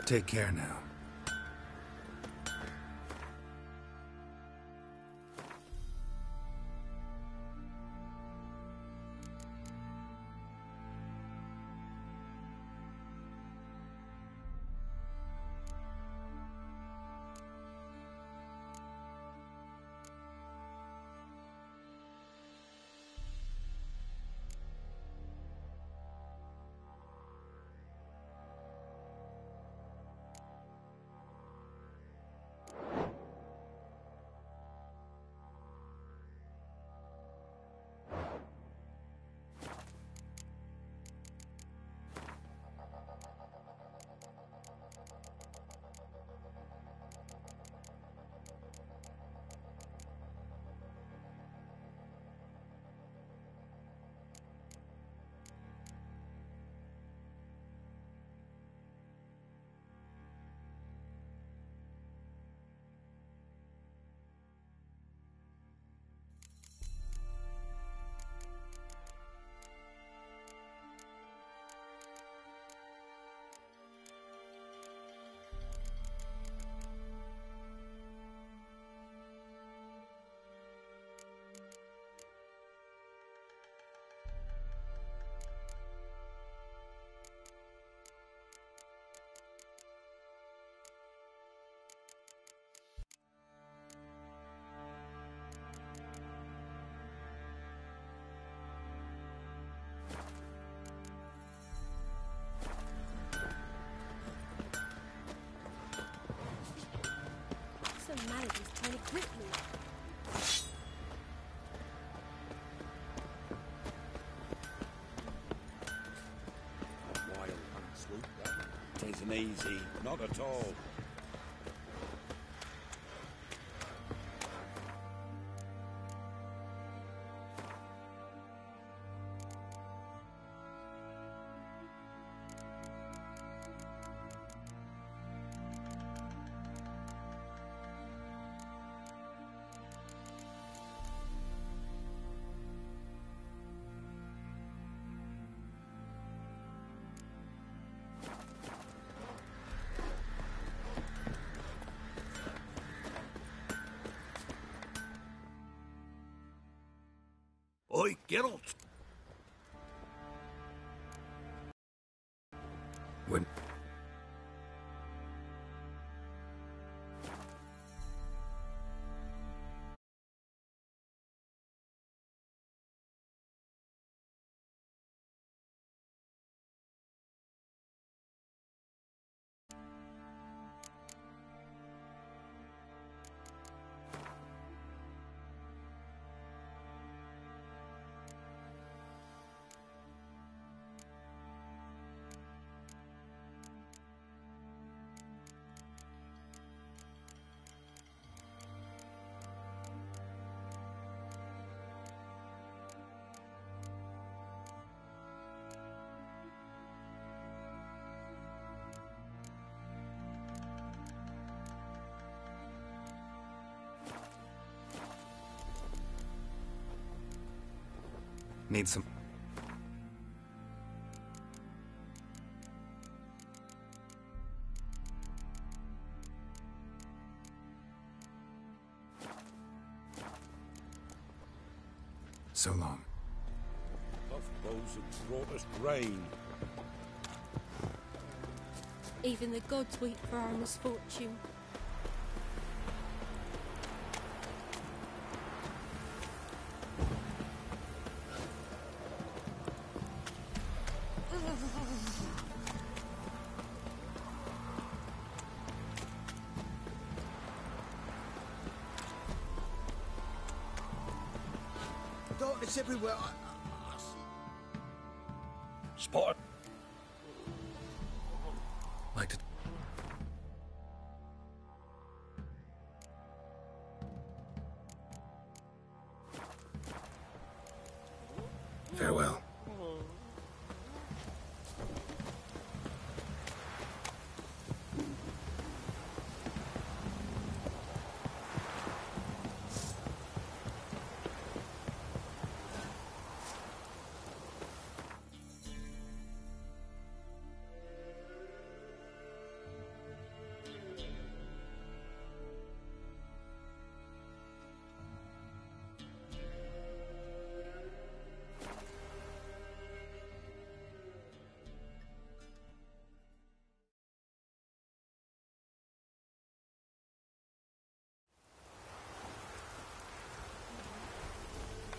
Take care now. Maladies trying to grip me. Wild hunt sloop, that. 'Tisn't easy, not at all. Oi, Geralt! When... Need some... So long. Tough bows have brought us rain. Even the gods weep for our misfortune. Darkness everywhere. Spotted. Like to... Farewell.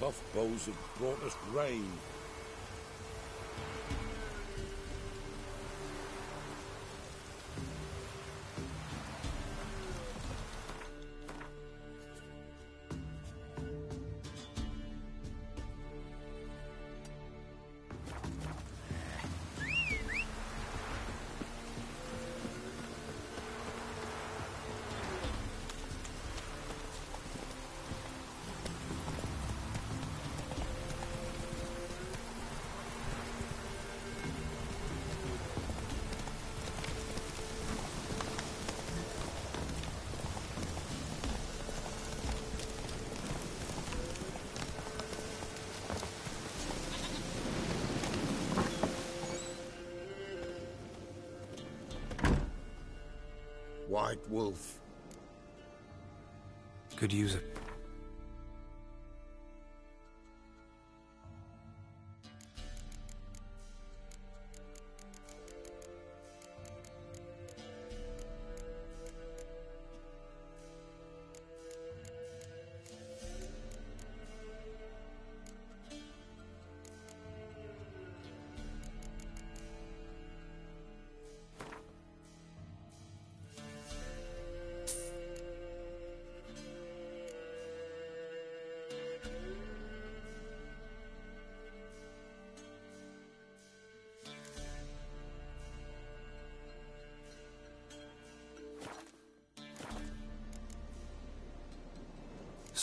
buff bows have brought us rain. White Wolf. Could use it.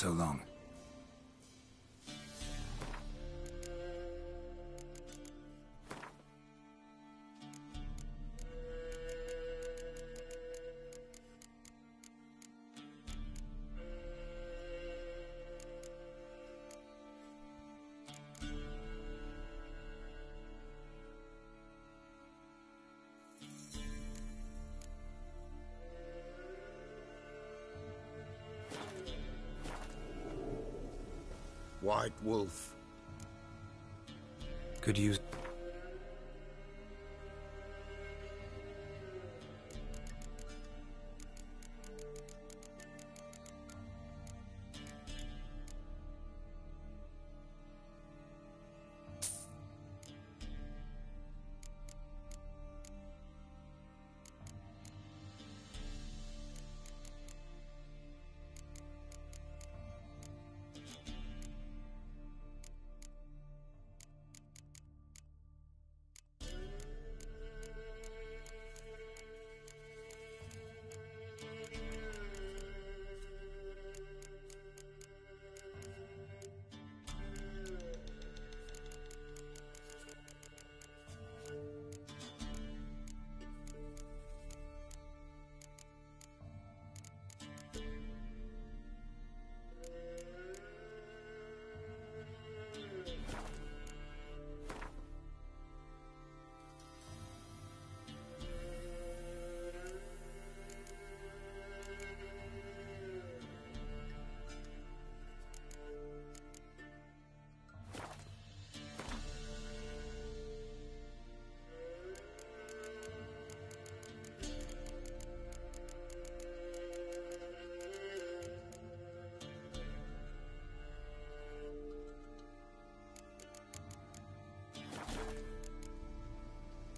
So long. White Wolf. Could use...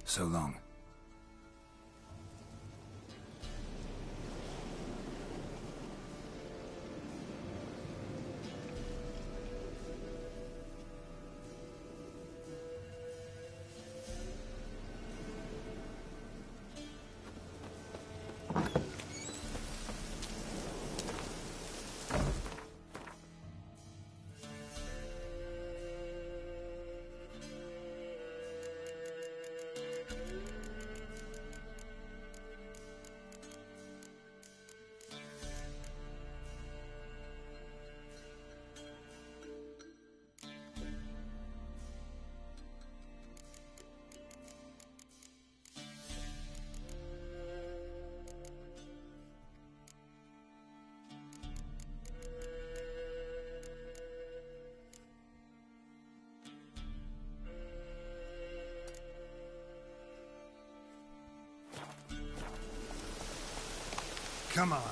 So long. Come on.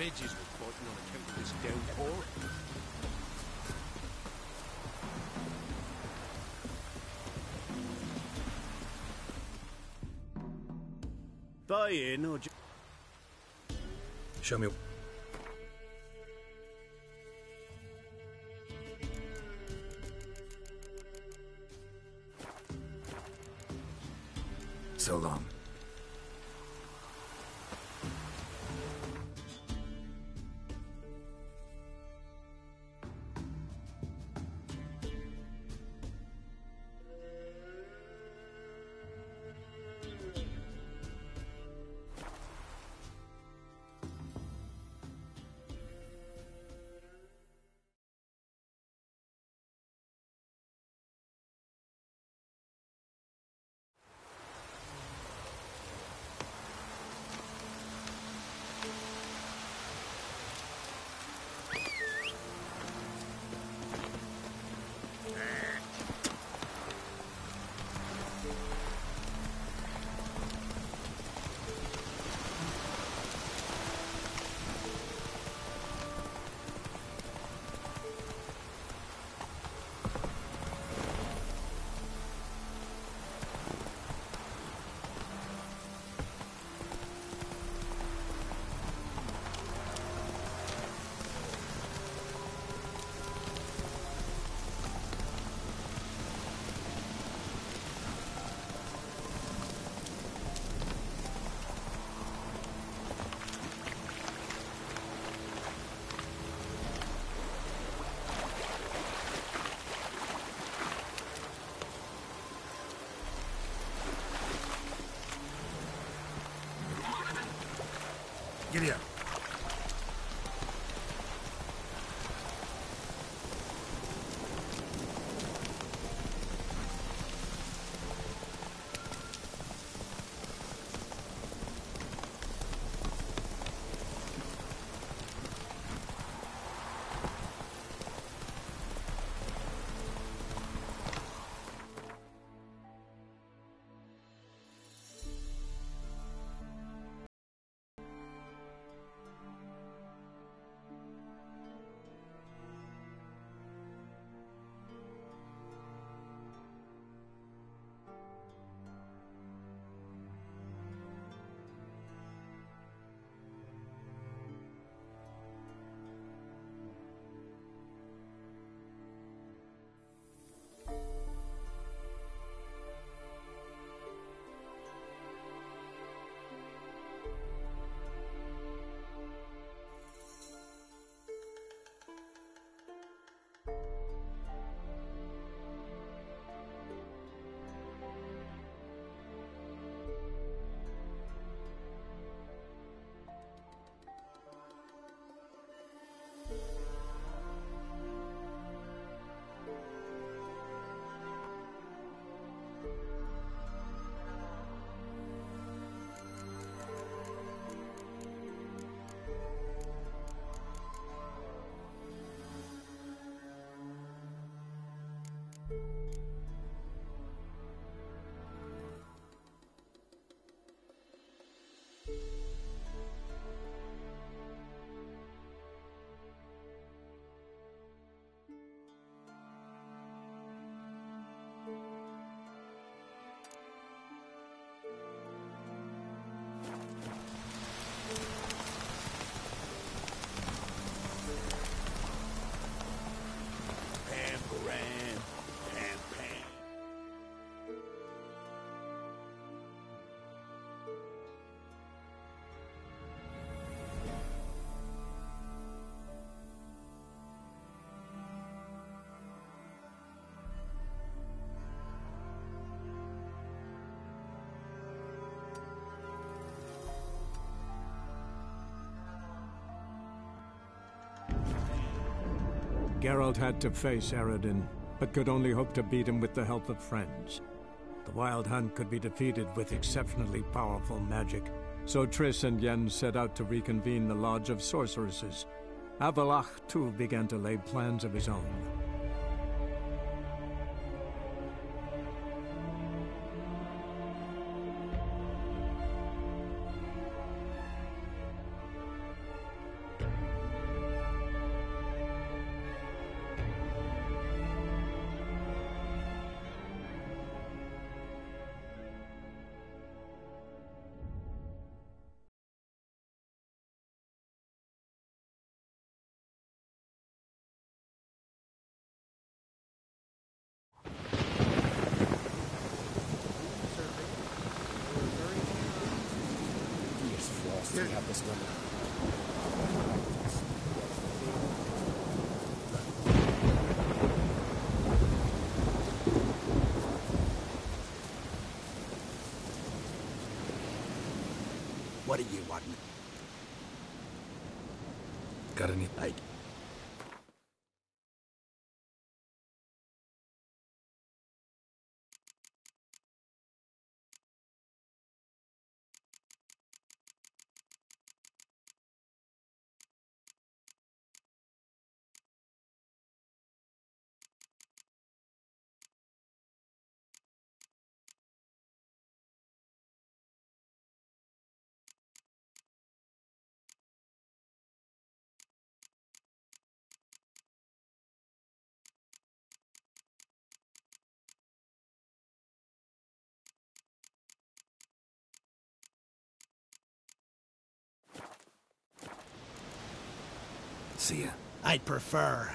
Savages were fighting on account of this downpour. Bye, no. Show me. So long. Giddy up. Geralt had to face Eredin, but could only hope to beat him with the help of friends. The Wild Hunt could be defeated with exceptionally powerful magic, so Triss and Yen set out to reconvene the Lodge of Sorceresses. Avallac'h, too, began to lay plans of his own. Here. have this one. What are you wanting? Got any? Hey, See ya. I'd prefer.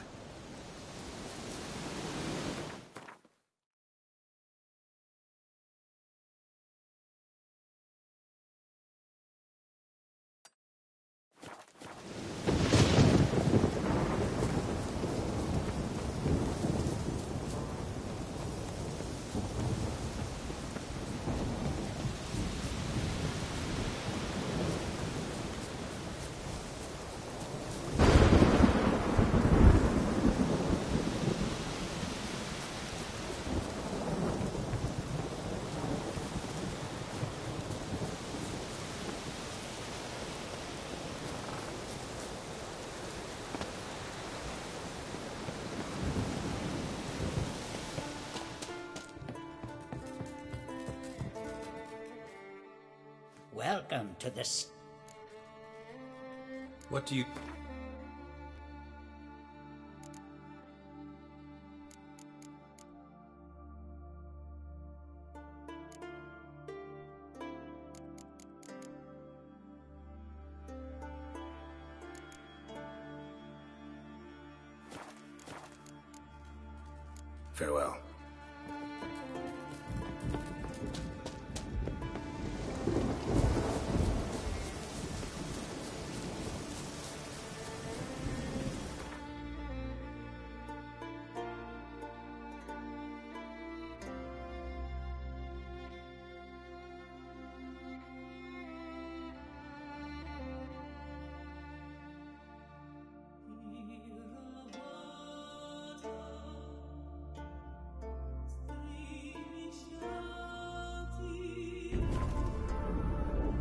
Welcome to this. What do you... Farewell.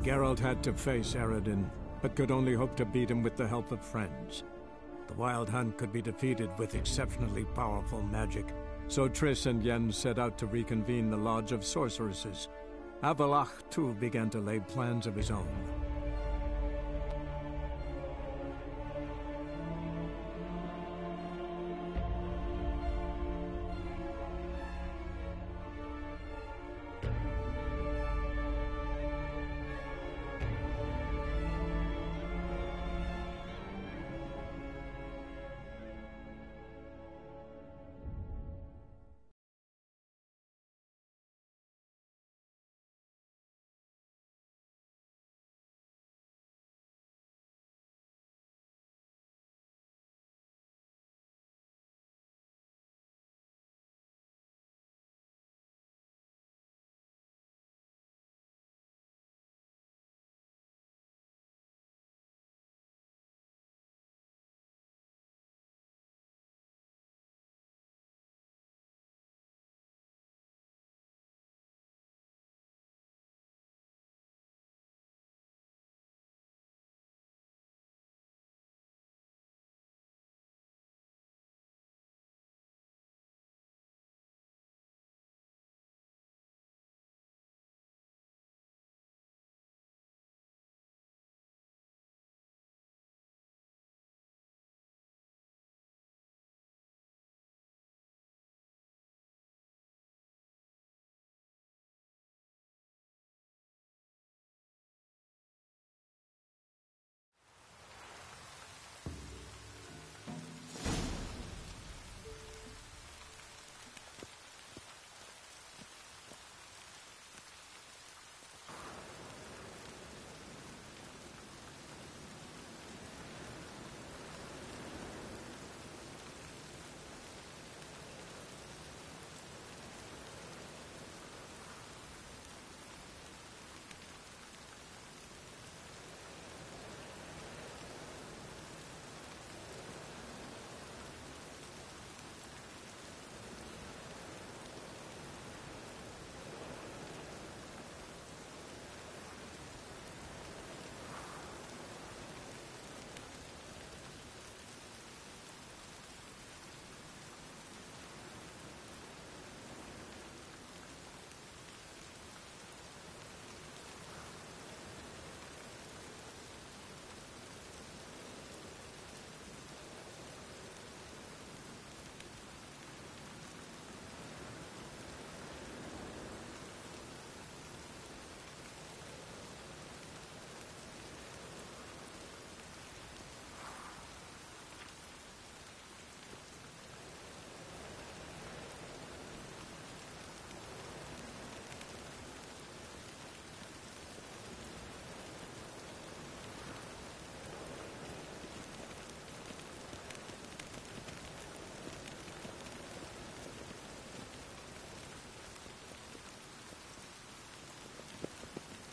Geralt had to face Eredin, but could only hope to beat him with the help of friends. The Wild Hunt could be defeated with exceptionally powerful magic, so Triss and Yen set out to reconvene the Lodge of Sorceresses. Avallac'h, too, began to lay plans of his own.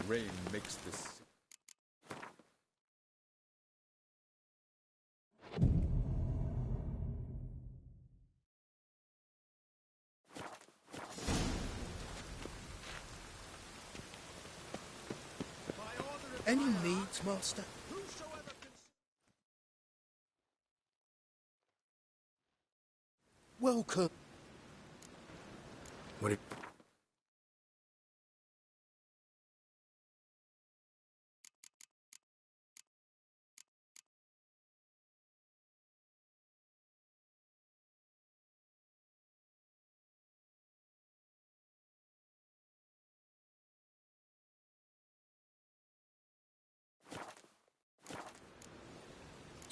Rain makes this. Any needs, Master? Welcome. What do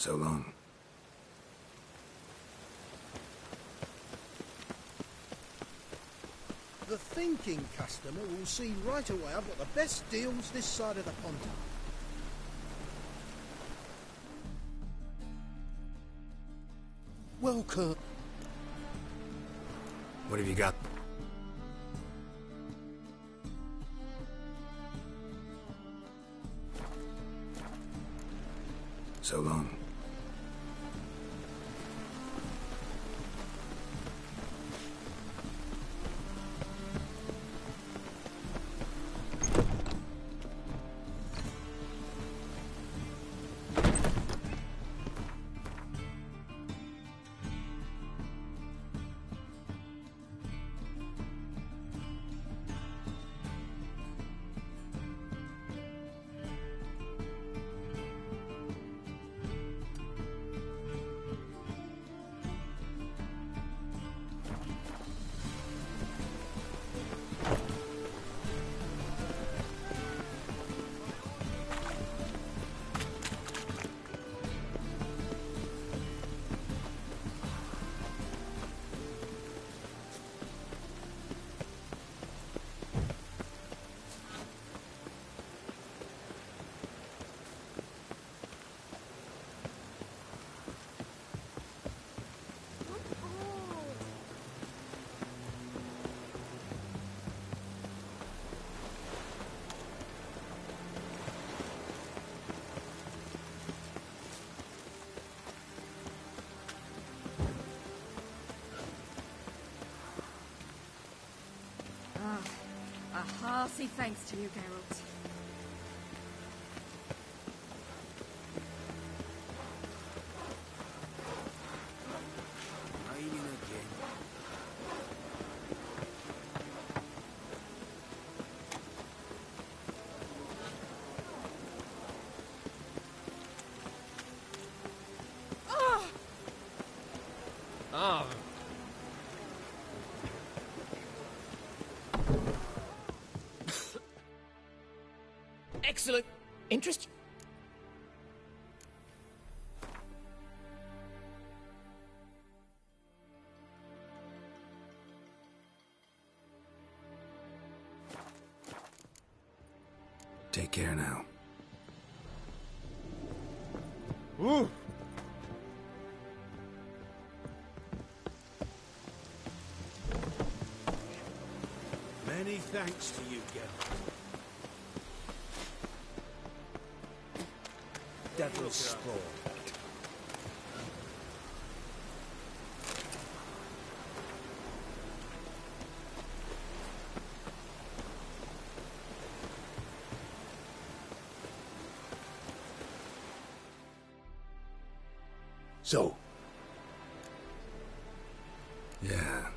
So long. The thinking customer will see right away I've got the best deals this side of the pond. Welcome. What have you got? So long. A hearty thanks to you, Geralt. Raining again. Ah! Excellent. Interest? Take care now. Ooh! Many thanks to you, Geralt. Devil's Spawn. So, Yeah.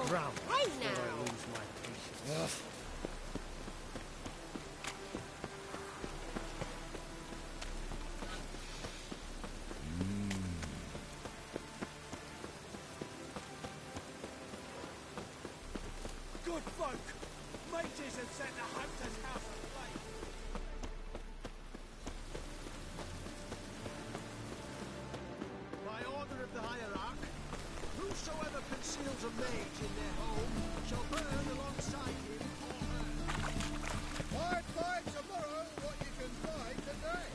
ground. Hey before I now. lose my patience. Good folk! Mages have set the hunter's house aflame! By order of the hierarch, whosoever conceals a mage in their home shall burn alongside him or her. Find tomorrow what you can find today.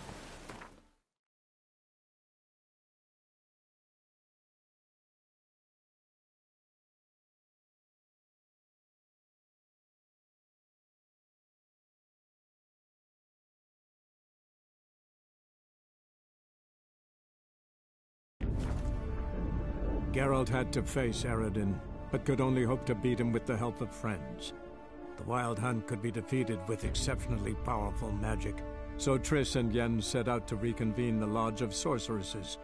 Geralt had to face Eredin, but could only hope to beat him with the help of friends. The Wild Hunt could be defeated with exceptionally powerful magic, so Triss and Yen set out to reconvene the Lodge of Sorceresses.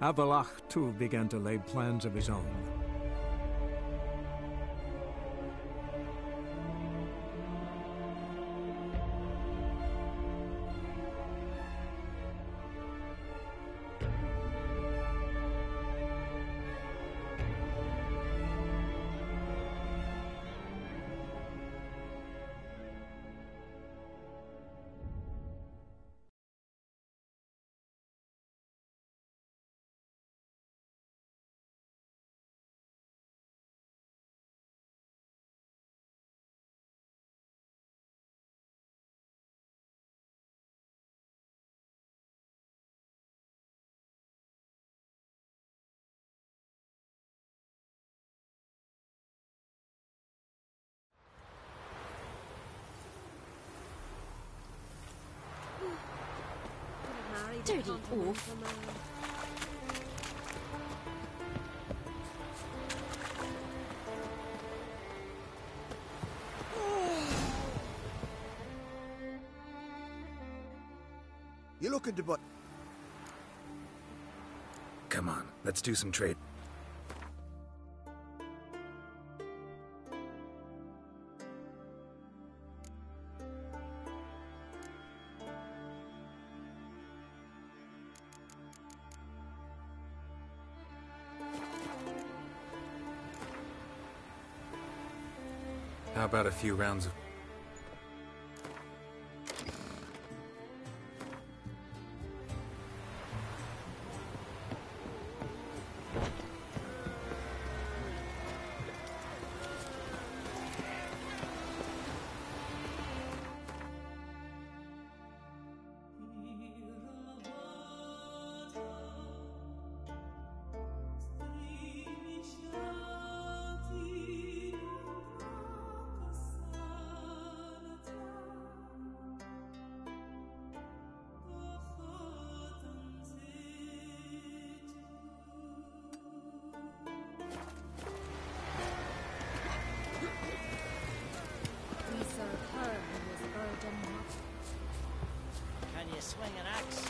Avallac'h, too, began to lay plans of his own. Dirty oaf. You're looking to buy... Come on, let's do some trade. How about a few rounds of... We serve her who was burden not. Can you swing an axe?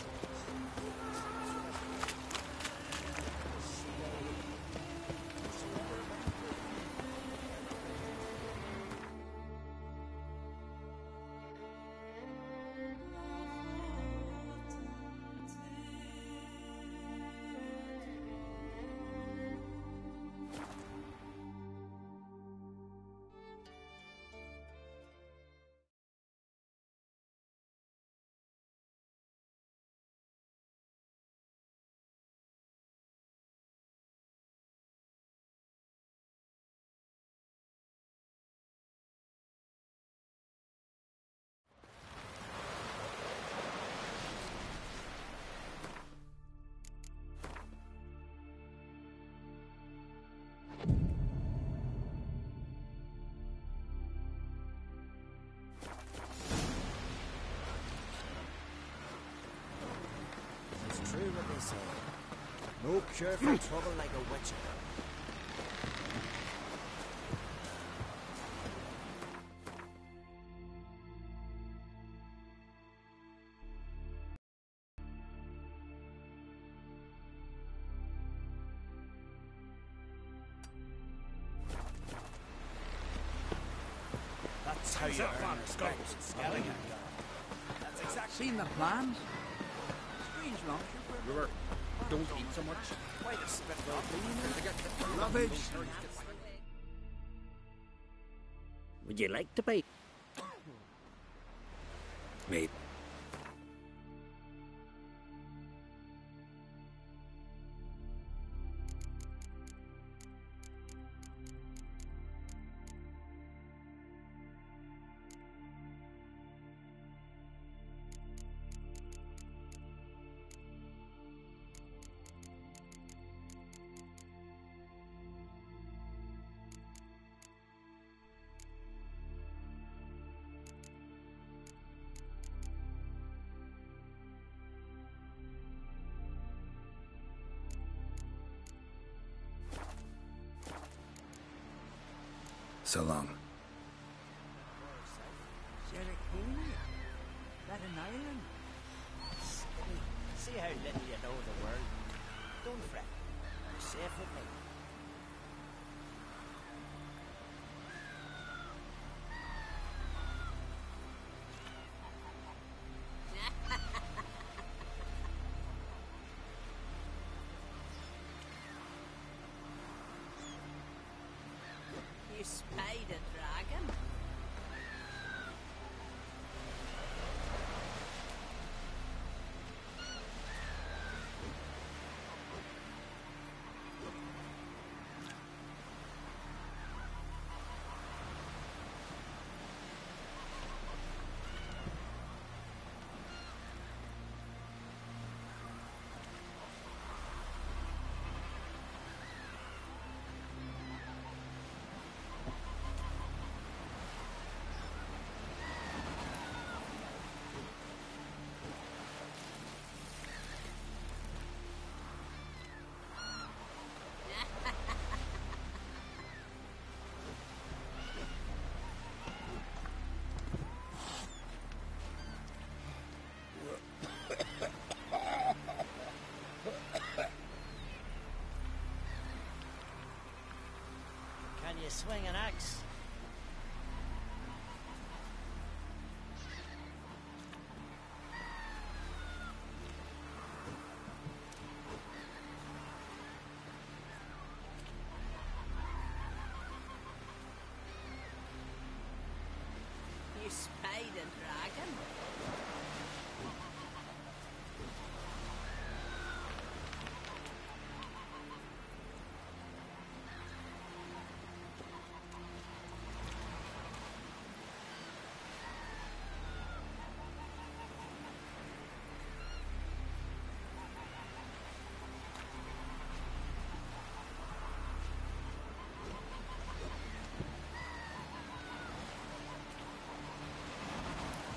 It's true what they say. No cure for trouble like a witch. That's how you earn respect in Skellige. That's exactly... Seen the plans? Strange launcher for... River, don't eat so much. Wait a spit Rubbish. Would you like to bite? Mate, so long. Jericho? That an island? See how little you know the world. Don't fret. You're safe with me. You spied a dragon? Can you swing an axe? You spied a dragon?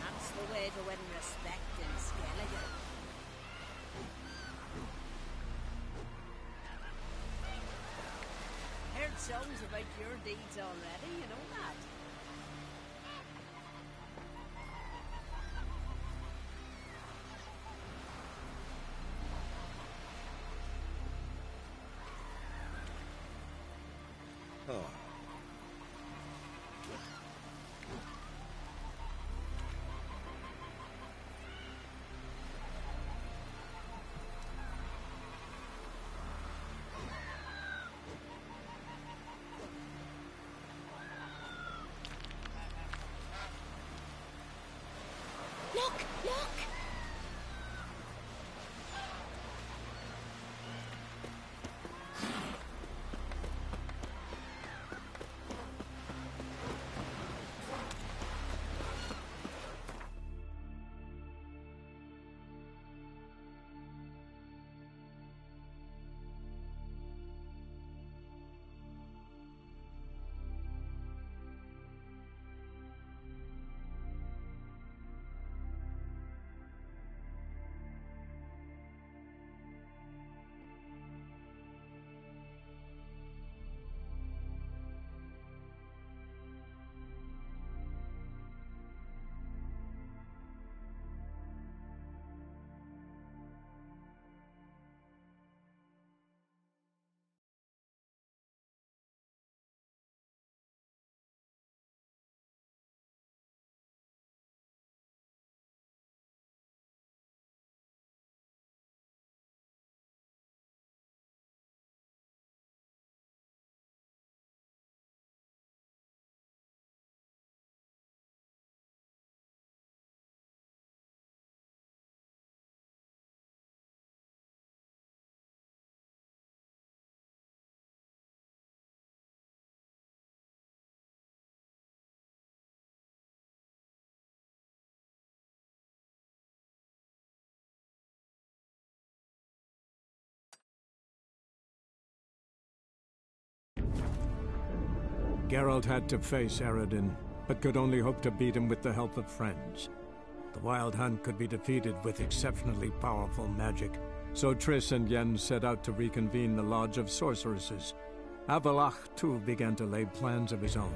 That's the way to win respect in Skellige. Heard songs about your deeds already, you know that? Look! Look! Geralt had to face Eredin, but could only hope to beat him with the help of friends. The Wild Hunt could be defeated with exceptionally powerful magic, so Triss and Yen set out to reconvene the Lodge of Sorceresses. Avallac'h, too, began to lay plans of his own.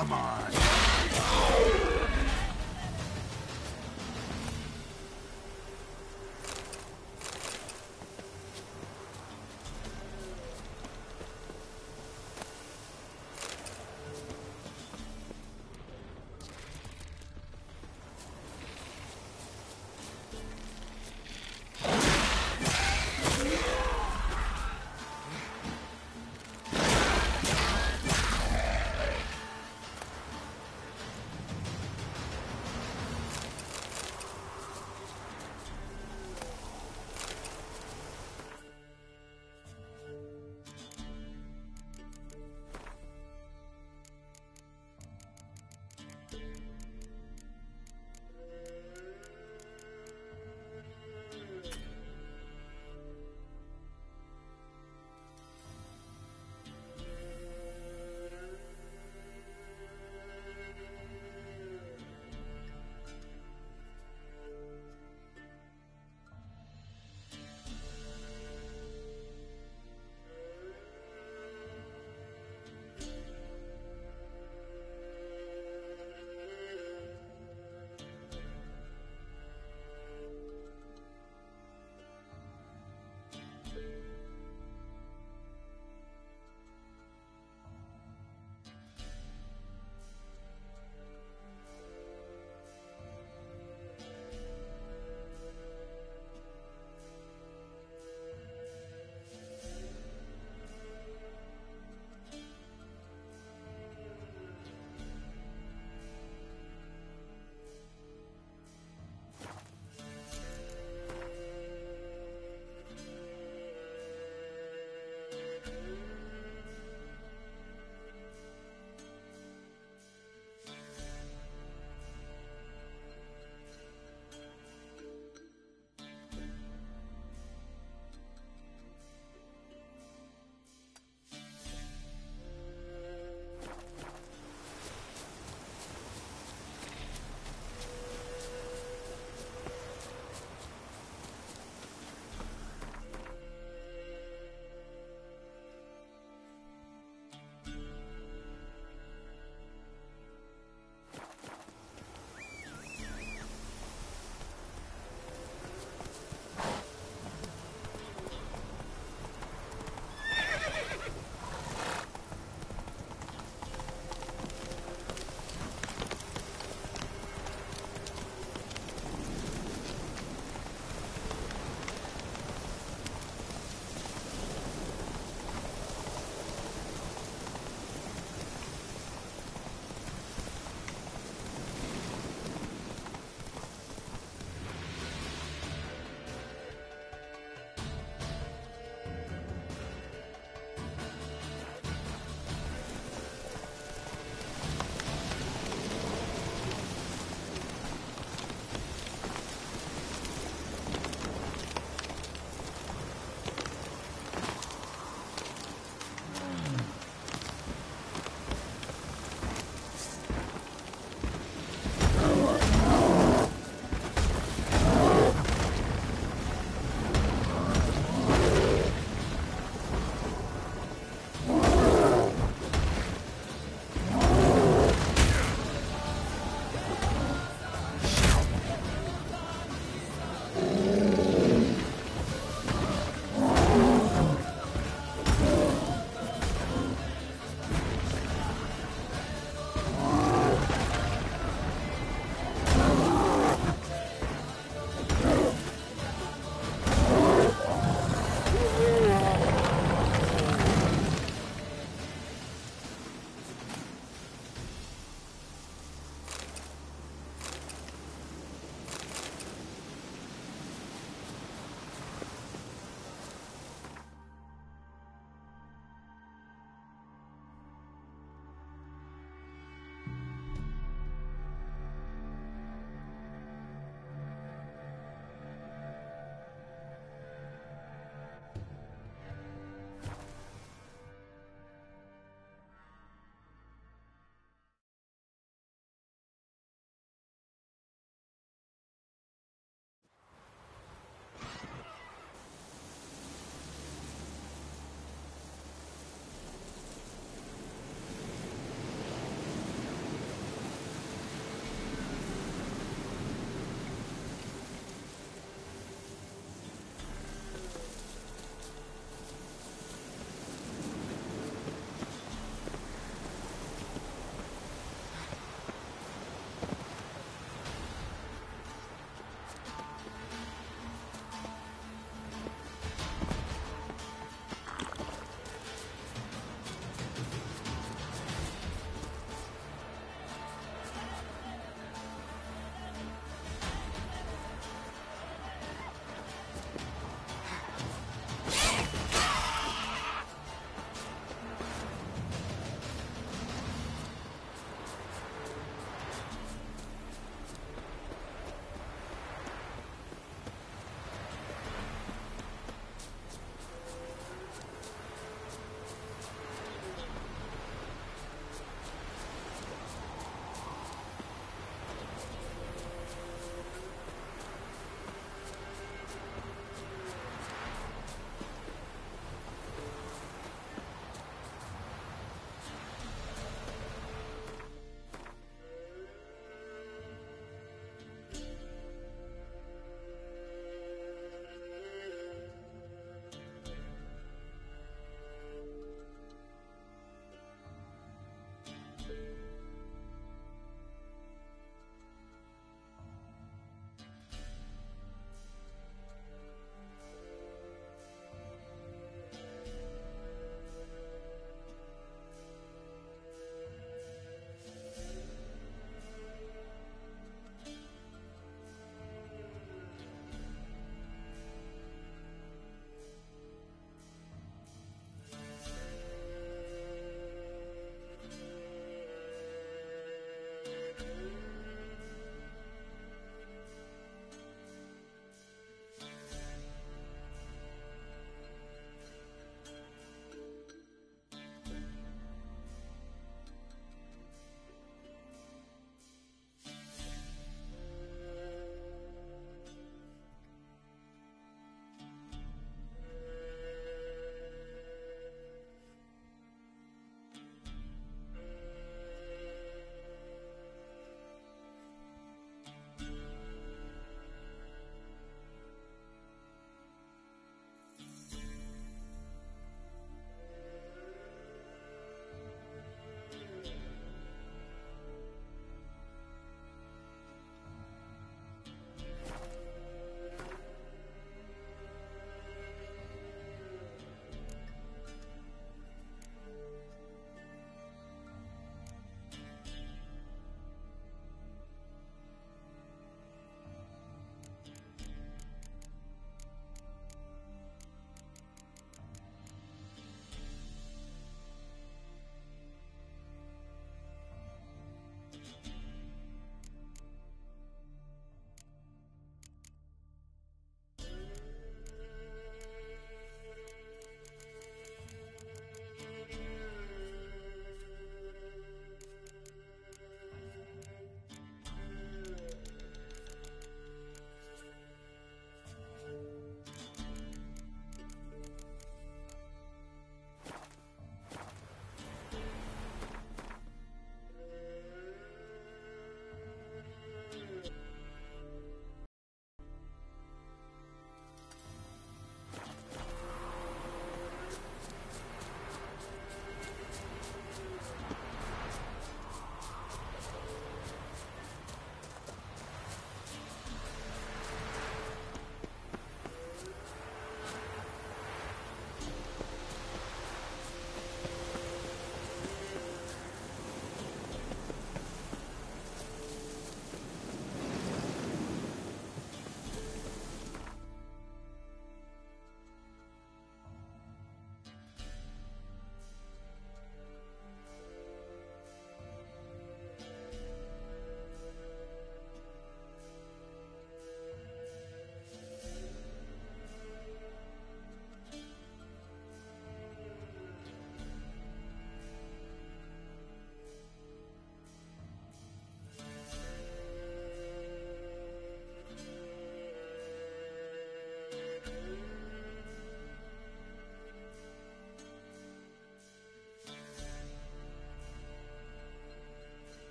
Come on.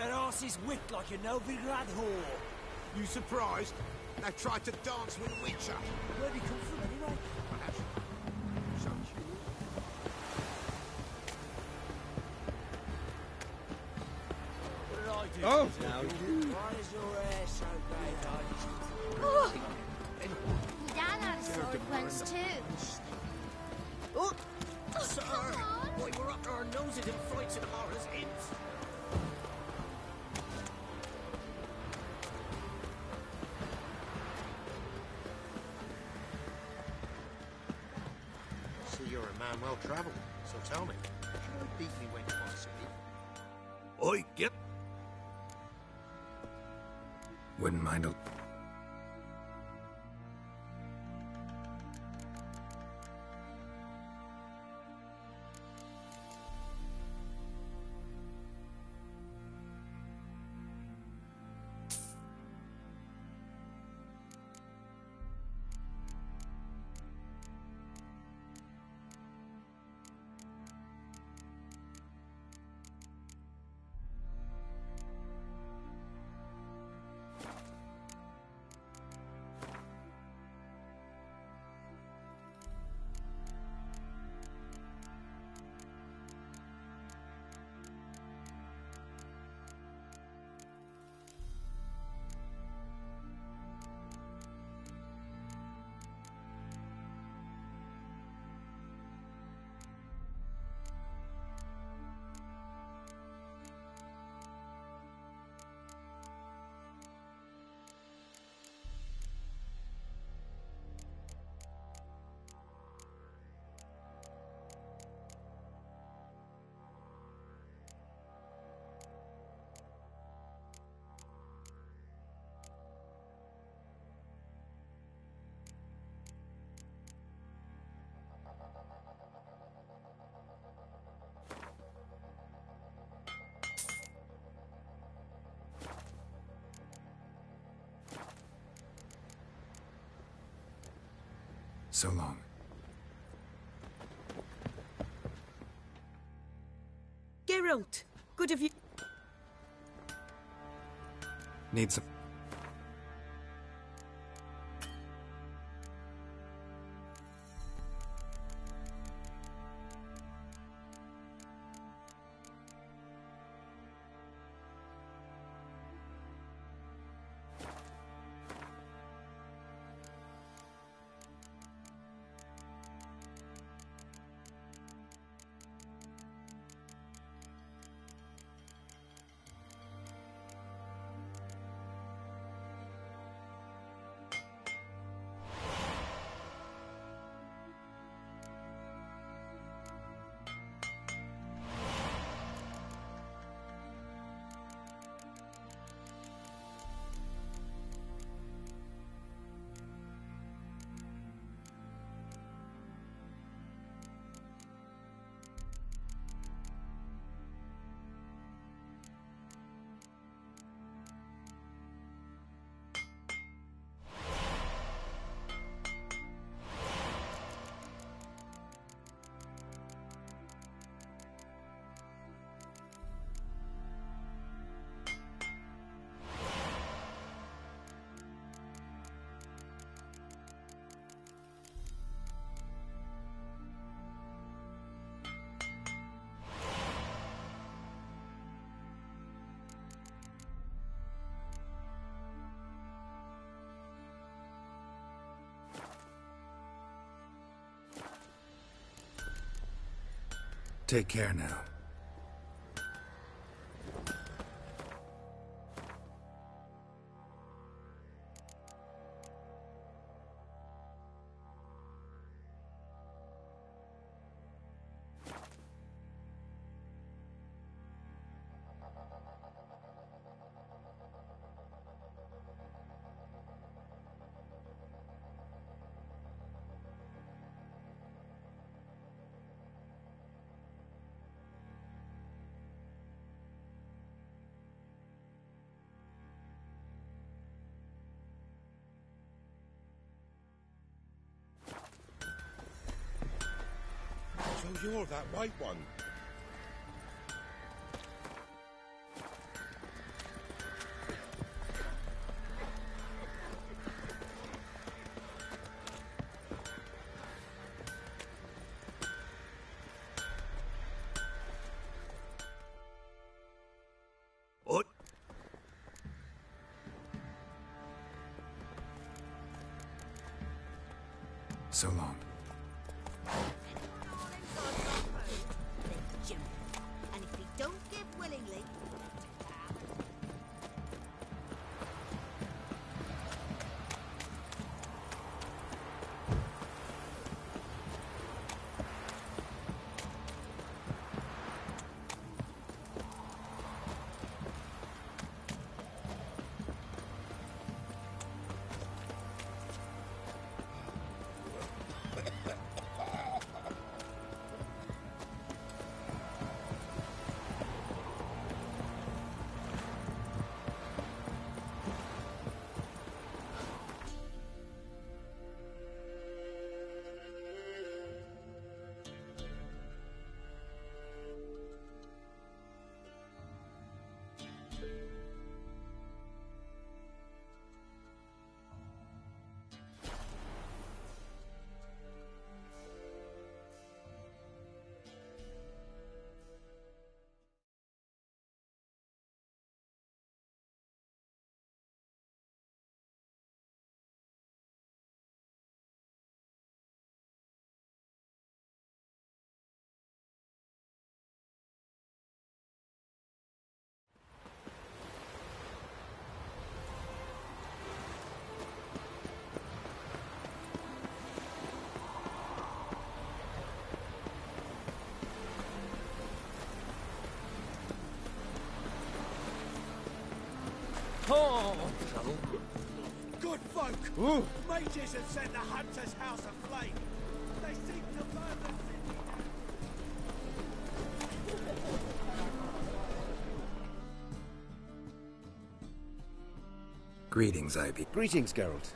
their asses whipped like a Novigrad whore. You surprised? They tried to dance with Witcher. Where'd he come from anyway? Perhaps. So cute. What did I do? Oh! Now you. Why is your hair so grey? Oh, Dad had a sword once too. Oh, Oh, sir! come on. Why, we're up to our noses in fights and horrors, imps! See, you're a man well travelled, so tell me, should I beat me when I see you? Oi, get. Wouldn't mind a... So long. Geralt, good of you. Need some... Take care now. So you're that white one. So long. Anyone all in God's off road, they jump. And if they don't give willingly, Oh, trouble. Good folk! Ooh. Mages have set the Hunter's house aflame. They seek to burn the city down. Greetings, Ivy. Greetings, Geralt.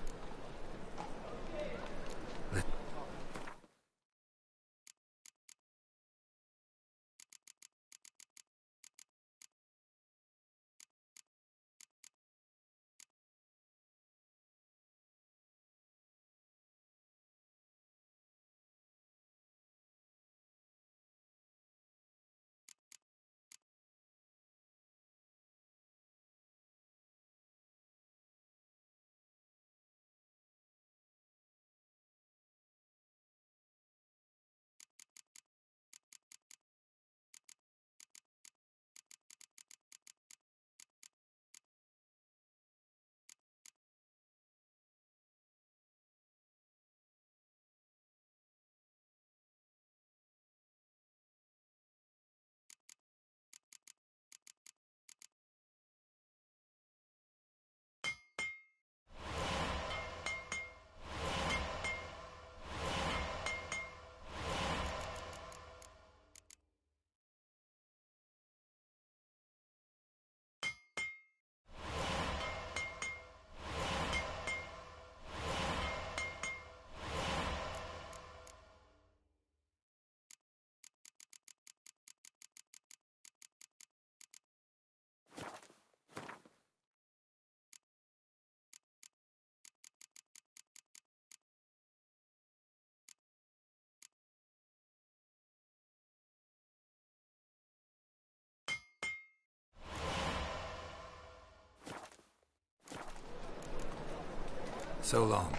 So long.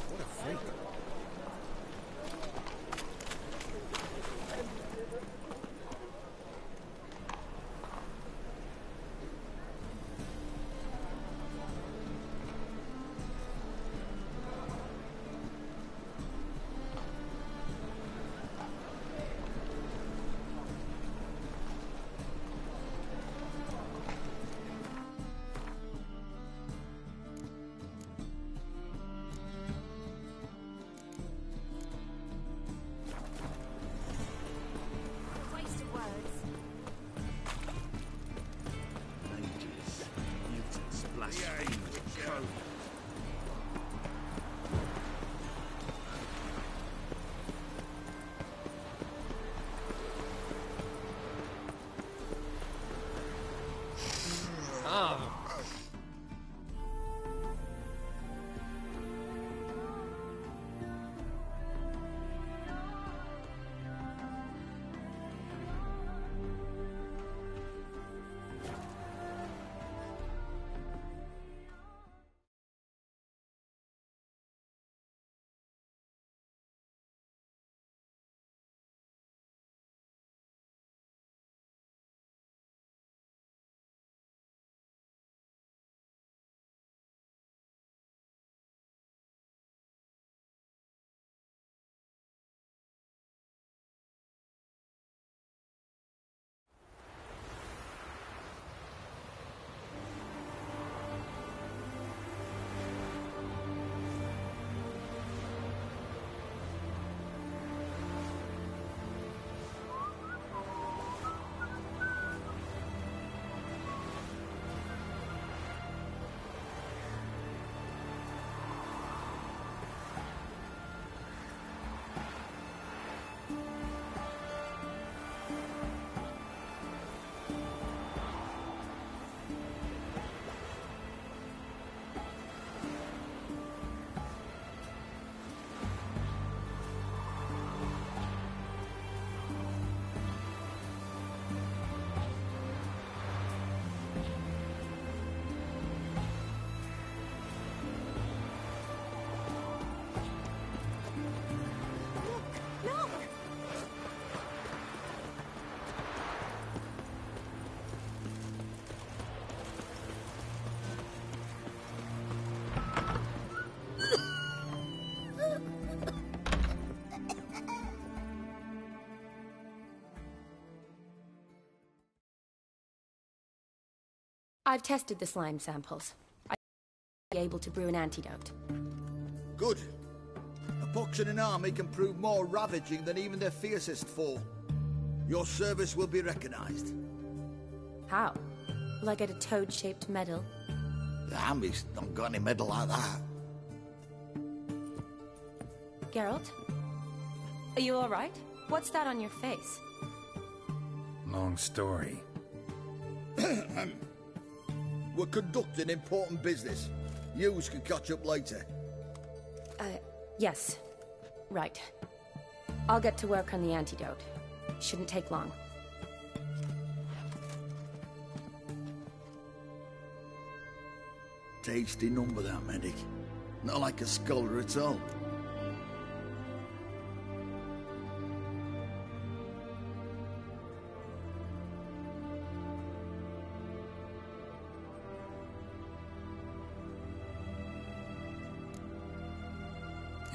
What a freak. I've tested the slime samples. I'd be able to brew an antidote. Good. A pox in an army can prove more ravaging than even their fiercest foe. Your service will be recognized. How? Will I get a toad-shaped medal? The army's not got any medal like that. Geralt? Are you alright? What's that on your face? Long story. We're conducting important business. Yous can catch up later. Yes. Right. I'll get to work on the antidote. Shouldn't take long. Tasty number, that medic. Not like a scholar at all.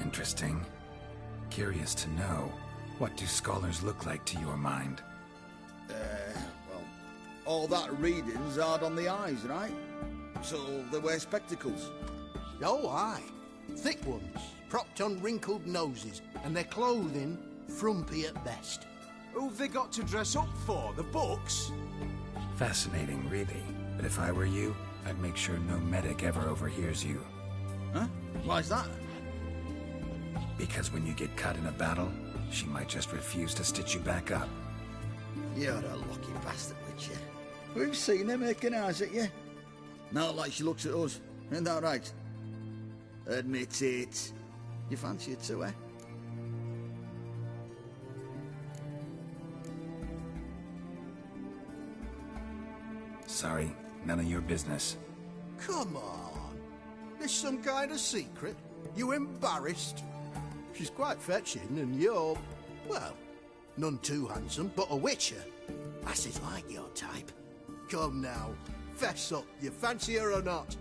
Interesting. Curious to know, what do scholars look like to your mind? Well, all that reading's hard on the eyes, right? So they wear spectacles. Oh, aye. Thick ones, propped on wrinkled noses, and their clothing frumpy at best. Who've they got to dress up for? The books? Fascinating, really. But if I were you, I'd make sure no medic ever overhears you. Huh? Why's that? Because when you get caught in a battle, she might just refuse to stitch you back up. You're a lucky bastard, Witcher. We've seen her making eyes at you. Not like she looks at us. Ain't that right? Admit it. You fancy it too, eh? Sorry, none of your business. Come on. There's some kind of secret. You embarrassed? She's quite fetching, and you're, well, none too handsome, but a witcher. Lasses like your type. Come now, fess up. You fancy her or not?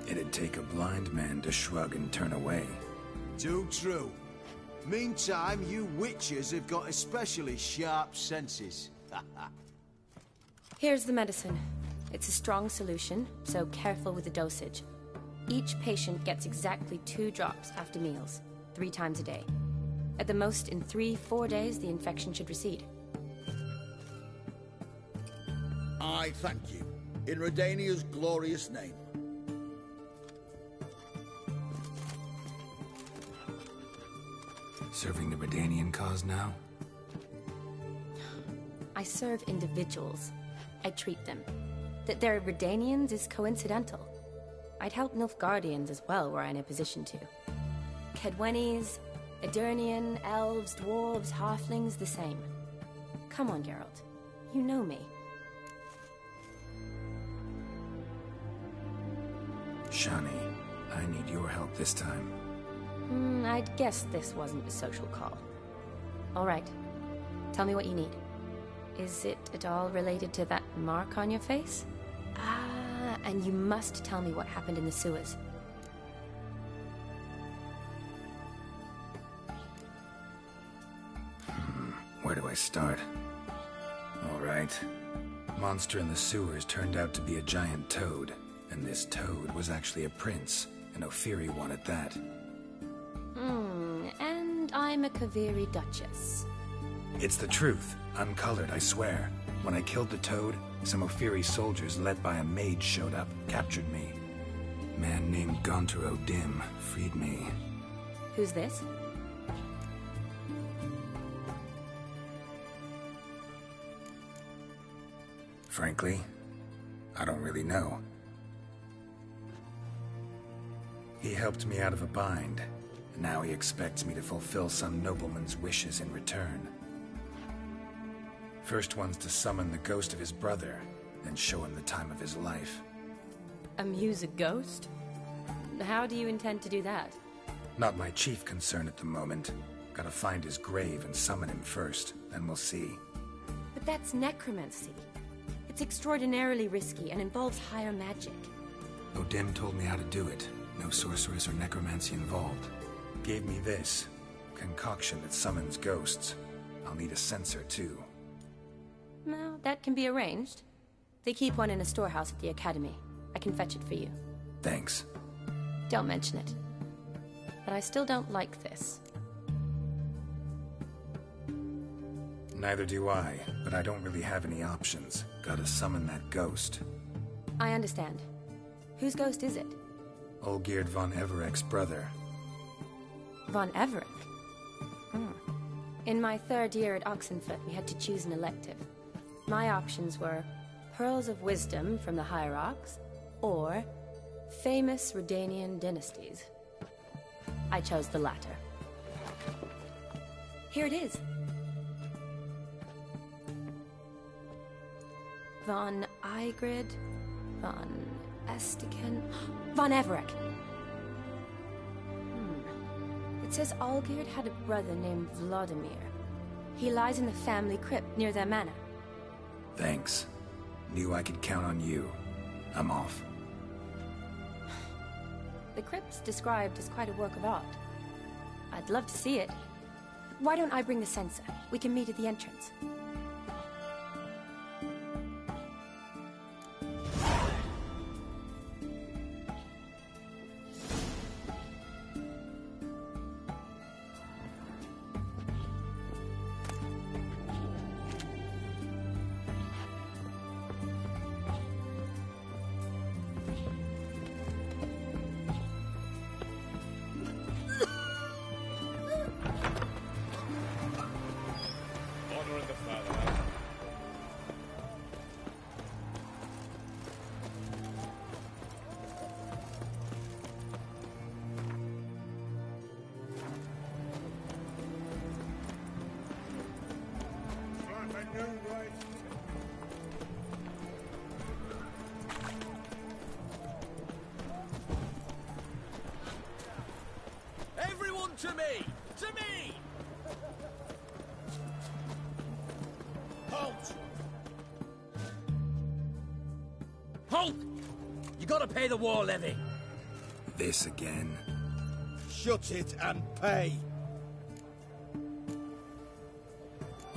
It'd take a blind man to shrug and turn away. Too true. Meantime, you witches have got especially sharp senses. Here's the medicine. It's a strong solution, so careful with the dosage. Each patient gets exactly 2 drops after meals, 3 times a day. At the most, in 3-4 days, the infection should recede. I thank you. In Redania's glorious name. Serving the Redanian cause now? I serve individuals. I treat them. That they're Redanians is coincidental. I'd help Nilfgaardians as well were I in a position to. Kedwenis, Edirnian, elves, dwarves, halflings, the same. Come on, Geralt. You know me. Shani, I need your help this time. I'd guess this wasn't a social call. All right. Tell me what you need. Is it at all related to that mark on your face? And you must tell me what happened in the sewers. Where do I start? All right. Monster in the sewers turned out to be a giant toad, and this toad was actually a prince, and Ophiri wanted that. And I'm a Kaviri Duchess. It's the truth. Uncolored, I swear. When I killed the toad, some Ophiri soldiers led by a mage showed up, captured me. A man named Gaunter O'Dim freed me. Who's this? Frankly, I don't really know. He helped me out of a bind, and now he expects me to fulfill some nobleman's wishes in return. First one's to summon the ghost of his brother, then show him the time of his life. Amuse a ghost? How do you intend to do that? Not my chief concern at the moment. Gotta find his grave and summon him first, then we'll see. But that's necromancy. It's extraordinarily risky and involves higher magic. O'Dim told me how to do it. No sorceress or necromancy involved. Gave me this concoction that summons ghosts. I'll need a censer too. No, that can be arranged. They keep one in a storehouse at the academy. I can fetch it for you. Thanks. Don't mention it. But I still don't like this. Neither do I, but I don't really have any options. Gotta summon that ghost. I understand. Whose ghost is it? Olgierd von Everek's brother. Von Everek? In my third year at Oxenfoot, we had to choose an elective. My options were Pearls of Wisdom from the Hierarchs, or famous Redanian dynasties. I chose the latter. Here it is. Von Igrid, von Estiken, von Everek. It says Olgierd had a brother named Vladimir. He lies in the family crypt near their manor. Thanks. Knew I could count on you. I'm off. The crypt's described as quite a work of art. I'd love to see it. Why don't I bring the censer? We can meet at the entrance. Everyone to me! To me! Halt! Halt! You gotta pay the war levy. This again. Shut it and pay!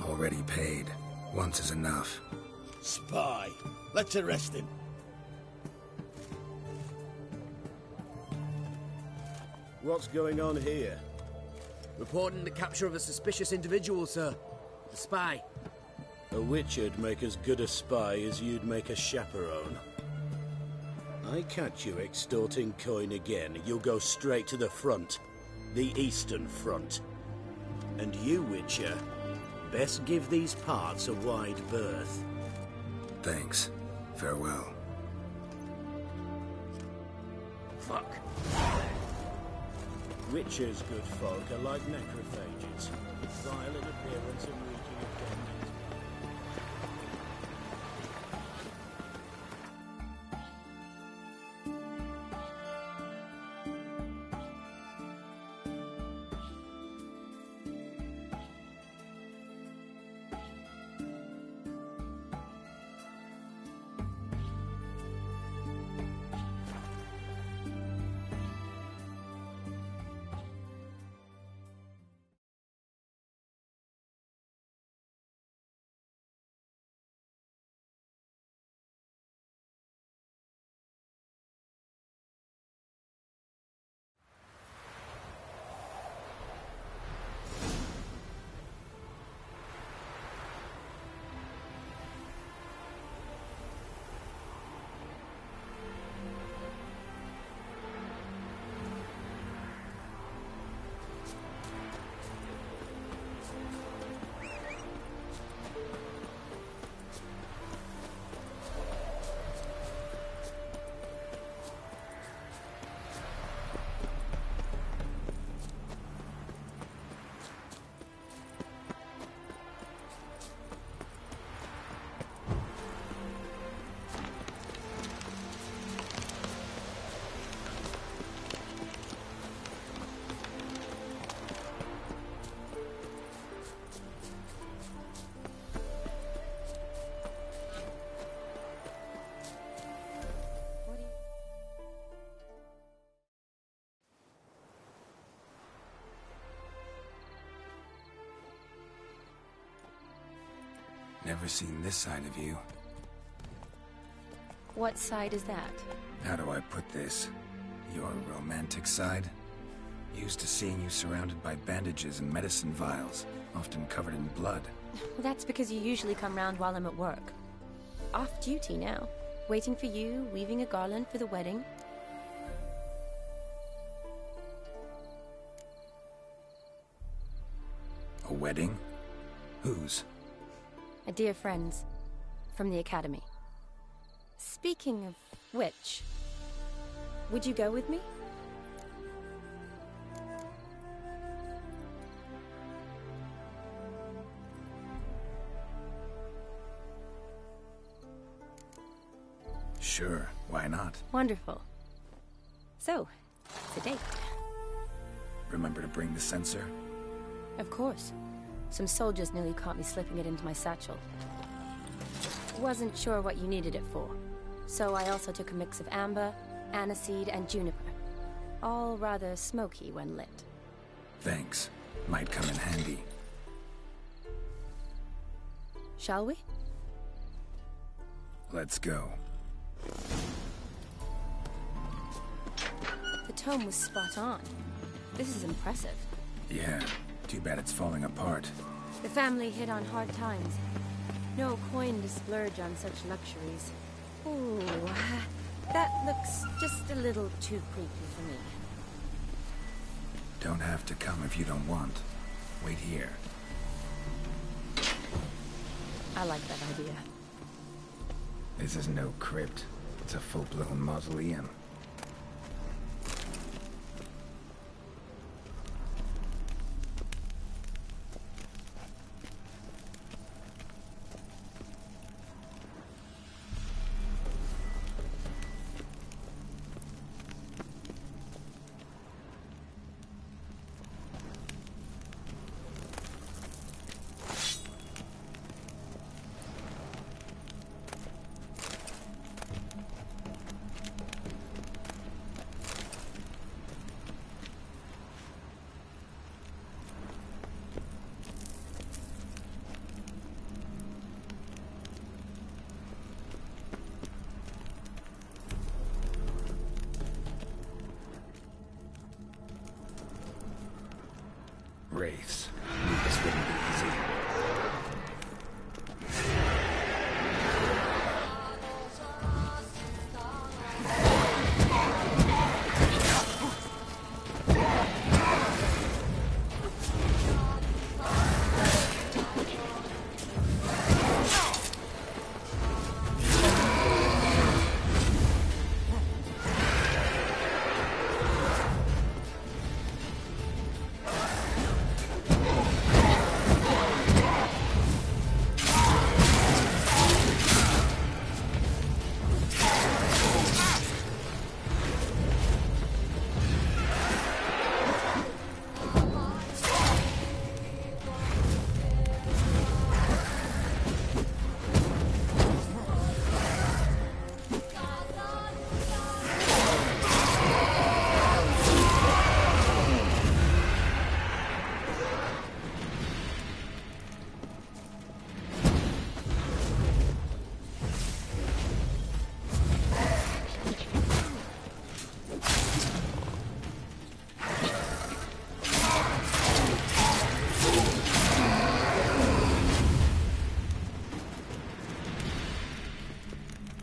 Already paid. Once is enough. Spy. Let's arrest him. What's going on here? Reporting the capture of a suspicious individual, sir. The spy. A witcher'd make as good a spy as you'd make a chaperone. I catch you extorting coin again, you'll go straight to the front. The Eastern Front. And you, Witcher, best give these parts a wide berth. Thanks. Farewell. Fuck. Witchers, good folk, are like necrophages. Vile in appearance and reeking of dead. Never seen this side of you. What side is that? How do I put this? Your romantic side? Used to seeing you surrounded by bandages and medicine vials, often covered in blood. Well, that's because you usually come round while I'm at work. Off duty now. Waiting for you, weaving a garland for the wedding. A wedding? Whose? A dear friend's. From the academy. Speaking of which, would you go with me? Sure, why not? Wonderful. So, it's a date. Remember to bring the censer? Of course. Some soldiers nearly caught me slipping it into my satchel. Wasn't sure what you needed it for, so I also took a mix of amber, aniseed, and juniper. All rather smoky when lit. Thanks. Might come in handy. Shall we? Let's go. The tome was spot on. This is impressive. Yeah, too bad it's falling apart. The family hit on hard times. No coin to splurge on such luxuries. Ooh, that looks just a little too creepy for me. Don't have to come if you don't want. Wait here. I like that idea. This is no crypt. It's a full-blown mausoleum. Wraiths. Knew this wouldn't be easy.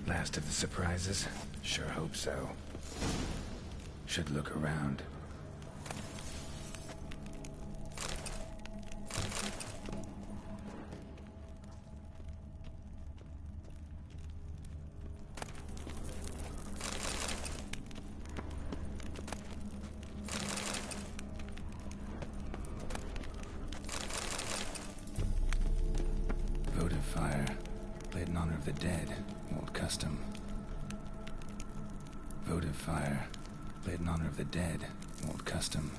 Last of the surprises? Sure hope so. Should look around. Votive fire. Lit in honor of the dead. Old custom. Votive fire. Lit in honor of the dead. Old custom.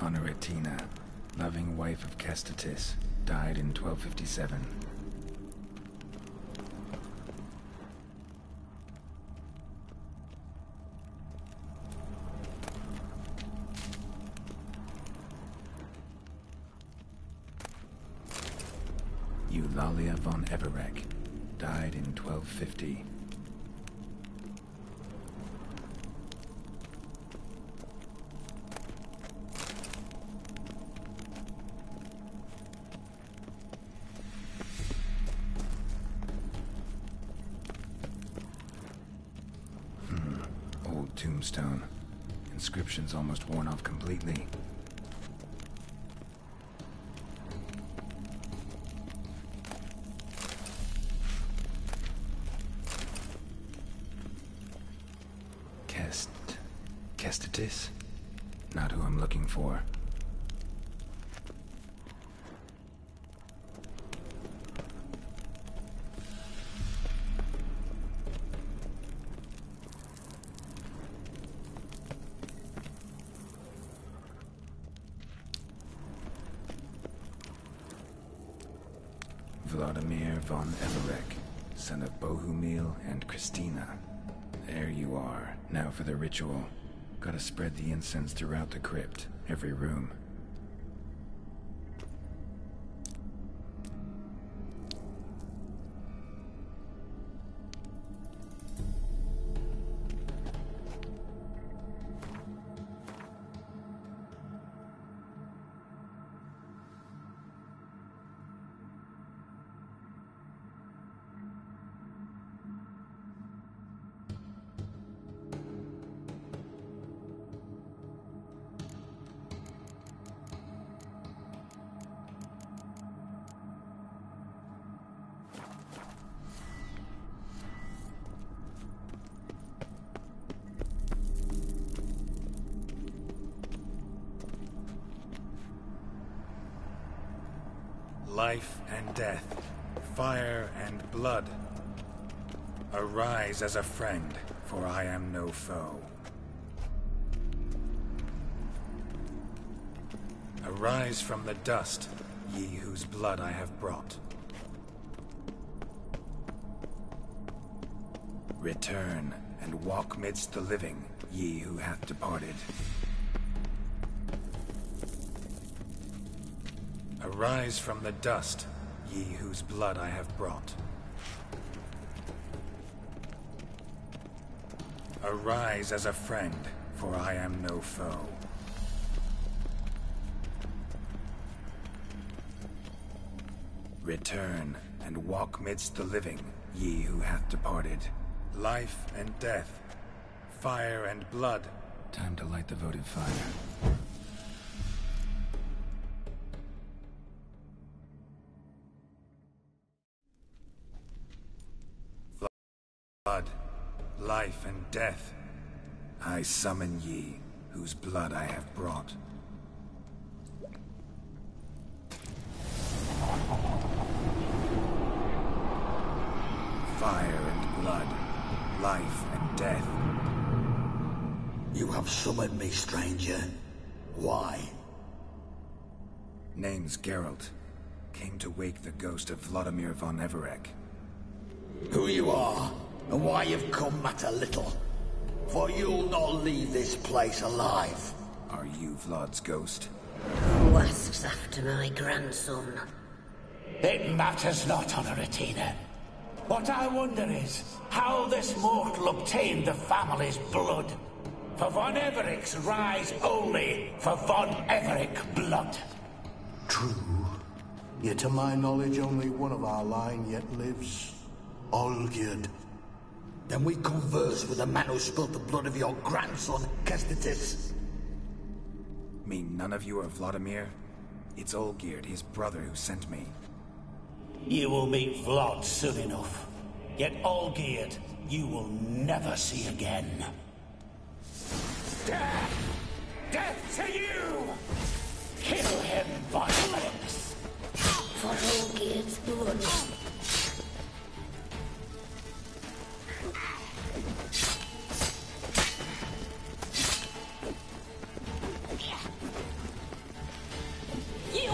Honor Tina. Love loving wife of Kestatis, died in 1257. Eulalia von Everec, died in 1250. Old tombstone. Inscription's almost worn off completely. Kestatis? Not who I'm looking for. Vladimir von Everec, son of Bohumil and Christina. There you are. Now for the ritual. Gotta spread the incense throughout the crypt, every room. Life and death, fire and blood. Arise as a friend, for I am no foe. Arise from the dust, ye whose blood I have brought. Return and walk midst the living, ye who hath departed. Arise from the dust, ye whose blood I have brought. Arise as a friend, for I am no foe. Return and walk midst the living, ye who hath departed. Life and death, fire and blood. Time to light the votive fire. Blood, life and death, I summon ye, whose blood I have brought. Fire and blood, life and death. You have summoned me, stranger. Why? Name's Geralt. Came to wake the ghost of Vladimir von Everec. Who you are, and why you've come matter little. For you'll not leave this place alive. Are you Vlad's ghost? Who asks after my grandson? It matters not, Honoratina. What I wonder is how this mortal obtained the family's blood. For von Everec's rise only for von Everec blood. True. Yet to my knowledge, only one of our line yet lives. Olgierd. Then we converse with the man who spilled the blood of your grandson, Kestatis. Mean none of you are Vladimir? It's Olgierd, his brother, who sent me. You will meet Vlad soon enough. Yet Olgierd, you will never see again. Death! Death to you! Kill him, violence! For Olgierd's blood. You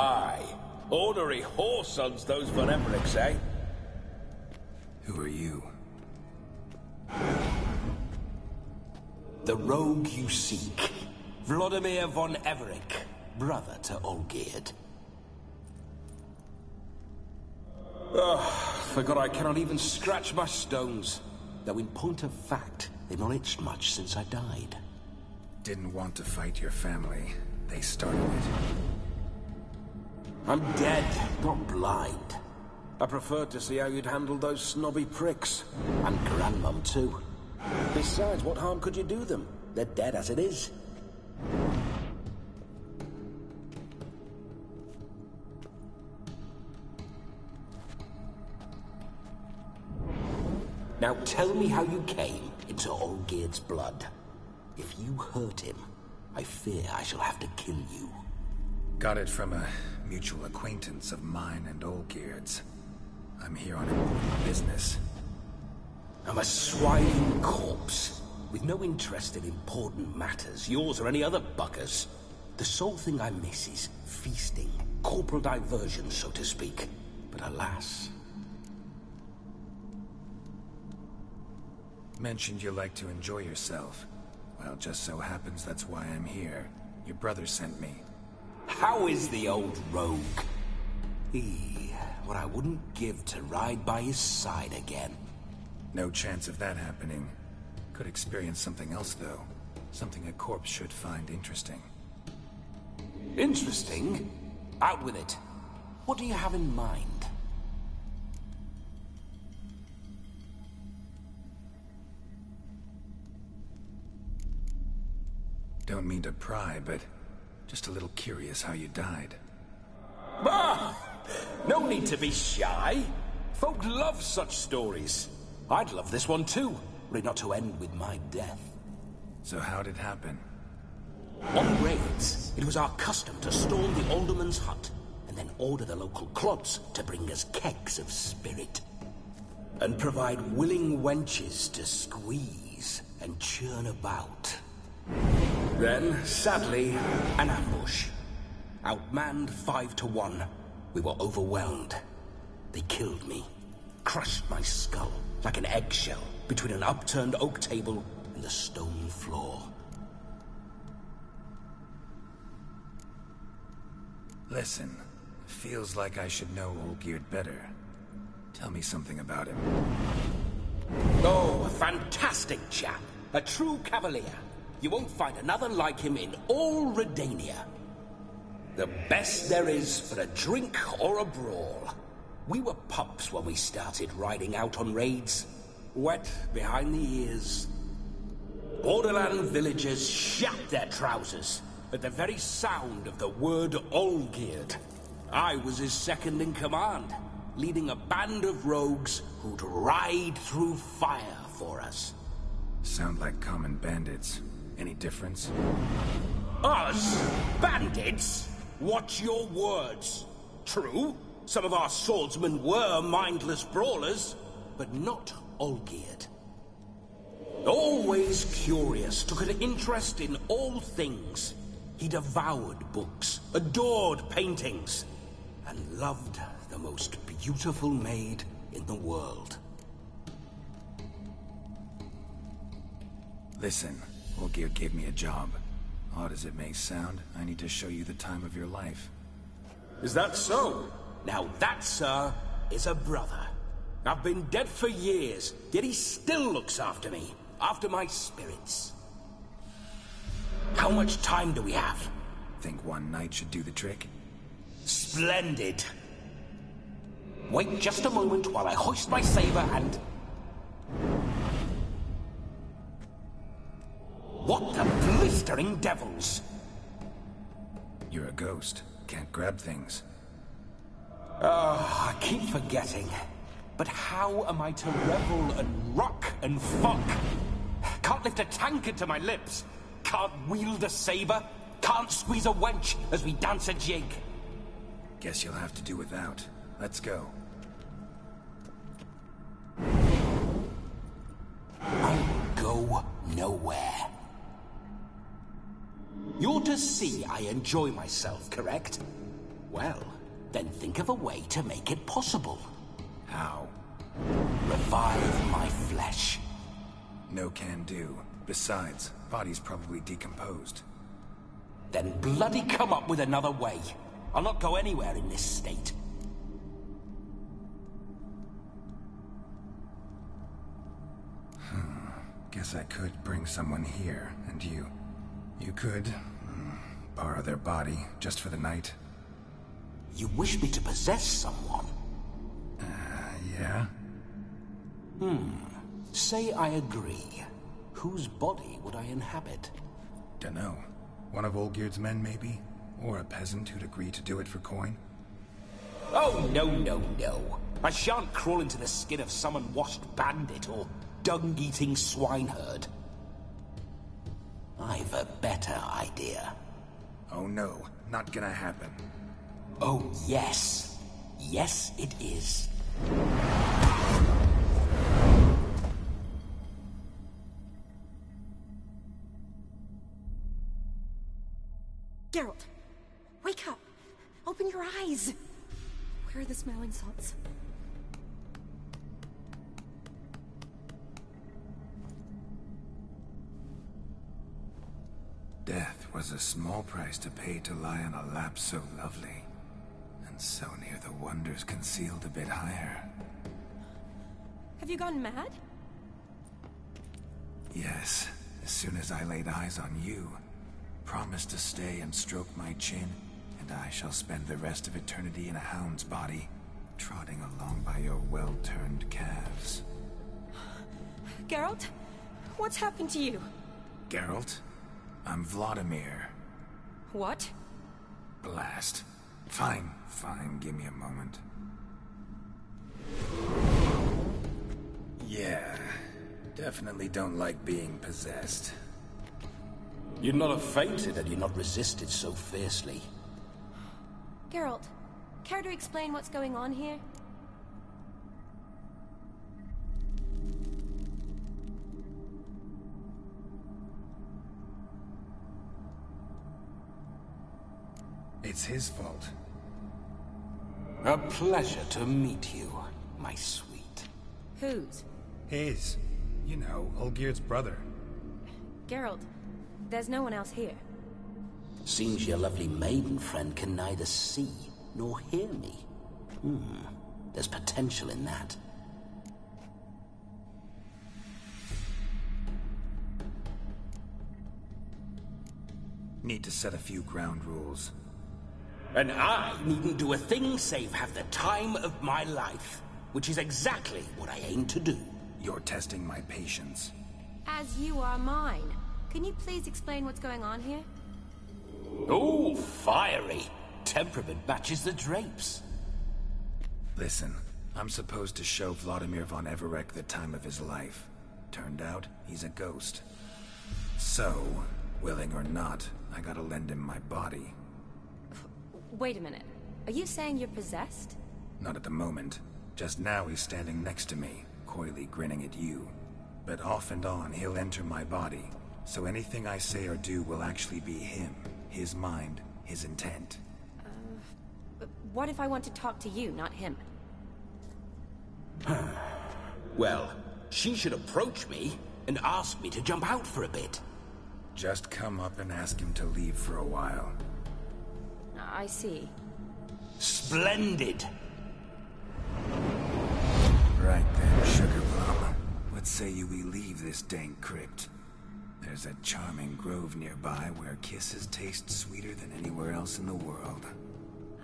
Aye. Ornery whoresons, those Von Evericks, eh? Who are you? The rogue you seek. Vladimir von Everec, brother to Olgierd. Forgot I cannot even scratch my stones. Though in point of fact, they've not itched much since I died. Didn't want to fight your family. They started it. I'm dead, not blind. I preferred to see how you'd handle those snobby pricks. And Grandmum, too. Besides, what harm could you do them? They're dead as it is. Now tell me how you came into Olgierd's blood. If you hurt him, I fear I shall have to kill you. Got it from a mutual acquaintance of mine and Olgierd's. I'm here on important business. I'm a swine corpse, with no interest in important matters, yours or any other buggers. The sole thing I miss is feasting, corporal diversion, so to speak. But alas... Mentioned you like to enjoy yourself. Well, just so happens that's why I'm here. Your brother sent me. How is the old rogue? What I wouldn't give to ride by his side again. No chance of that happening. Could experience something else, though. Something a corpse should find interesting. Interesting? Out with it. What do you have in mind? Don't mean to pry, but just a little curious how you died. Bah! No need to be shy. Folk love such stories. I'd love this one too, were it not to end with my death. So how'd it happen? On raids, it was our custom to storm the alderman's hut, and then order the local clods to bring us kegs of spirit. And provide willing wenches to squeeze and churn about. Then, sadly, an ambush. Outmanned 5-1. We were overwhelmed. They killed me. Crushed my skull like an eggshell between an upturned oak table and the stone floor. Listen, feels like I should know Olgierd better. Tell me something about him. Oh, a fantastic chap. A true cavalier. You won't find another like him in all Redania. The best there is for a drink or a brawl. We were pups when we started riding out on raids. Wet behind the ears. Borderland villagers shat their trousers at the very sound of the word Olgierd. I was his second in command, leading a band of rogues who'd ride through fire for us. Sound like common bandits. Any difference? Us? Bandits? Watch your words. True, some of our swordsmen were mindless brawlers, but not Olgierd. Always curious, took an interest in all things. He devoured books, adored paintings, and loved the most beautiful maid in the world. Listen, Olgierd gave me a job. Odd as it may sound, I need to show you the time of your life. Is that so? Now that, sir, is a brother. I've been dead for years, yet he still looks after me, after my spirits. How much time do we have? Think one night should do the trick? Splendid. Wait just a moment while I hoist my saber and... What the blistering devils? You're a ghost. Can't grab things. I keep forgetting. But how am I to revel and rock and fuck? Can't lift a tankard to my lips. Can't wield a saber. Can't squeeze a wench as we dance a jig. Guess you'll have to do without. Let's go. I will go nowhere. You're to see I enjoy myself, correct? Well, then think of a way to make it possible. How? Revive my flesh. No can do. Besides, body's probably decomposed. Then bloody come up with another way. I'll not go anywhere in this state. Guess I could bring someone here, and you could borrow their body just for the night. You wish me to possess someone? Yeah? Say I agree. Whose body would I inhabit? Dunno. One of Olgierd's men, maybe? Or a peasant who'd agree to do it for coin? Oh, no, no, no. I shan't crawl into the skin of some unwashed bandit or dung-eating swineherd. I've a better idea. Oh no, not gonna happen. Oh, yes. Yes, it is. Geralt, wake up! Open your eyes! Where are the smelling salts? Death was a small price to pay to lie on a lap so lovely, and so near the wonders concealed a bit higher. Have you gone mad? Yes, as soon as I laid eyes on you, promised to stay and stroke my chin, and I shall spend the rest of eternity in a hound's body, trotting along by your well-turned calves. Geralt? What's happened to you? Geralt? I'm Vladimir. What? Blast. Fine, give me a moment. Yeah, definitely don't like being possessed. You'd not have fainted had you not resisted so fiercely. Geralt, care to explain what's going on here? It's his fault. A pleasure to meet you, my sweet. Whose? His. You know, Olgierd's brother. Geralt, there's no one else here. Seems your lovely maiden friend can neither see nor hear me. There's potential in that. Need to set a few ground rules. And I needn't do a thing save have the time of my life, which is exactly what I aim to do. You're testing my patience. As you are mine. Can you please explain what's going on here? Oh, fiery. Temperament matches the drapes. Listen, I'm supposed to show Vladimir von Everec the time of his life. Turned out, he's a ghost. So, willing or not, I gotta lend him my body. Wait a minute. Are you saying you're possessed? Not at the moment. Just now he's standing next to me, coyly grinning at you. But off and on, he'll enter my body. So anything I say or do will actually be him. His mind, his intent. What if I want to talk to you, not him? Well, she should approach me and ask me to jump out for a bit. Just come up and ask him to leave for a while. I see. Splendid! Right then, Sugar Plum. What say you we leave this dank crypt? There's a charming grove nearby where kisses taste sweeter than anywhere else in the world.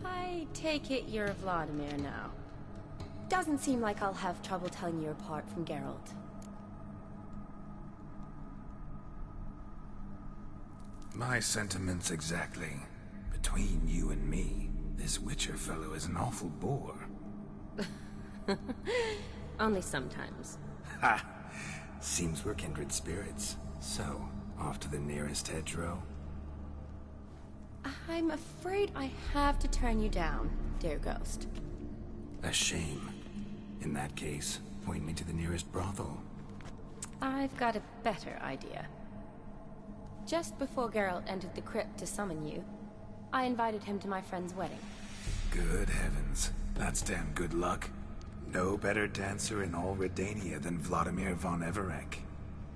I take it you're Vladimir now. Doesn't seem like I'll have trouble telling you apart from Geralt. My sentiments exactly. Between you and me, this Witcher fellow is an awful bore. Only sometimes. Ha! Seems we're kindred spirits. So, off to the nearest hedgerow? I'm afraid I have to turn you down, dear ghost. A shame. In that case, point me to the nearest brothel. I've got a better idea. Just before Geralt entered the crypt to summon you, I invited him to my friend's wedding. friends. That's damn good luck. No better dancer in all Redania than Vladimir von Everec.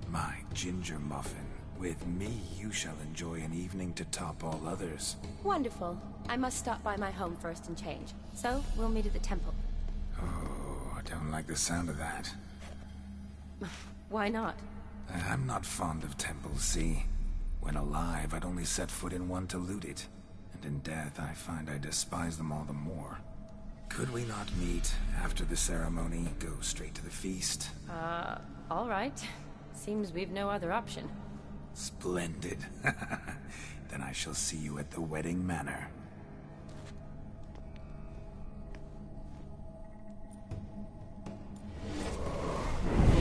My ginger muffin. With me, you shall enjoy an evening to top all others. Wonderful. I must stop by my home first and change. So, we'll meet at the temple. Oh, I don't like the sound of that. Why not? I'm not fond of temples, see? When alive, I'd only set foot in one to loot it. And in death, I find I despise them all the more. Could we not meet after the ceremony, go straight to the feast? All right. Seems we've no other option. Splendid. Then I shall see you at the wedding manor.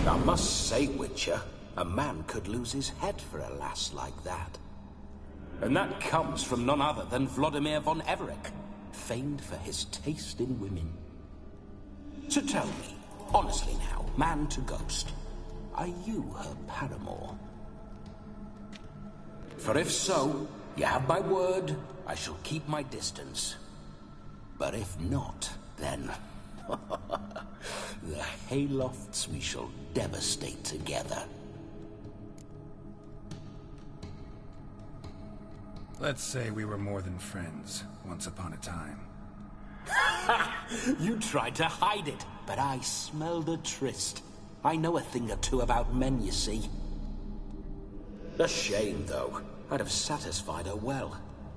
I must say, Witcher, a man could lose his head for a lass like that. And that comes from none other than Vladimir von Everec, famed for his taste in women. So tell me, honestly now, man to ghost, are you her paramour? For if so, you have my word, I shall keep my distance. But if not, then... the Haylofts we shall devastate together. Let's say we were more than friends, once upon a time. You tried to hide it, but I smelled a tryst. I know a thing or two about men, you see. A shame, though. I'd have satisfied her well,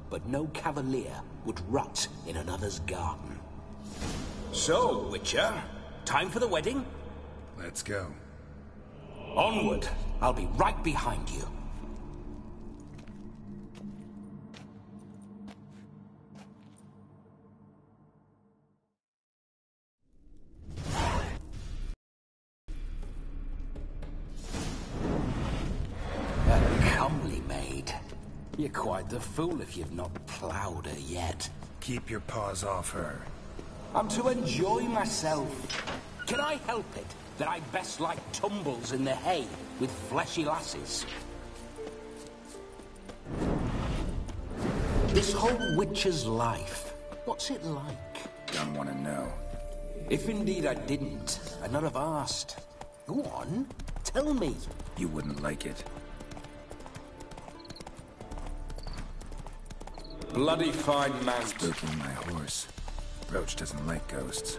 but no cavalier would rot in another's garden. So, Witcher, time for the wedding? Let's go. Onward! I'll be right behind you. A comely maid. You're quite the fool if you've not ploughed her yet. Keep your paws off her. I'm to enjoy myself. Can I help it that I best like tumbles in the hay with fleshy lasses? This whole witcher's life, what's it like? Don't want to know. If indeed I didn't, I'd not have asked. Go on, tell me. You wouldn't like it. Bloody fine man. Spooking my horse. Roach doesn't like ghosts.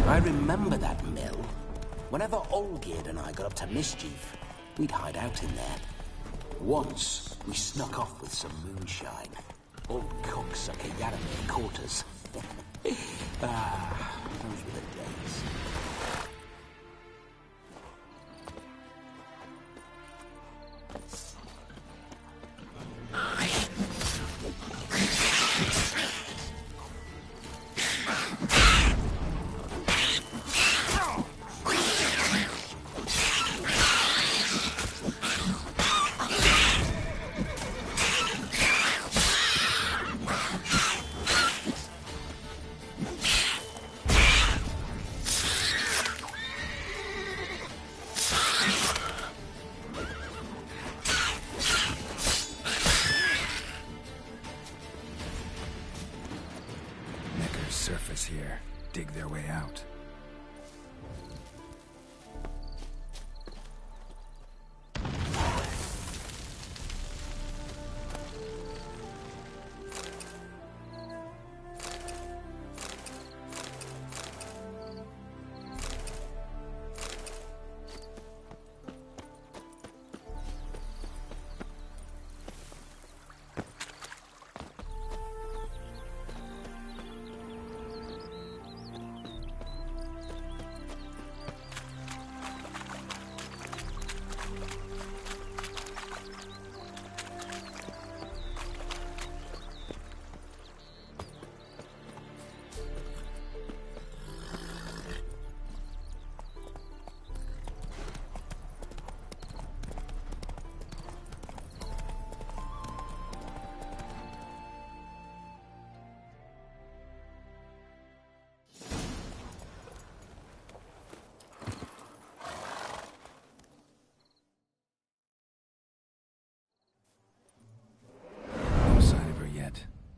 I remember that mill. Whenever Olgierd and I got up to mischief, we'd hide out in there. Once, we snuck off with some moonshine. Old cocksucker Yaramir caught us. Those were the days. Surface here. Dig their way out.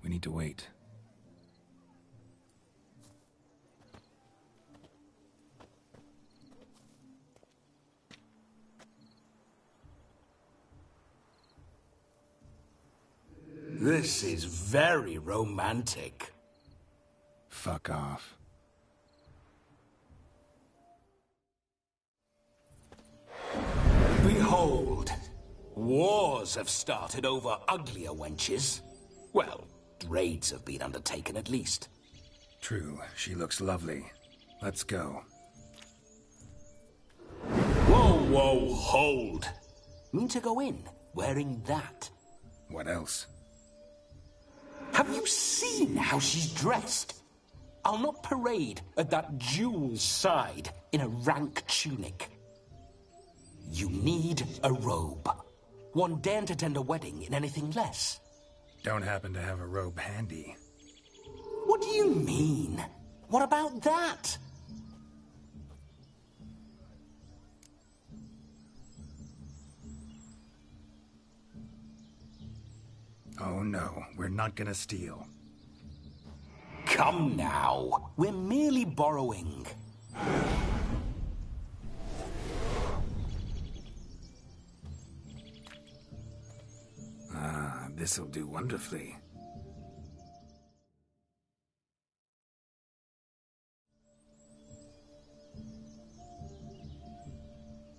We need to wait. This is very romantic. Fuck off. Behold, wars have started over uglier wenches. Well, raids have been undertaken at least. True, she looks lovely. Let's go. Whoa, whoa, hold. Mean to go in, wearing that. What else? Have you seen how she's dressed? I'll not parade at that jewel's side in a rank tunic. You need a robe. One daren't attend a wedding in anything less. Don't happen to have a robe handy. What do you mean? What about that? Oh no, we're not gonna steal. Come now, we're merely borrowing. Ah, this'll do wonderfully.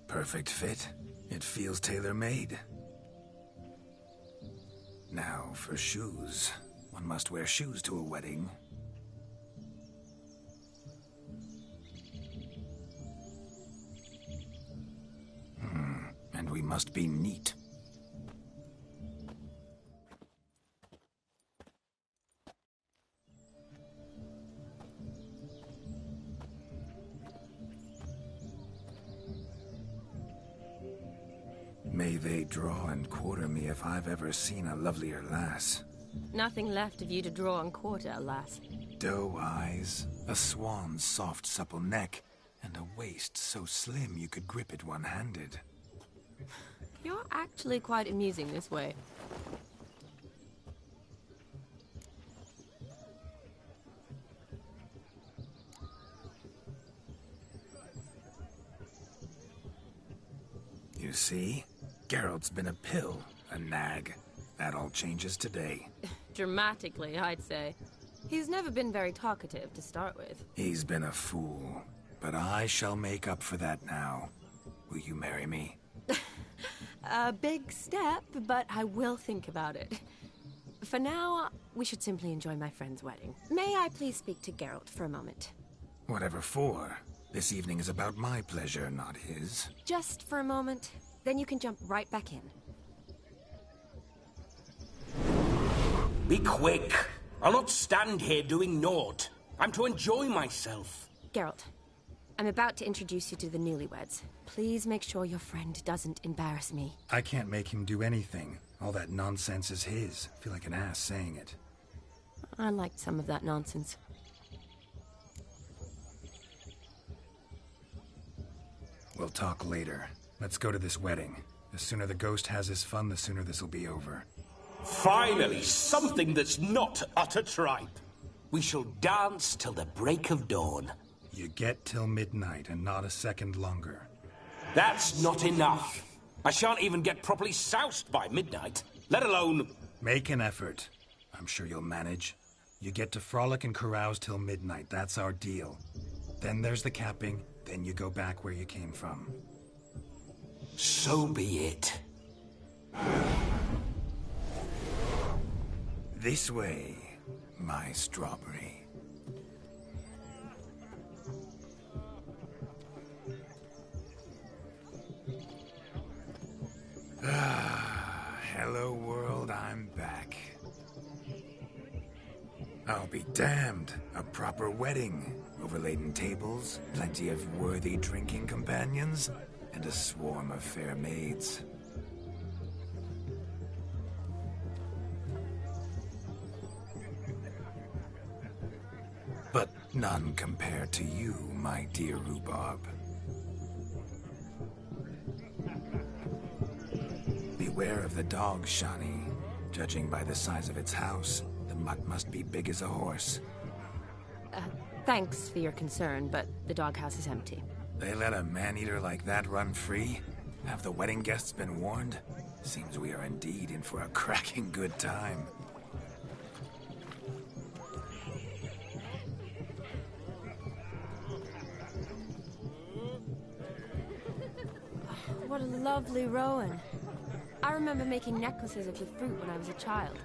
Perfect fit. It feels tailor-made. Now for shoes. One must wear shoes to a wedding. And we must be neat. May they draw and quarter me if I've ever seen a lovelier lass. Nothing left of you to draw and quarter, alas. Doe eyes, a swan's soft supple neck, and a waist so slim you could grip it one-handed. You're actually quite amusing this way. You see? Geralt's been a pill, a nag. That all changes today. Dramatically, I'd say. He's never been very talkative to start with. He's been a fool, but I shall make up for that now. Will you marry me? A big step, but I will think about it. For now, we should simply enjoy my friend's wedding. May I please speak to Geralt for a moment? Whatever for. This evening is about my pleasure, not his. Just for a moment, then you can jump right back in. Be quick. I'll not stand here doing naught. I'm to enjoy myself. Geralt, I'm about to introduce you to the newlyweds. Please make sure your friend doesn't embarrass me. I can't make him do anything. All that nonsense is his. I feel like an ass saying it. I liked some of that nonsense. We'll talk later. Let's go to this wedding. The sooner the ghost has his fun, the sooner this'll be over. Finally, something that's not utter tripe. We shall dance till the break of dawn. You get till midnight and not a second longer. That's not enough. I shan't even get properly soused by midnight, let alone... Make an effort. I'm sure you'll manage. You get to frolic and carouse till midnight. That's our deal. Then there's the capping. Then you go back where you came from. So be it. This way, my strawberry. Hello world, I'm back. I'll be damned. A proper wedding. Overladen tables, plenty of worthy drinking companions, and a swarm of fair maids. But none compared to you, my dear rhubarb. Beware of the dogs, Shani. Judging by the size of its house, the mutt must be big as a horse. Thanks for your concern, but the doghouse is empty. They let a man-eater like that run free? Have the wedding guests been warned? Seems we are indeed in for a cracking good time. What a lovely rowan. I remember making necklaces of your fruit when I was a child.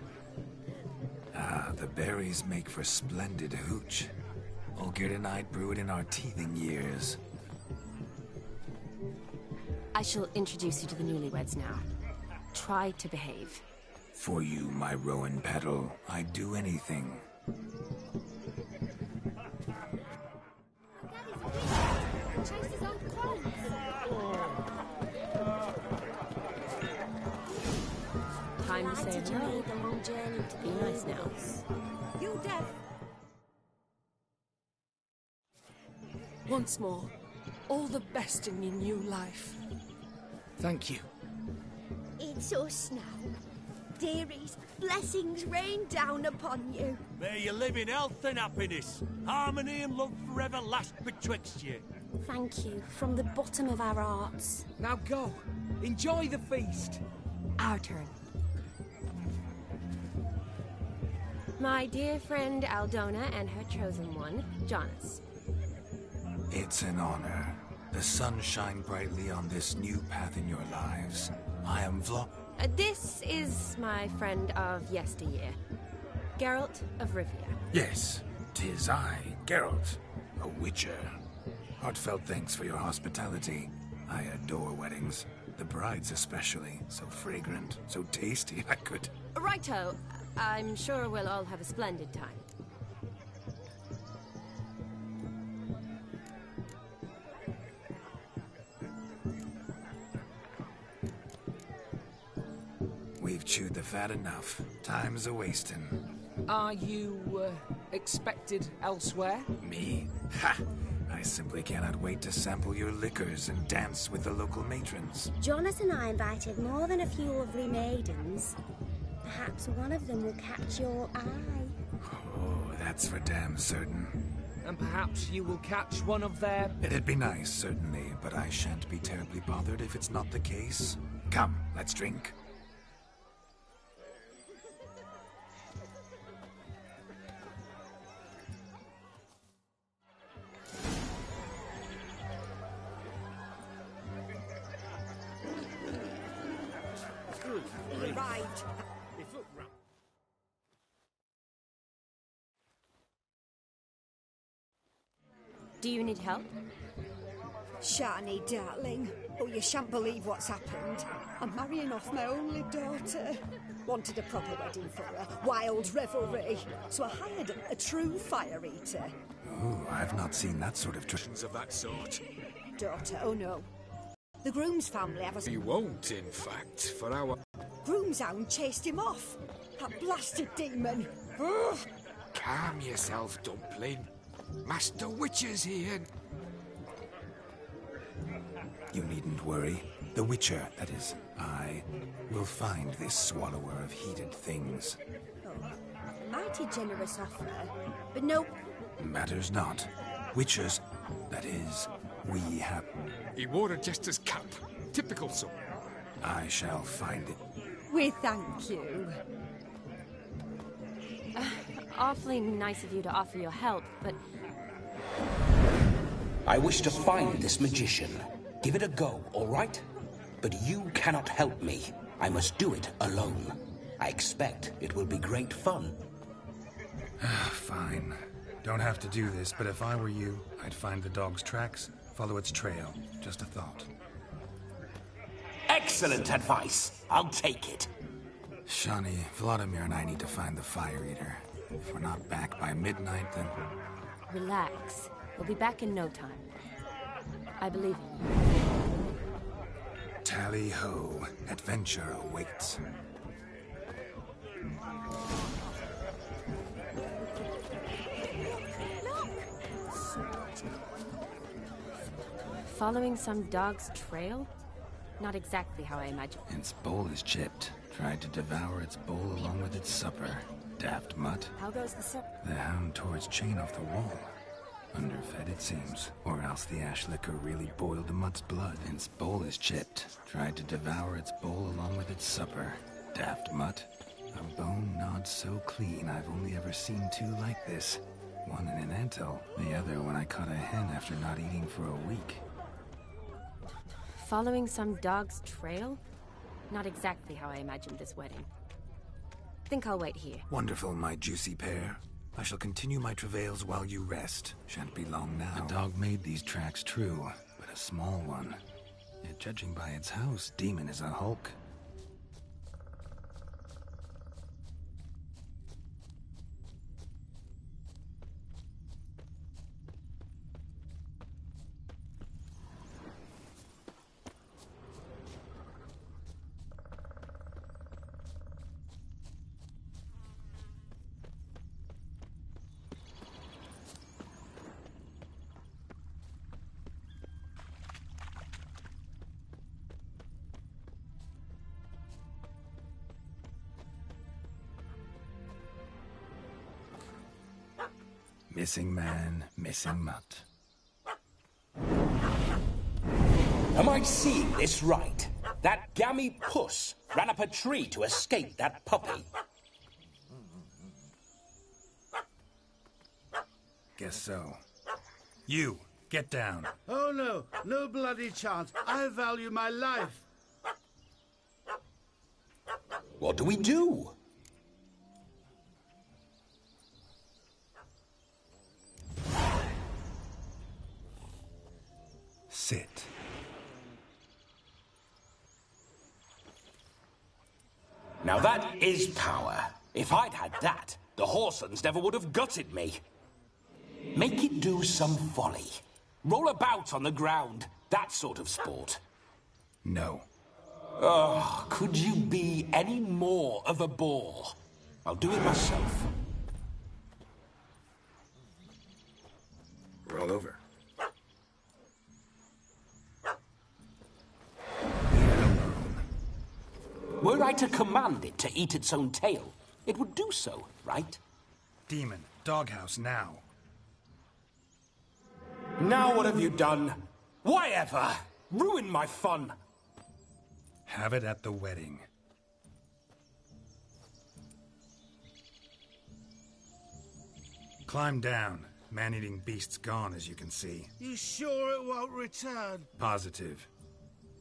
Ah, the berries make for splendid hooch. Olgierd and I brew it in our teething years. I shall introduce you to the newlyweds now. Try to behave. For you, my rowan petal, I'd do anything. Time to say hello. Be nice now. You deaf? Once more, all the best in your new life. Thank you. It's us now. Dearies, blessings rain down upon you. May you live in health and happiness. Harmony and love forever last betwixt you. Thank you, from the bottom of our hearts. Now go. Enjoy the feast. Our turn. My dear friend Aldona and her chosen one, Jonas. It's an honor. The sun shine brightly on this new path in your lives. I am This is my friend of yesteryear, Geralt of Rivia. Yes, 'tis I, Geralt, a witcher. Heartfelt thanks for your hospitality. I adore weddings. The brides especially. So fragrant, so tasty, I could... Righto. I'm sure we'll all have a splendid time. We've chewed the fat enough. Time's a-wasting. Are you, expected elsewhere? Me? Ha! I simply cannot wait to sample your liquors and dance with the local matrons. Jonas and I invited more than a few lovely maidens. Perhaps one of them will catch your eye. Oh, that's for damn certain. And perhaps you will catch one of their... It'd be nice, certainly, but I shan't be terribly bothered if it's not the case. Come, let's drink. Right. Do you need help? Shani, darling. Oh, you shan't believe what's happened. I'm marrying off my only daughter. Wanted a proper wedding for her. Wild revelry. So I hired a true fire eater. Ooh, I've not seen that sort of traditions Of that sort. Daughter, oh no. The groom's family have a... You won't, in fact, for our... Groom's hound chased him off. That blasted demon. Ugh. Calm yourself, Dumpling. Master Witcher's here. You needn't worry. The Witcher, that is, I, will find this swallower of heated things. Oh, mighty generous offer. But no... Matters not. Witchers, that is, we have... He wore a jester's cap. Typical son. I shall find it. We thank you. Awfully nice of you to offer your help, but... I wish to find this magician. Give it a go, all right? But you cannot help me. I must do it alone. I expect it will be great fun. Fine. Don't have to do this, but if I were you, I'd find the dog's tracks, follow its trail. Just a thought. Excellent advice. I'll take it. Shani, Vladimir and I need to find the fire eater. If we're not back by midnight, then... Relax. We'll be back in no time. I believe in you. Tally-ho. Adventure awaits. Following some dog's trail? Not exactly how I imagined. Its bowl is chipped. Tried to devour its bowl along with its supper. Daft mutt. How goes the supper? The hound tore its chain off the wall. Underfed, it seems. Or else the ash liquor really boiled the mutt's blood. Its bowl is chipped. Tried to devour its bowl along with its supper. Daft mutt. A bone gnawed so clean I've only ever seen two like this. One in an anthill, the other when I caught a hen after not eating for a week. Following some dog's trail? Not exactly how I imagined this wedding. Think I'll wait here. Wonderful, my juicy pair. I shall continue my travails while you rest. Shan't be long now. The dog made these tracks true, but a small one. Yet judging by its house, Demon is a hulk. Missing man, missing mutt. Am I seeing this right? That gammy puss ran up a tree to escape that puppy. Guess so. You, get down. Oh no, no bloody chance. I value my life. What do we do? Sit. Now that is power. If I'd had that, the Horsons never would have gutted me. Make it do some folly. Roll about on the ground. That sort of sport. No. Oh, could you be any more of a bore? I'll do it myself. Roll over. Were I to command it to eat its own tail, it would do so, right? Demon, doghouse now. Now what have you done? Why ever? Ruin my fun. Have it at the wedding. Climb down. Man-eating beast's gone, as you can see. You sure it won't return? Positive.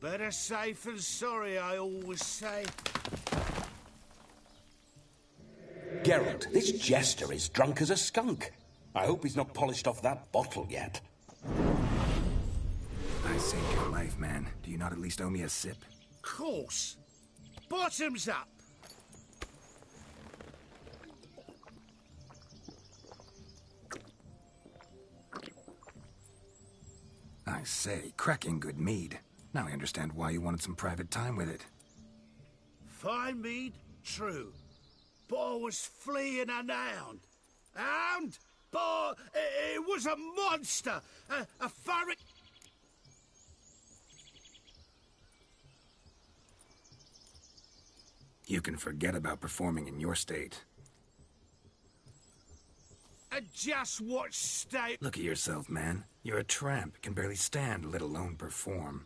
Better safe than sorry, I always say. Geralt, this jester is drunk as a skunk. I hope he's not polished off that bottle yet. I saved your life, man. Do you not at least owe me a sip? Course. Bottoms up. I say, cracking good mead. Now I understand why you wanted some private time with it. Fine mead, true. But I was fleeing an hound. Hound? But it was a monster. A furry... You can forget about performing in your state. Just what state... Look at yourself, man. You're a tramp, can barely stand, let alone perform.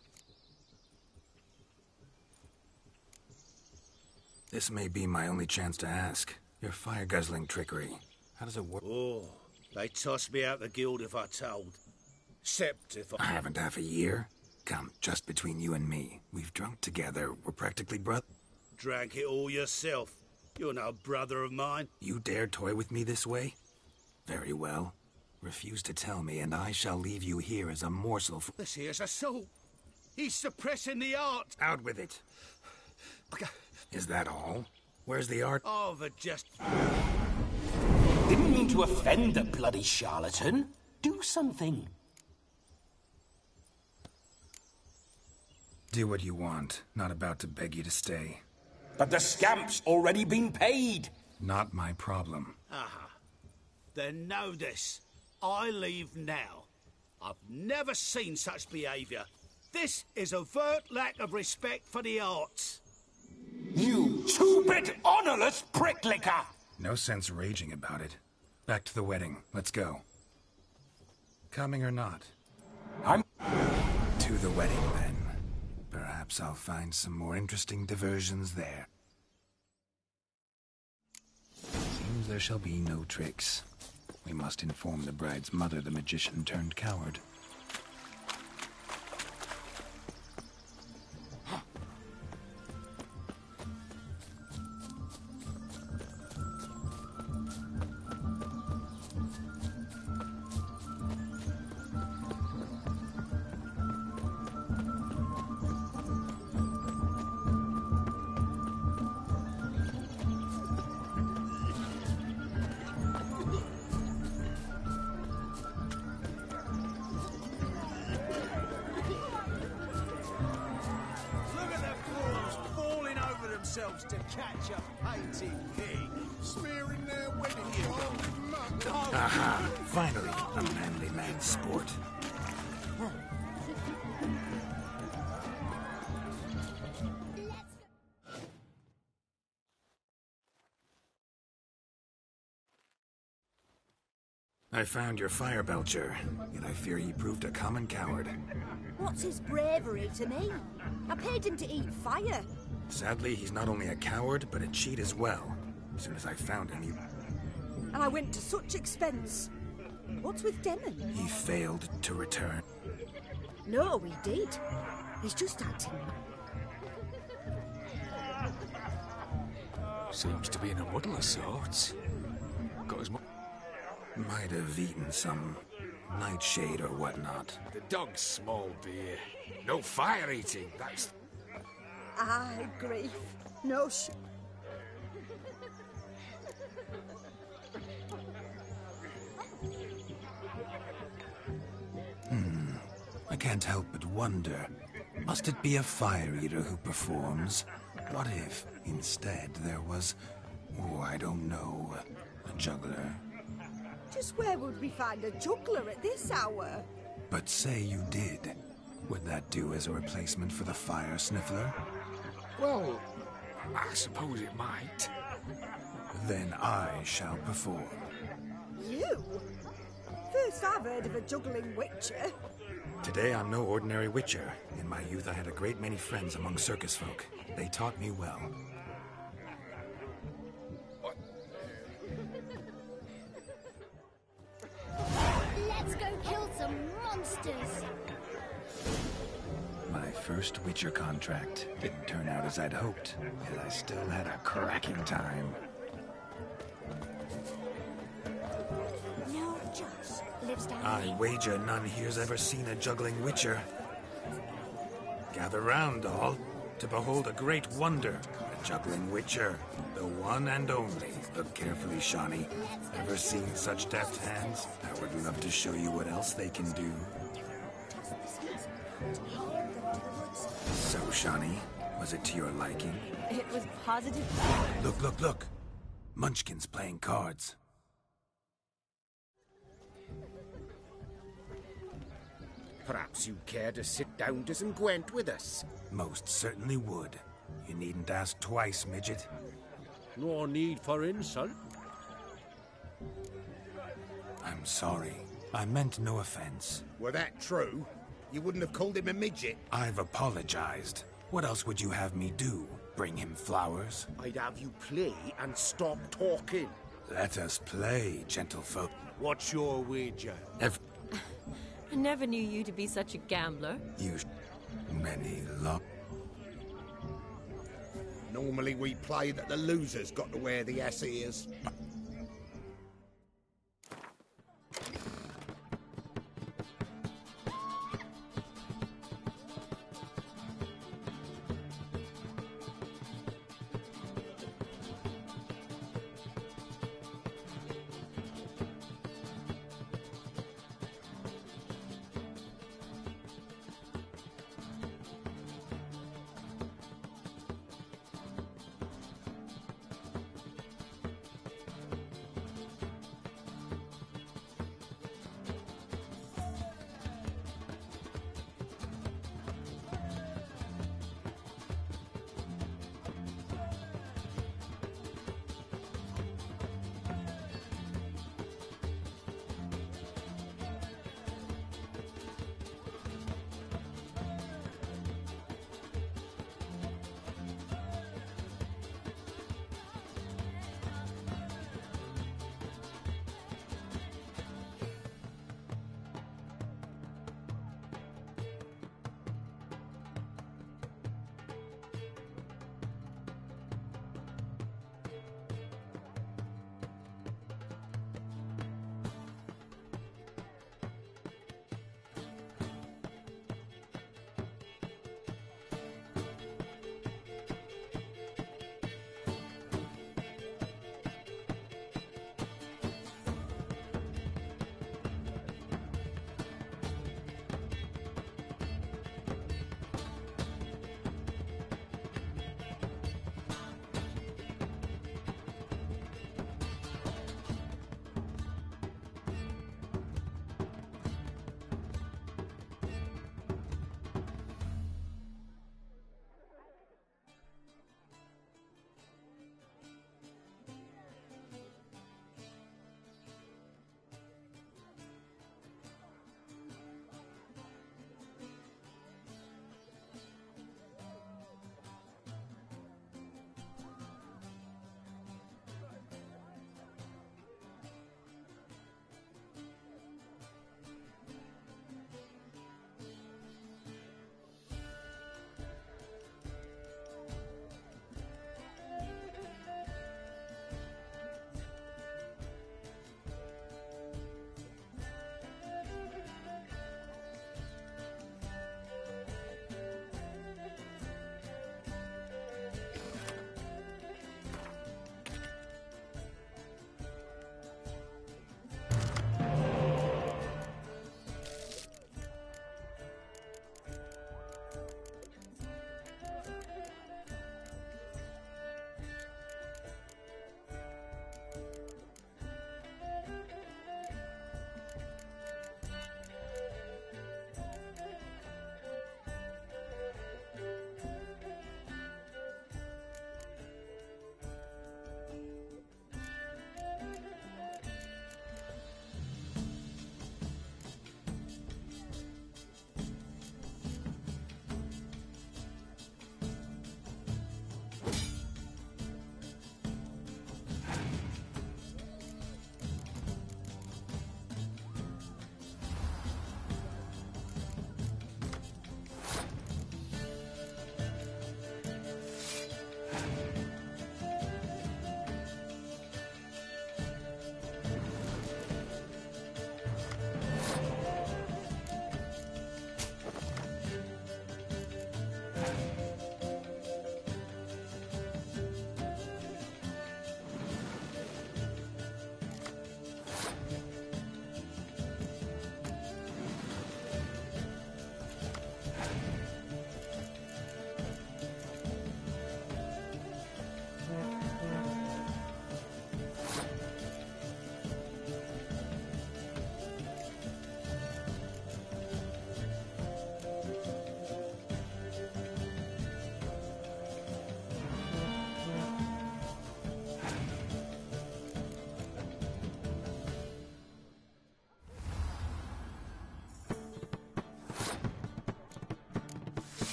This may be my only chance to ask. Your fire-guzzling trickery. How does it work? Oh, they toss me out the guild if I told. Except if I haven't half a year. Come, just between you and me. We've drunk together. We're practically brothers. Drank it all yourself. You're no brother of mine. You dare toy with me this way? Very well. Refuse to tell me, and I shall leave you here as a morsel for... This here's assault. He's suppressing the art. Out with it. Is that all? Where's the art? Oh, but just... Didn't mean to offend the bloody charlatan. Do something. Do what you want. Not about to beg you to stay. But the scamp's already been paid. Not my problem. Aha. Then know this. I leave now. I've never seen such behaviour. This is overt lack of respect for the arts. You two-bit honorless pricklicker! No sense raging about it. Back to the wedding. Let's go. Coming or not? I'm... To the wedding, then. Perhaps I'll find some more interesting diversions there. Seems there shall be no tricks. We must inform the bride's mother the magician turned coward. To catch a painted pig, smearing their wedding gold with mud. Aha! Finally, a manly man's sport. I found your fire belcher, yet I fear he proved a common coward. What's his bravery to me? I paid him to eat fire. Sadly, he's not only a coward, but a cheat as well. As soon as I found him, And I went to such expense. What's with Demon? he failed to return. No, he did. He's just acting. Seems to be in a muddle of sorts. Got as much... Might have eaten some nightshade or whatnot. The dog's small beer. No fire eating, that's... Aye, grief. No I can't help but wonder, must it be a fire eater who performs? What if, instead, there was, oh, I don't know, a juggler? Just where would we find a juggler at this hour? But say you did. Would that do as a replacement for the fire sniffler? Well, I suppose it might. Then I shall perform. You? First I've heard of a juggling witcher. Today I'm no ordinary witcher. In my youth I had a great many friends among circus folk. They taught me well. Let's go kill some monsters! My first Witcher contract didn't turn out as I'd hoped, yet I still had a cracking time. No, Josh lives down I wager none here's ever seen a juggling Witcher. Gather round, all, to behold a great wonder, a juggling Witcher, the one and only. Look carefully, Shawnee. Ever seen such deft hands? I would love to show you what else they can do. So, Shawnee, was it to your liking? It was positive. Look, look, look! Munchkin's playing cards. Perhaps you'd care to sit down to some Gwent with us? Most certainly would. You needn't ask twice, midget. No need for insult. I'm sorry. I meant no offense. Were that true, you wouldn't have called him a midget. I've apologized. What else would you have me do? Bring him flowers? I'd have you play and stop talking. Let us play, gentlefolk. What's your wager? I never knew you to be such a gambler. Many luck. Normally we play that the loser's got to wear the ass ears.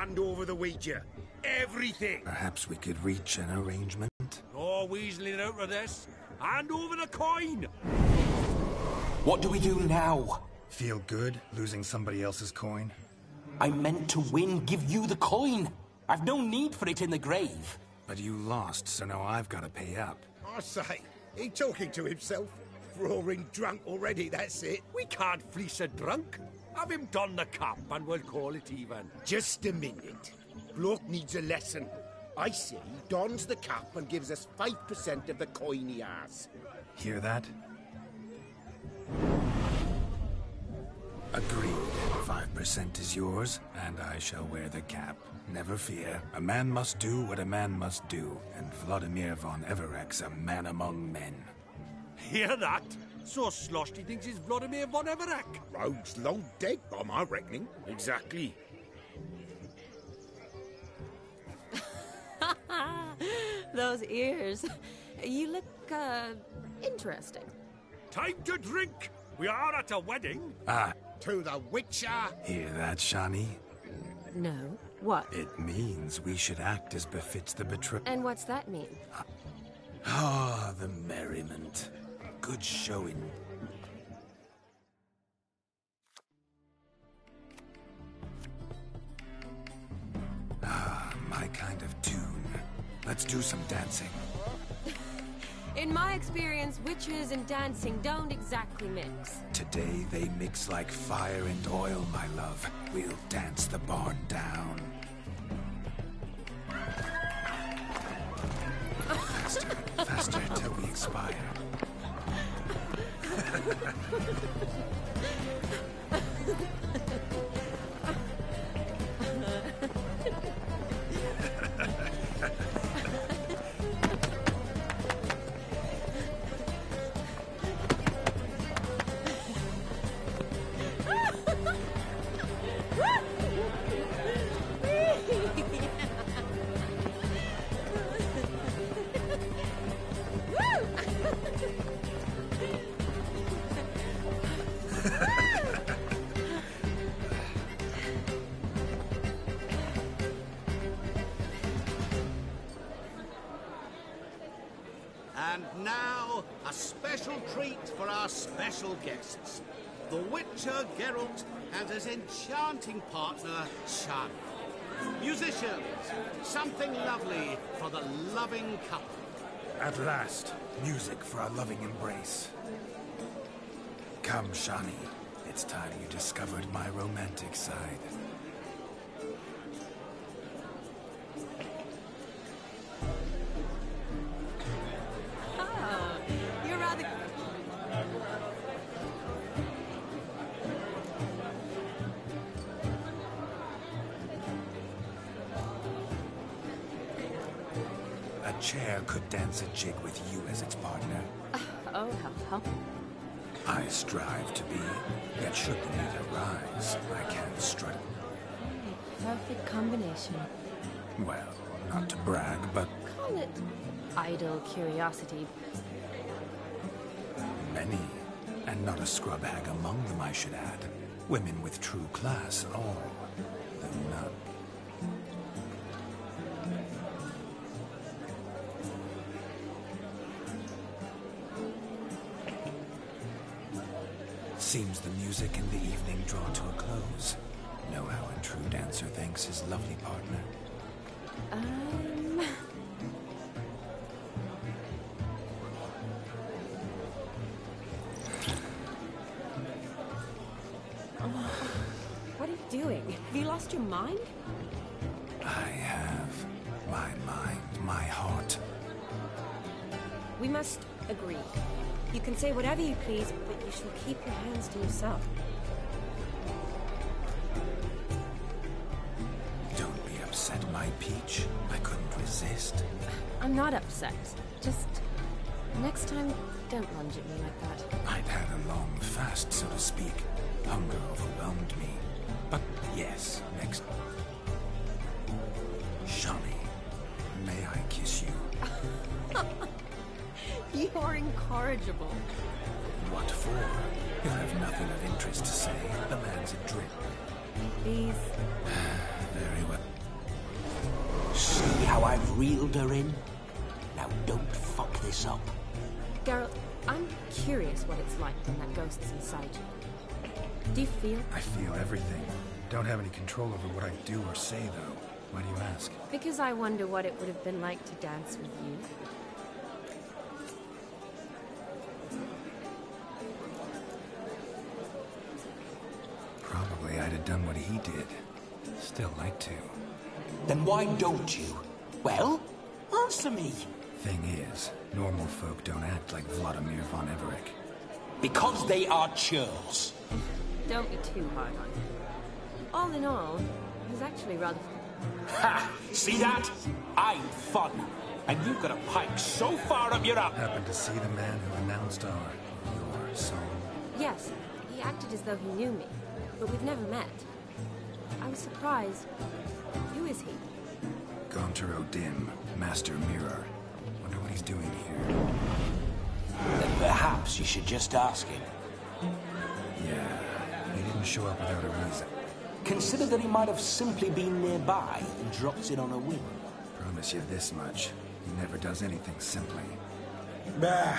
hand over the Ouija. Everything. Perhaps we could reach an arrangement? No weaseling out of this. Hand over the coin. What do we do now? Feel good losing somebody else's coin? I meant to win, give you the coin. I've no need for it in the grave. But you lost, so now I've got to pay up. I say, he talking to himself. Roaring drunk already, that's it. We can't fleece a drunk. Have him don the cap and we'll call it even. Just a minute. Bloke needs a lesson. I say he dons the cap and gives us 5% of the coin he has. Hear that? Agreed. 5% is yours, and I shall wear the cap. Never fear. A man must do what a man must do, and Vladimir von Everek's a man among men. Hear that? So sloshed he thinks he's Vladimir von Everek. Rogue's long dead, by my reckoning. Exactly. Those ears. You look, interesting. Time to drink. We are at a wedding. To the Witcher. Hear that, Shani? No. What? It means we should act as befits the betrothed. And what's that mean? The merriment. Good showing. My kind of tune. Let's do some dancing. In my experience, witches and dancing don't exactly mix. Today they mix like fire and oil, my love. We'll dance the barn down. Faster, faster till we expire. And now, a special treat for our special guests. The Witcher Geralt and his enchanting partner, Shani. Musicians, something lovely for the loving couple. At last, music for a loving embrace. Come, Shani. It's time you discovered my romantic side. You're rather... A chair could dance a jig with you as its partner. Oh, how? I strive to be, yet should the need arise, I can strut. Perfect combination. Well, not to brag, but Call it idle curiosity. many, and not a scrub hag among them, I should add. Women with true class, all, though none. Seems the music and the evening draw to a close. Know how a true dancer thanks his lovely partner. What are you doing? Have you lost your mind? I have my mind, my heart. We must agree. You can say whatever you please, but you shall keep your hands to yourself. Don't be upset, my peach. I couldn't resist. I'm not upset. Just next time, don't lunge at me like that. I'd had a long fast, so to speak. Hunger overwhelmed me. But yes, next... Shani, may I kiss you? You're incorrigible. What for? You have nothing of interest to say. The man's adrift. Please. Very well. See how I've reeled her in? Now don't fuck this up. Geralt, I'm curious what it's like when that ghost's inside you. Do you feel? I feel everything. Don't have any control over what I do or say, though. Why do you ask? Because I wonder what it would have been like to dance with you. Probably I'd have done what he did. Still like to. Then why don't you? Well, answer me. Thing is, normal folk don't act like Vladimir von Everec. Because they are churls. Don't be too hard on him. All in all, he's actually rather... Ha! See that? I'm fun. And you've got a pike so far up your up. Happened to see the man who announced your song? Yes, he acted as though he knew me, but we've never met. I was surprised. Who is he? Gaunter O'Dim, Master Mirror. Wonder what he's doing here. Then perhaps you should just ask him. Yeah, he didn't show up without a reason. Consider that he might have simply been nearby and dropped in on a whim. Promise you this much. He never does anything simply. Bah!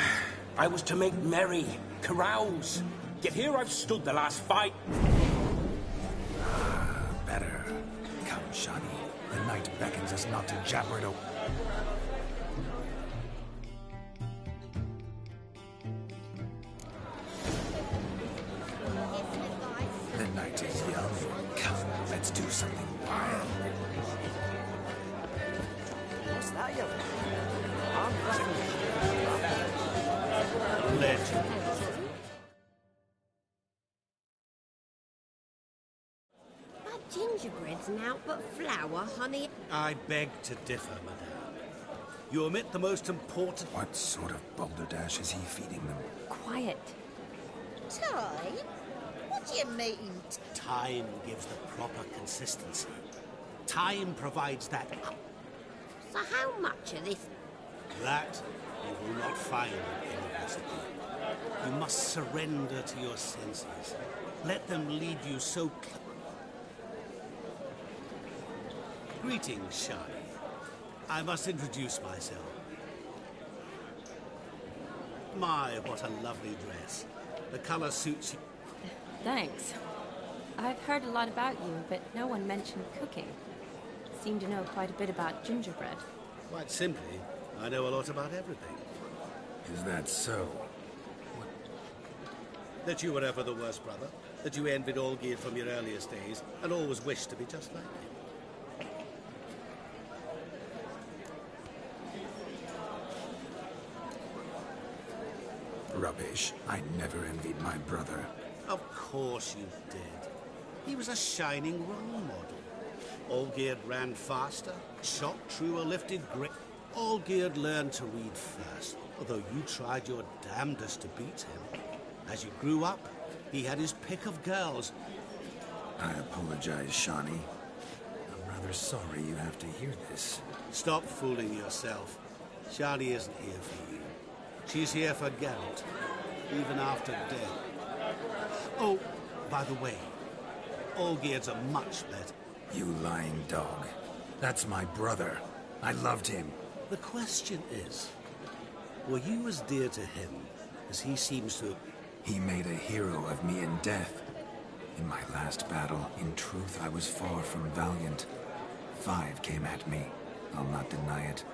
I was to make merry, carouse. Yet here I've stood the last fight. Better. Come, Shani. The night beckons us not to jabber it. The night is young. Come, let's do something wild. What's that, young? Legend. That gingerbread's naught but flour, honey. I beg to differ, madame. You omit the most important... What sort of balderdash is he feeding them? Quiet. Time? What do you mean? Time gives the proper consistency. Time provides that... So how much of this? That you will not find in any recipe. You must surrender to your senses. Let them lead you so... Greetings, Shani. I must introduce myself. My, what a lovely dress. The color suits you. Thanks. I've heard a lot about you, but no one mentioned cooking. Seem to know quite a bit about gingerbread. Quite simply, I know a lot about everything. Is that so? That you were ever the worst brother, that you envied Olgierd from your earliest days, and always wished to be just like him. Rubbish. I never envied my brother. Of course you did. He was a shining role model. Olgierd ran faster, shot truer, lifted great. Olgierd learned to read first, although you tried your damnedest to beat him. As you grew up, he had his pick of girls. I apologize, Shani. I'm rather sorry you have to hear this. Stop fooling yourself. Shani isn't here for you. She's here for Geralt, even after death. Oh, by the way, Olgierd's a much better... You lying dog. That's my brother. I loved him. The question is, were you as dear to him as he seems to... He made a hero of me in death. In my last battle, in truth, I was far from valiant. 5 came at me. I'll not deny it.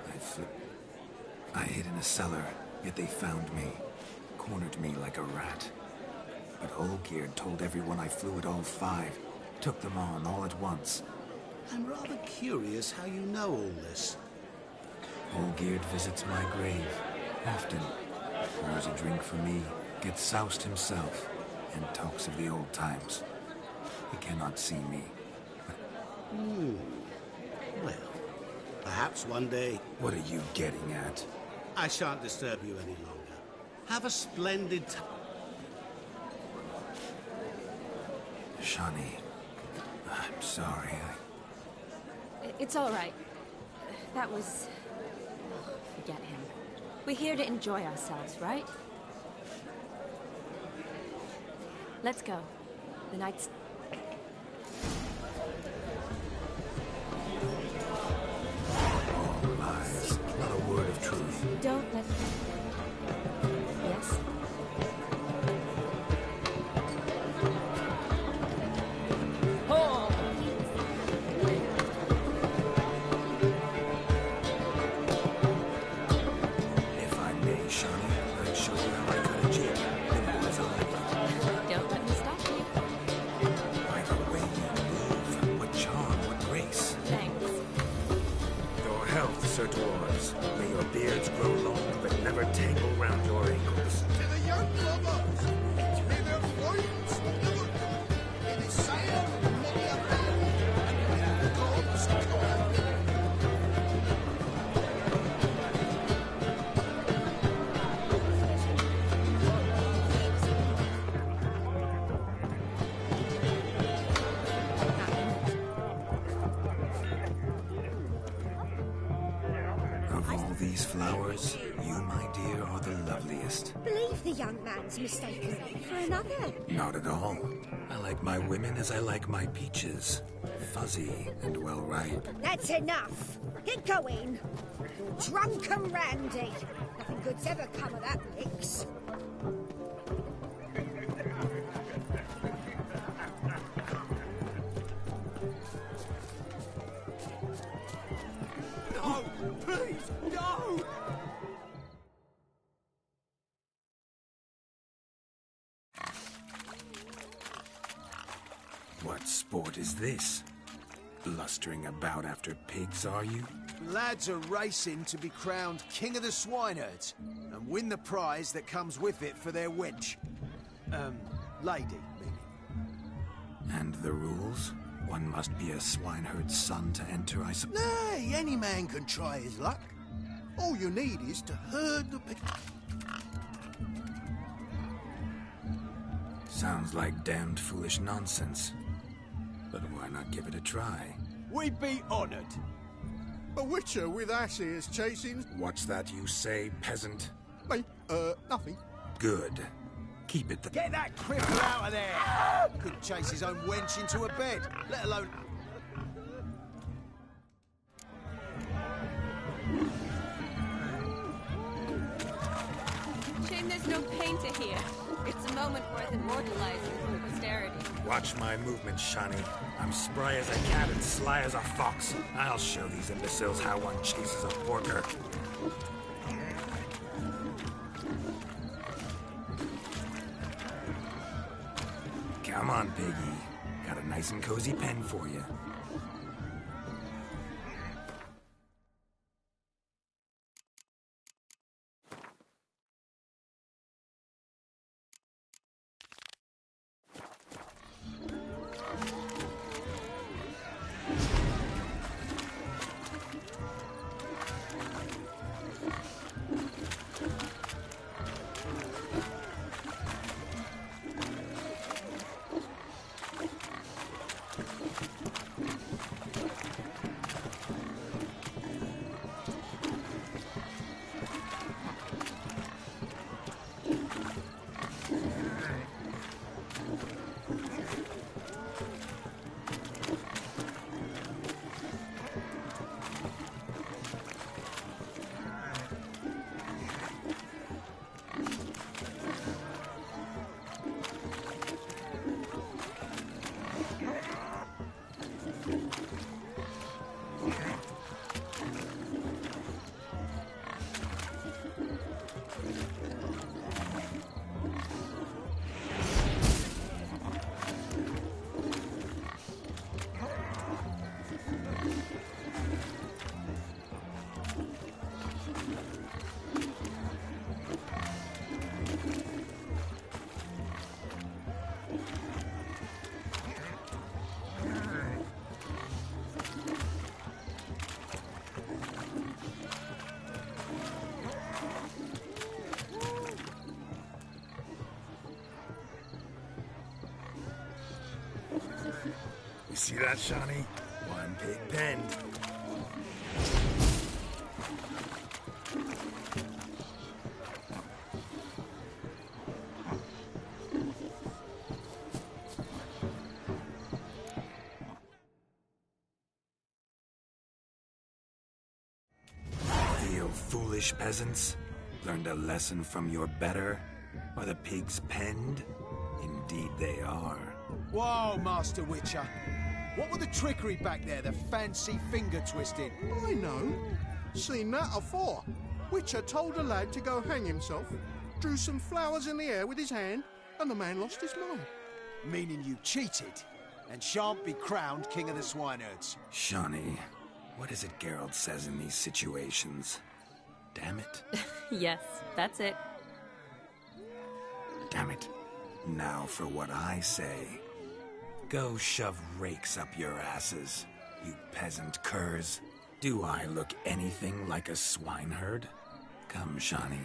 I hid in a cellar, yet they found me. Cornered me like a rat. But Olgierd told everyone I flew at all 5. Took them on all at once. I'm rather curious how you know all this. Olgierd visits my grave, often. Pours a drink for me, gets soused himself, and talks of the old times. He cannot see me. Well, perhaps one day... What are you getting at? I shan't disturb you any longer. Have a splendid time. Shani, I'm sorry. It's all right. That was... Oh, forget him. We're here to enjoy ourselves, right? Let's go. The night's... Don't let... Yes? If I may, Shawnee, I'd show you how I cut a jig. Nimble as a leopard. Don't let me stop you. By the way you move, what charm, what grace. Thanks. Your health, Sir Dwarves. May your beards grow long, but never tangle round your ankles. To the young lovers, may their voice never come in a sail many a battle, and the gods call. Of all these flowers, you, my dear, are the loveliest. Believe the young man's mistaken me for another. Not at all. I like my women as I like my peaches. Fuzzy and well ripe. That's enough. Get going. You're drunk and randy. Nothing good's ever come of that mix. No, please, no! What sport is this? Blustering about after pigs, are you? Lads are racing to be crowned King of the Swineherds and win the prize that comes with it for their wench. Lady, meaning. And the rules? One must be a swineherd's son to enter, I suppose. Nay, any man can try his luck. All you need is to herd the pig. Sounds like damned foolish nonsense. But why not give it a try? We'd be honoured. A witcher with asses chasing... What's that you say, peasant? Me? Nothing. Good. Keep it the... Get that cripple out of there! Couldn't chase his own wench into a bed, let alone... Shame there's no painter here. It's a moment worth immortalizing for posterity. Watch my movements, Shawnee. I'm spry as a cat and sly as a fox. I'll show these imbeciles how one chases a porker. Come on, piggy. Got a nice and cozy pen for you. You see that, Shawnee? One pig penned. foolish peasants? Learned a lesson from your better? Are the pigs penned? Indeed they are. Whoa, Master Witcher. What were the trickery back there, the fancy finger twisting? I know. Seen that afore. Witcher told a lad to go hang himself, drew some flowers in the air with his hand, and the man lost his mind. Meaning you cheated, and shan't be crowned King of the Swineherds. Shawnee, what is it Geralt says in these situations? Damn it. Yes, that's it. Damn it. Now for what I say. Go shove rakes up your asses, you peasant curs. Do I look anything like a swineherd? Come, Shawnee.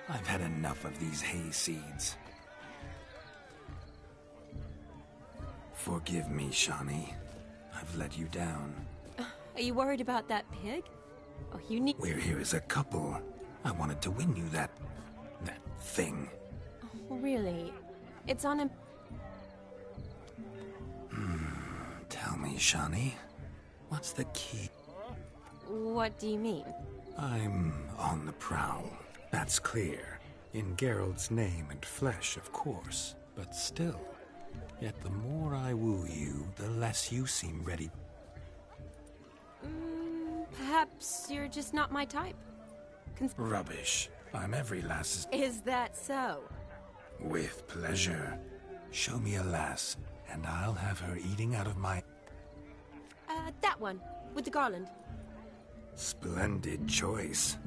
I've had enough of these hay seeds. Forgive me, Shawnee. I've let you down. Are you worried about that pig? Oh, you need... We're here as a couple. I wanted to win you that thing. Oh, really? It's on a... Tell me, Shawnee. What's the key? What do you mean? I'm on the prowl. That's clear. In Geralt's name and flesh, of course. But still. Yet the more I woo you, the less you seem ready. Perhaps you're just not my type. Rubbish. I'm every lass's... Is that so? With pleasure. Show me a lass, and I'll have her eating out of my... That one, with the garland. Splendid choice.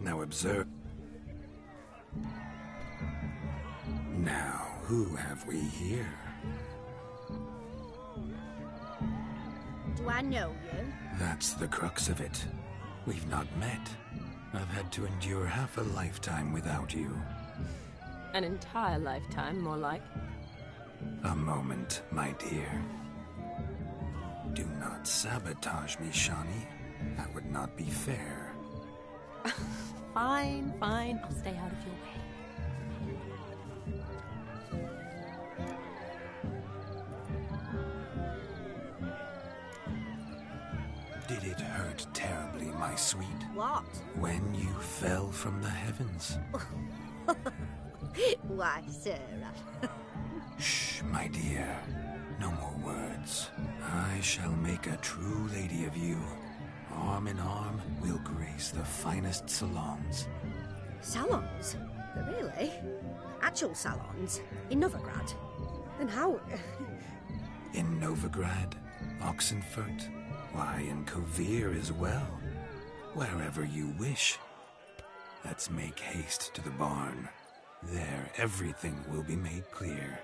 Now observe... Now, who have we here? Do I know you? That's the crux of it. We've not met. I've had to endure half a lifetime without you. An entire lifetime, more like. A moment, my dear. Do not sabotage me, Shawnee. That would not be fair. Fine, fine. I'll stay out of your way. Did it hurt terribly, my sweet? What? When you fell from the heavens? Why, Sarah. Shh, my dear. No more words. I shall make a true lady of you. Arm in arm, we'll grace the finest salons. Salons? Really? Actual salons? In Novigrad? And how... In Novigrad, Oxenfurt, why, in Kovir as well. Wherever you wish. Let's make haste to the barn. There, everything will be made clear.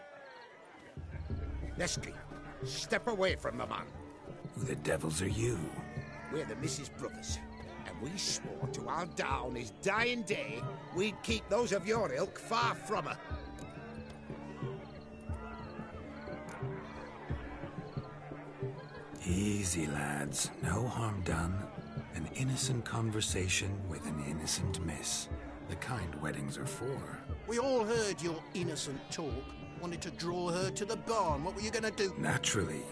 Leslie, step away from the man. Who the devils are you? We're the Mrs. Brothers, and we swore to our down his dying day we'd keep those of your ilk far from her. Easy, lads. No harm done. An innocent conversation with an innocent miss. The kind weddings are for. We all heard your innocent talk. Wanted to draw her to the barn. What were you gonna do? Naturally,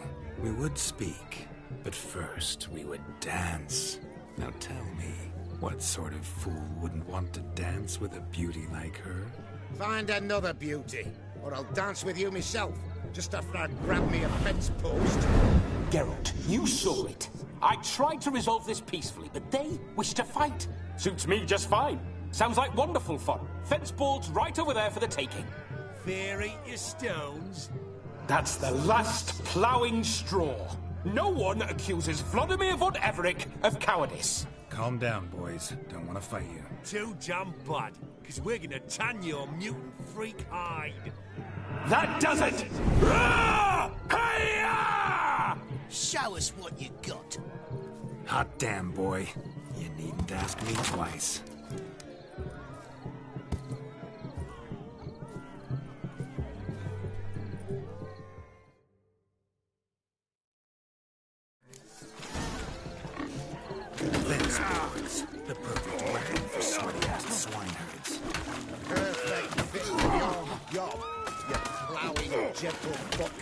we would speak. But first, we would dance. Now tell me, what sort of fool wouldn't want to dance with a beauty like her? Find another beauty, or I'll dance with you myself, just after I grab me a fence post. Geralt, you saw it. I tried to resolve this peacefully, but they wish to fight. Suits me just fine. Sounds like wonderful fun. Fence boards right over there for the taking. Fear eat your stones. That's the last ploughing straw. No one accuses Vladimir von Everec of cowardice. Calm down, boys. Don't want to fight you. Too damn bad, because we're gonna tan your mutant freak hide. That does it! Rah! Hi-ya! Show us what you got. Hot damn, boy. You needn't ask me twice. The perfect weapon for sweaty-ass swineherds. Perfect fit for your job, you ploughing gentle buck.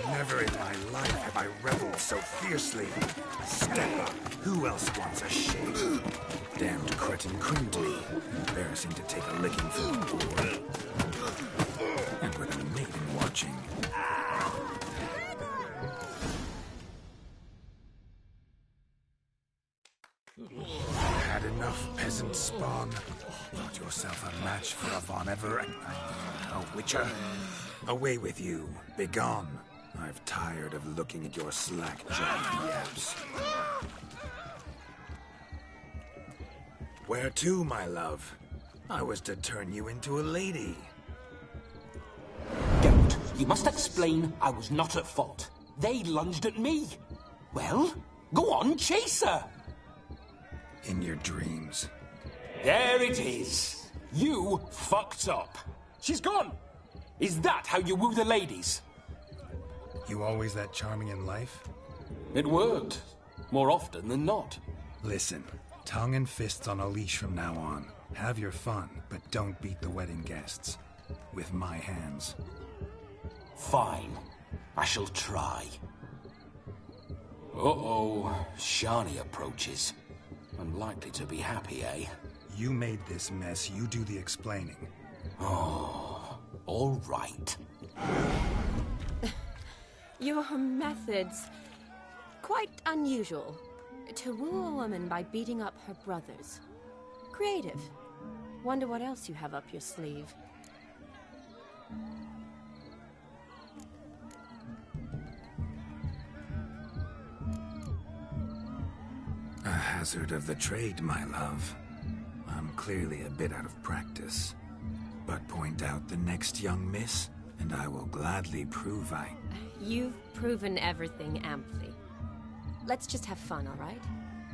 Never in my life have I reveled so fiercely. Step up. Who else wants a shave? Damned cretin creamed me. Embarrassing to take a licking from a boy. And with a maiden watching. Had enough, peasant spawn. Thought yourself a match for a Von Ever and a Witcher. Away with you. Begone. I've tired of looking at your slack-jawed yaps. Where to, my love? I was to turn you into a lady. Geralt, you must explain I was not at fault. They lunged at me. Well, go on, chase her. In your dreams. There it is. You fucked up. She's gone. Is that how you woo the ladies? You always that charming in life? It worked. More often than not. Listen, tongue and fists on a leash from now on. Have your fun, but don't beat the wedding guests. With my hands. Fine. I shall try. Uh-oh. Shani approaches. Unlikely to be happy, eh? You made this mess. You do the explaining. Oh, all right. Your methods... quite unusual. To woo a woman by beating up her brothers. Creative. Wonder what else you have up your sleeve. A hazard of the trade, my love. I'm clearly a bit out of practice. But point out the next young miss, and I will gladly prove I... You've proven everything amply. Let's just have fun, all right?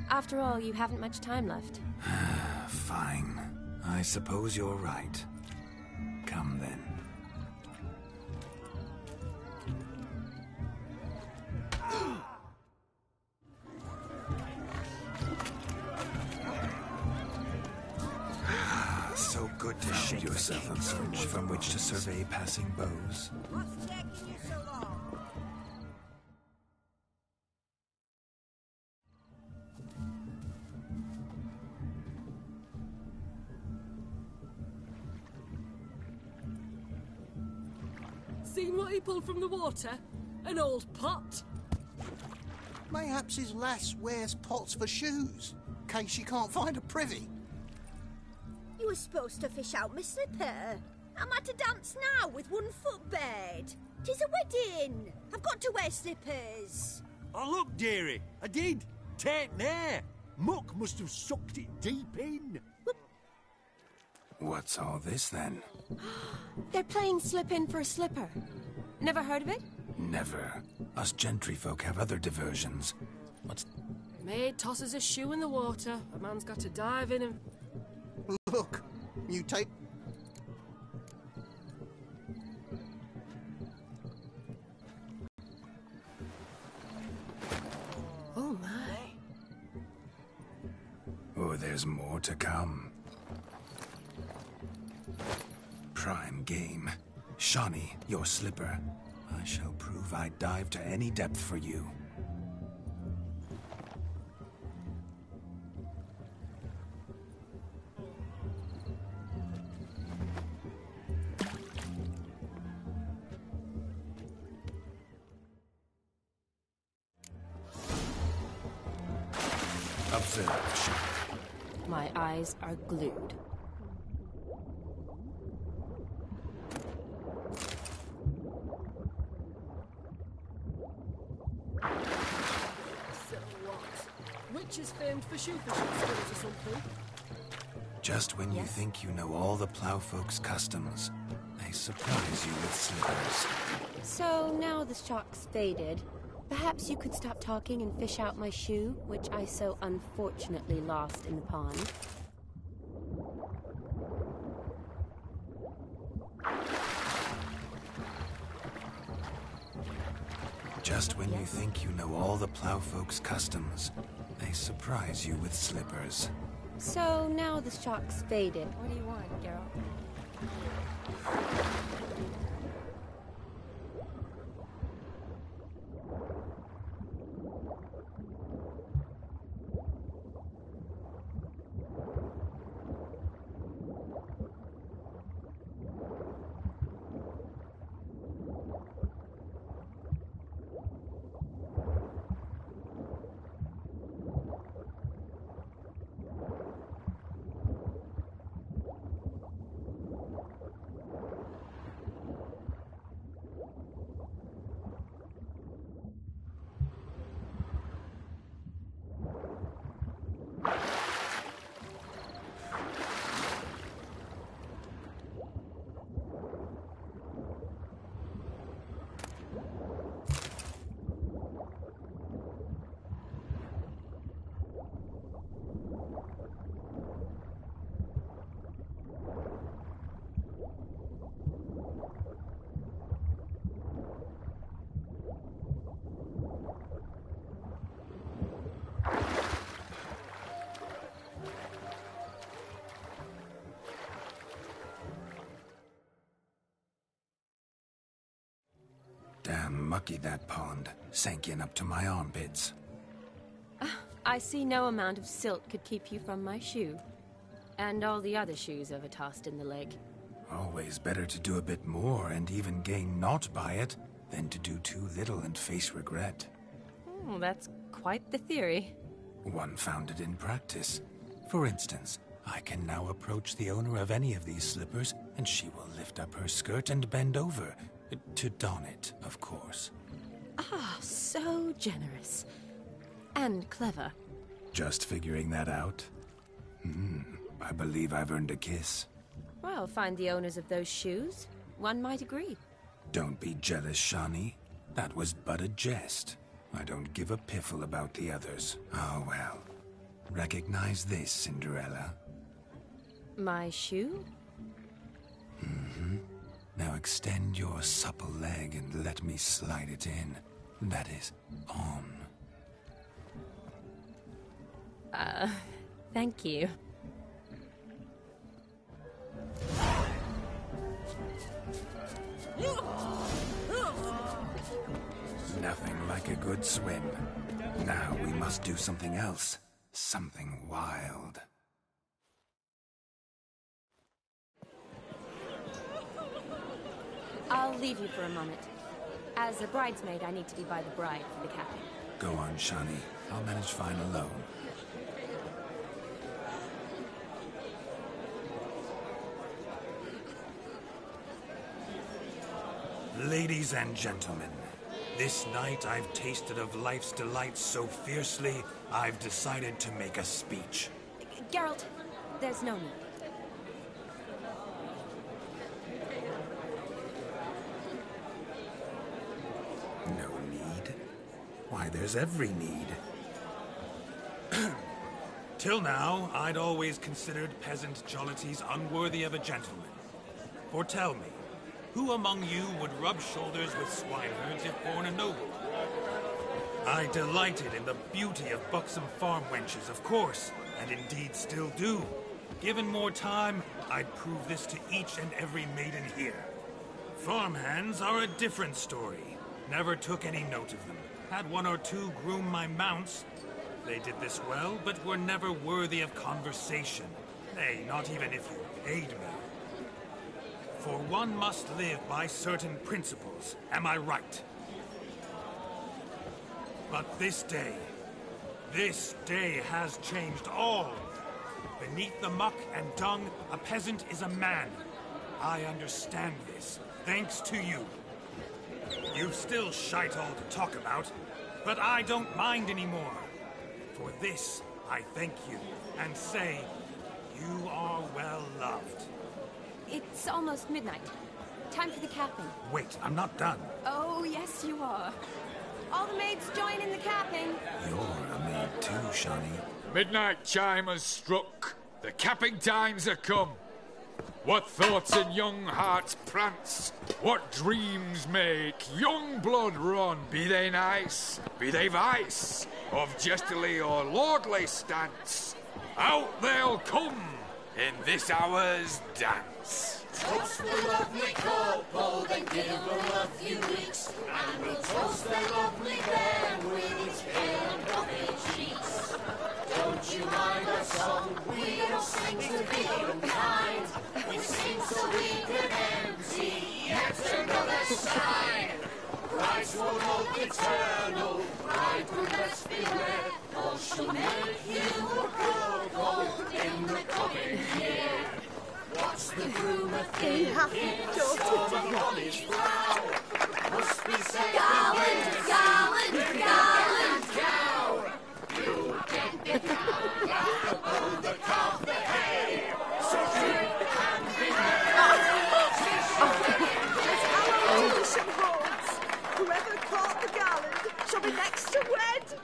After all, you haven't much time left. Fine. I suppose you're right. Come then. So good to shake yourself a perch from which to survey passing bows. What's taking you so long? Seen what he pulled from the water? An old pot? Mayhaps his lass wears pots for shoes, in case she can't find a privy. You were supposed to fish out my slipper. I'm at a dance now with one foot bared. 'Tis a wedding. I've got to wear slippers. Oh, look, dearie. I did. Take there. Muck must have sucked it deep in. What's all this, then? They're playing slip-in for a slipper. Never heard of it? Never. Us gentry folk have other diversions. What's... Maid tosses a shoe in the water. A man's got to dive in and... Look, mutate. Oh, my. Oh, there's more to come. Prime game. Shani, your slipper. I shall prove I dive to any depth for you. Observe. My eyes are glued. So what? Witch is famed for shoe fishing skills or something? Just when you think you know all the plowfolk's customs, they surprise you with slippers. So now the shock's faded. Perhaps you could stop talking and fish out my shoe, which I so unfortunately lost in the pond. Just when you think you know all the plowfolk's customs, they surprise you with slippers. So now the shock's faded. What do you want, Geralt? Damn mucky, that pond. Sank in up to my armpits. I see no amount of silt could keep you from my shoe. And all the other shoes overtossed in the lake. Always better to do a bit more and even gain naught by it than to do too little and face regret. Oh, that's quite the theory. One founded in practice. For instance, I can now approach the owner of any of these slippers, and she will lift up her skirt and bend over. To don it, of course. Ah, so generous. And clever. Just figuring that out? I believe I've earned a kiss. Well, find the owners of those shoes. One might agree. Don't be jealous, Shani. That was but a jest. I don't give a piffle about the others. Oh, well. Recognize this, Cinderella. My shoe? Now extend your supple leg and let me slide it in. That is, on. Thank you. Nothing like a good swim. Now we must do something else. Something wild. I'll leave you for a moment. As a bridesmaid, I need to be by the bride for the capping. Go on, Shani. I'll manage fine alone. Ladies and gentlemen, this night I've tasted of life's delights so fiercely, I've decided to make a speech. Geralt, there's no need. No need? Why, there's every need. Till now, I'd always considered peasant jollities unworthy of a gentleman. For tell me, who among you would rub shoulders with swineherds if born a noble? I delighted in the beauty of buxom farm wenches, of course, and indeed still do. Given more time, I'd prove this to each and every maiden here. Farmhands are a different story. Never took any note of them. Had one or two groom my mounts. They did this well, but were never worthy of conversation. Nay, not even if you paid me. For one must live by certain principles, am I right? But this day has changed all. Beneath the muck and dung, a peasant is a man. I understand this, thanks to you. You've still shite all to talk about, but I don't mind anymore. For this, I thank you, and say, you are well loved. It's almost midnight. Time for the capping. Wait, I'm not done. Oh, yes, you are. All the maids join in the capping. You're a maid too, Shani. Midnight chime has struck. The capping times are come. What thoughts in young hearts prance? What dreams make young blood run? Be they nice, be they vice, of jestily or lordly stance, out they'll come in this hour's dance. Toast the lovely couple, then give them a few weeks, and we'll toast the lovely them with its pale and coffee cheeks. Don't you mind our song? We don't sing to be unkind. We sing so we can empty yet another side. Christ will hold eternal, bridegroom let's beware, or she'll make you a gold in the coming year. What's the groom a thinking? Storm on his brow. Must be said Garland, Garland, Garland. cow. You get the cow, oh, the calf, the hay. So drink and be Tradition holds. Whoever caught the garland shall be next to wed.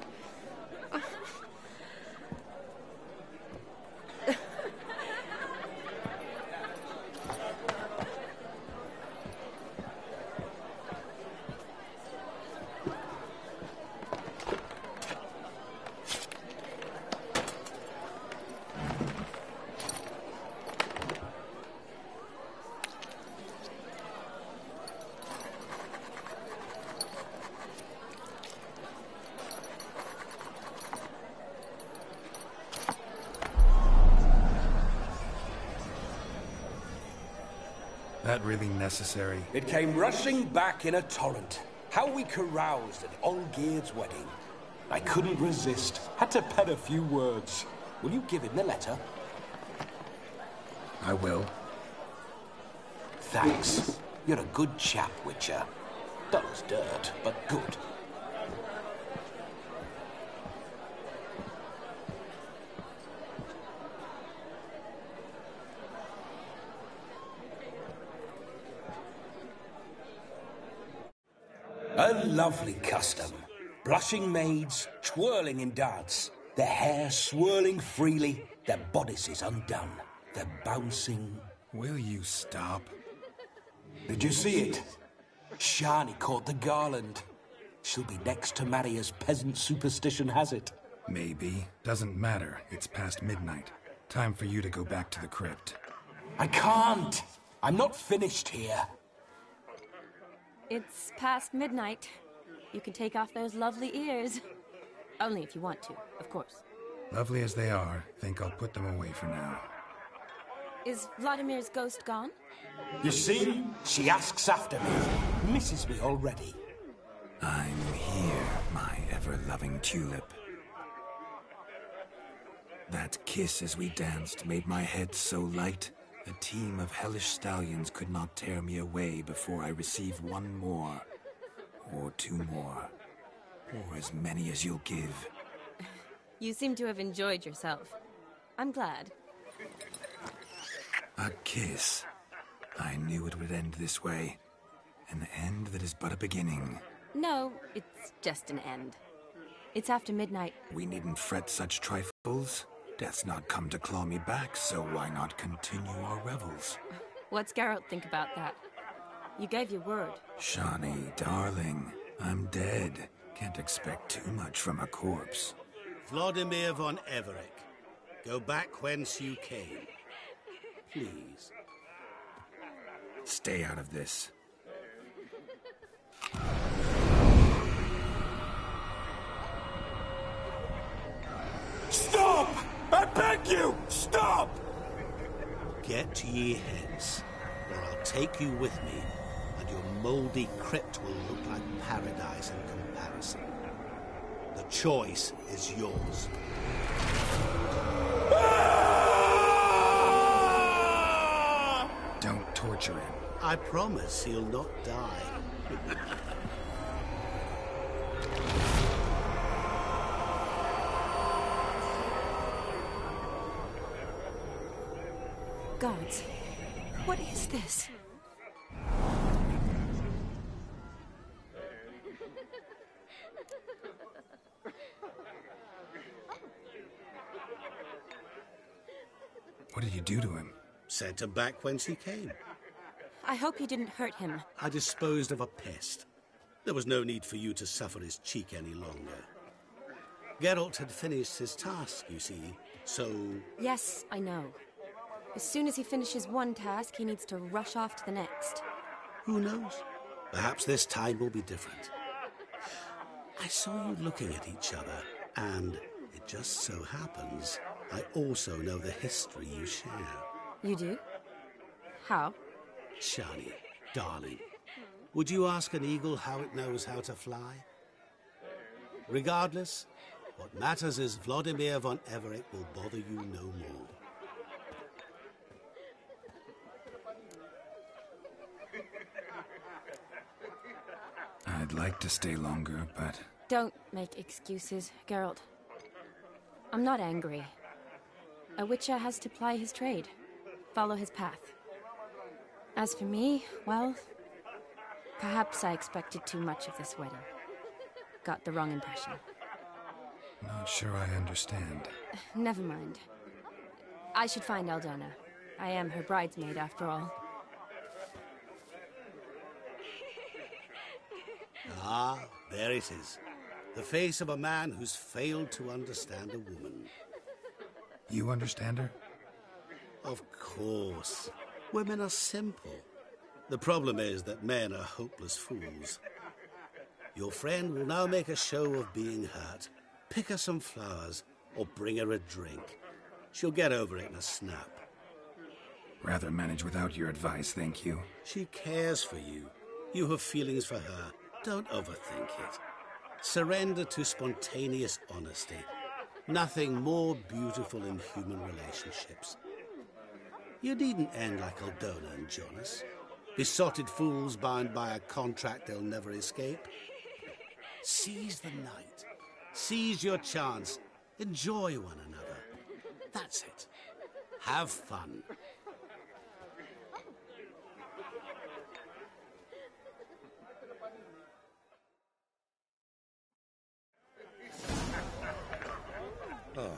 that really necessary? It came rushing back in a torrent. How we caroused at Olgierd's wedding. I couldn't resist. Had to pen a few words. Will you give him the letter? I will. Thanks. You're a good chap, Witcher. Dull as dirt, but good. A lovely custom. Blushing maids, twirling in dance, their hair swirling freely, their bodices undone, their bouncing... Will you stop? Did you see it? Shani caught the garland. She'll be next to marry as peasant superstition has it. Maybe. Doesn't matter. It's past midnight. Time for you to go back to the crypt. I can't. I'm not finished here. It's past midnight. You can take off those lovely ears. Only if you want to, of course. Lovely as they are, think I'll put them away for now. Is Vladimir's ghost gone? You see? She asks after me. Misses me already. I'm here, my ever-loving tulip. That kiss as we danced made my head so light, a team of hellish stallions could not tear me away before I receive one more. Or two more. Or as many as you'll give. You seem to have enjoyed yourself. I'm glad. A kiss. I knew it would end this way. An end that is but a beginning. No, it's just an end. It's after midnight. We needn't fret such trifles. Death's not come to claw me back, so why not continue our revels? What's Geralt think about that? You gave your word. Shani, darling, I'm dead. Can't expect too much from a corpse. Vladimir von Everec, go back whence you came. Please. Stay out of this. Stop! I beg you! Stop! Get ye hence, or I'll take you with me, and your mouldy crypt will look like paradise in comparison. The choice is yours. Don't torture him. I promise he'll not die. Gods, what is this? What did you do to him? Sent him back whence he came. I hope you didn't hurt him. I disposed of a pest. There was no need for you to suffer his cheek any longer. Geralt had finished his task, you see, so... Yes, I know. As soon as he finishes one task, he needs to rush off to the next. Who knows? Perhaps this time will be different. I saw you looking at each other, and it just so happens I also know the history you share. You do? How? Shani, darling, would you ask an eagle how it knows how to fly? Regardless, what matters is Vladimir von Everec will bother you no more. I'd like to stay longer, but... Don't make excuses, Geralt. I'm not angry. A witcher has to ply his trade, follow his path. As for me, well, perhaps I expected too much of this wedding. Got the wrong impression. Not sure I understand. Never mind. I should find Aldona. I am her bridesmaid, after all. Ah, there it is. The face of a man who's failed to understand a woman. You understand her? Of course. Women are simple. The problem is that men are hopeless fools. Your friend will now make a show of being hurt, pick her some flowers, or bring her a drink. She'll get over it in a snap. Rather manage without your advice, thank you. She cares for you. You have feelings for her. Don't overthink it. Surrender to spontaneous honesty. Nothing more beautiful in human relationships. You needn't end like Aldona and Jonas. Besotted fools bound by a contract they'll never escape. Seize the night. Seize your chance. Enjoy one another. That's it. Have fun. Oh.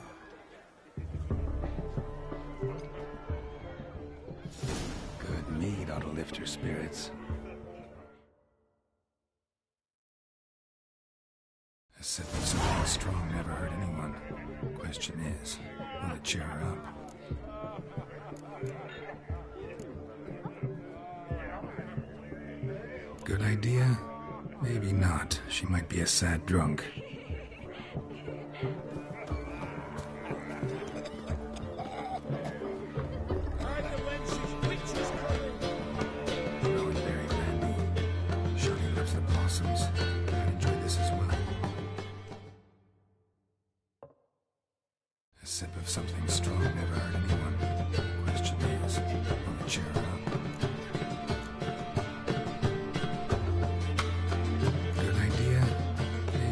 Good mead ought to lift your spirits. A sip of something strong never hurt anyone. Question is, will it cheer her up? Good idea? Maybe not. She might be a sad drunk. A sip of something strong never hurt anyone. Question is, will it cheer her up? Good idea? Maybe.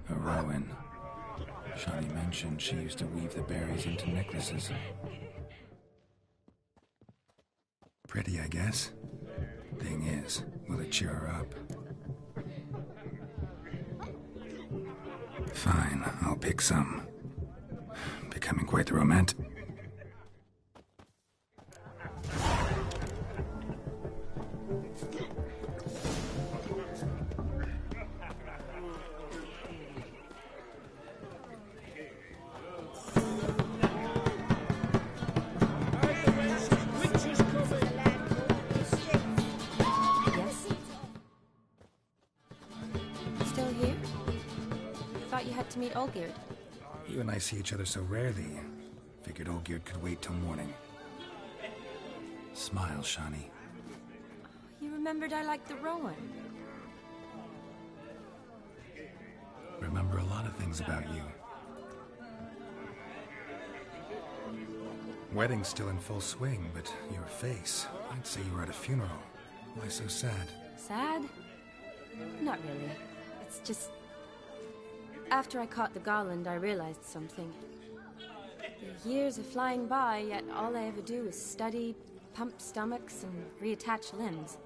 A Rowan. Shani mentioned she used to weave the berries into necklaces. Pretty, I guess. Thing is, will it cheer her up? Fine, I'll pick some. Becoming quite the romantic. To meet Olgierd. You and I see each other so rarely. Figured Olgierd could wait till morning. Smile, Shani. You remembered I liked the Rowan. Remember a lot of things about you. Wedding's still in full swing, but your face, I'd say you were at a funeral. Why so sad? Sad? Not really. It's just... After I caught the garland, I realized something. The years are flying by, yet all I ever do is study, pump stomachs, and reattach limbs.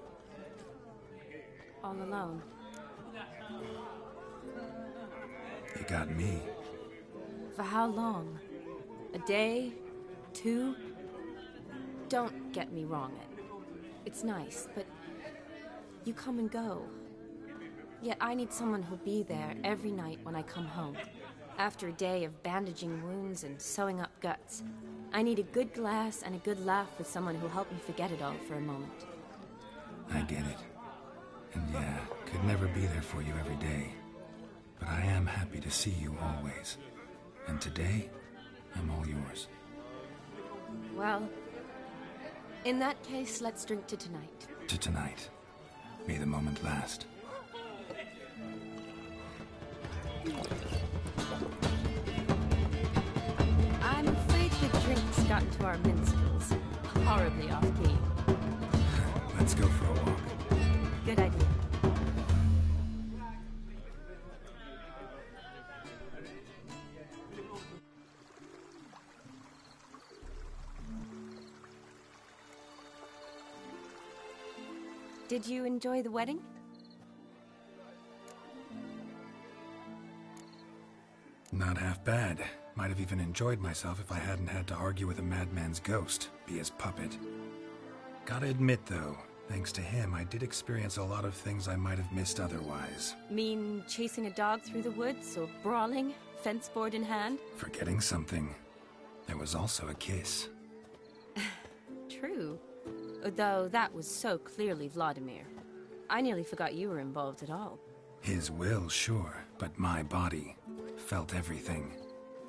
All alone. You got me. For how long? A day? 2? Don't get me wrong. It's nice, but you come and go. Yet I need someone who'll be there every night when I come home. After a day of bandaging wounds and sewing up guts, I need a good glass and a good laugh with someone who'll help me forget it all for a moment. I get it. And yeah, could never be there for you every day. But I am happy to see you always. And today, I'm all yours. Well, in that case, let's drink to tonight. To tonight. May the moment last. I'm afraid the drinks got into our minstrels. Horribly off key. Let's go for a walk. Good idea. Did you enjoy the wedding? Not half bad. Might have even enjoyed myself if I hadn't had to argue with a madman's ghost, be his puppet. Gotta admit, though, thanks to him, I did experience a lot of things I might have missed otherwise. Mean chasing a dog through the woods, or brawling, fence board in hand? Forgetting something. There was also a kiss. True. Though that was so clearly Vladimir. I nearly forgot you were involved at all. His will, sure, but my body felt everything.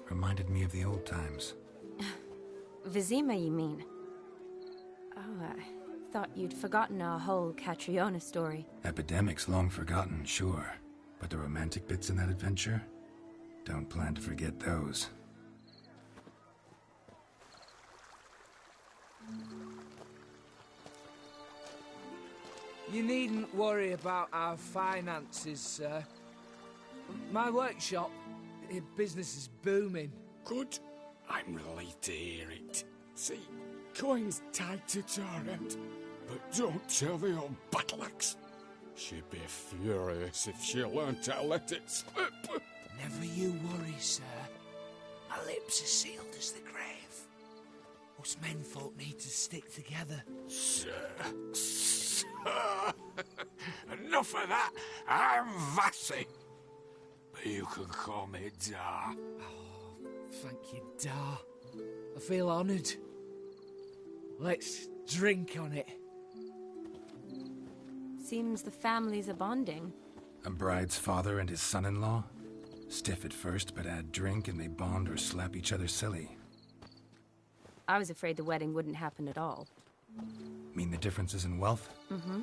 Reminded me of the old times. Vizima, you mean? Oh, I thought you'd forgotten our whole Catriona story. Epidemics long forgotten, sure. But the romantic bits in that adventure? Don't plan to forget those. You needn't worry about our finances, sir. My workshop, business is booming. Good. I'm relieved to hear it. See, coin's tied to Torrent, but don't tell the old battleaxe. She'd be furious if she learned to let it slip. Never you worry, sir. My lips are sealed as the grave. Us menfolk need to stick together. Sir. Enough of that. I'm Vassy. But you can call me Dar. Oh, thank you, Dar. I feel honoured. Let's drink on it. Seems the families are bonding. A bride's father and his son-in-law? Stiff at first, but add drink and they bond or slap each other silly. I was afraid the wedding wouldn't happen at all. Mean the differences in wealth? Mm-hmm.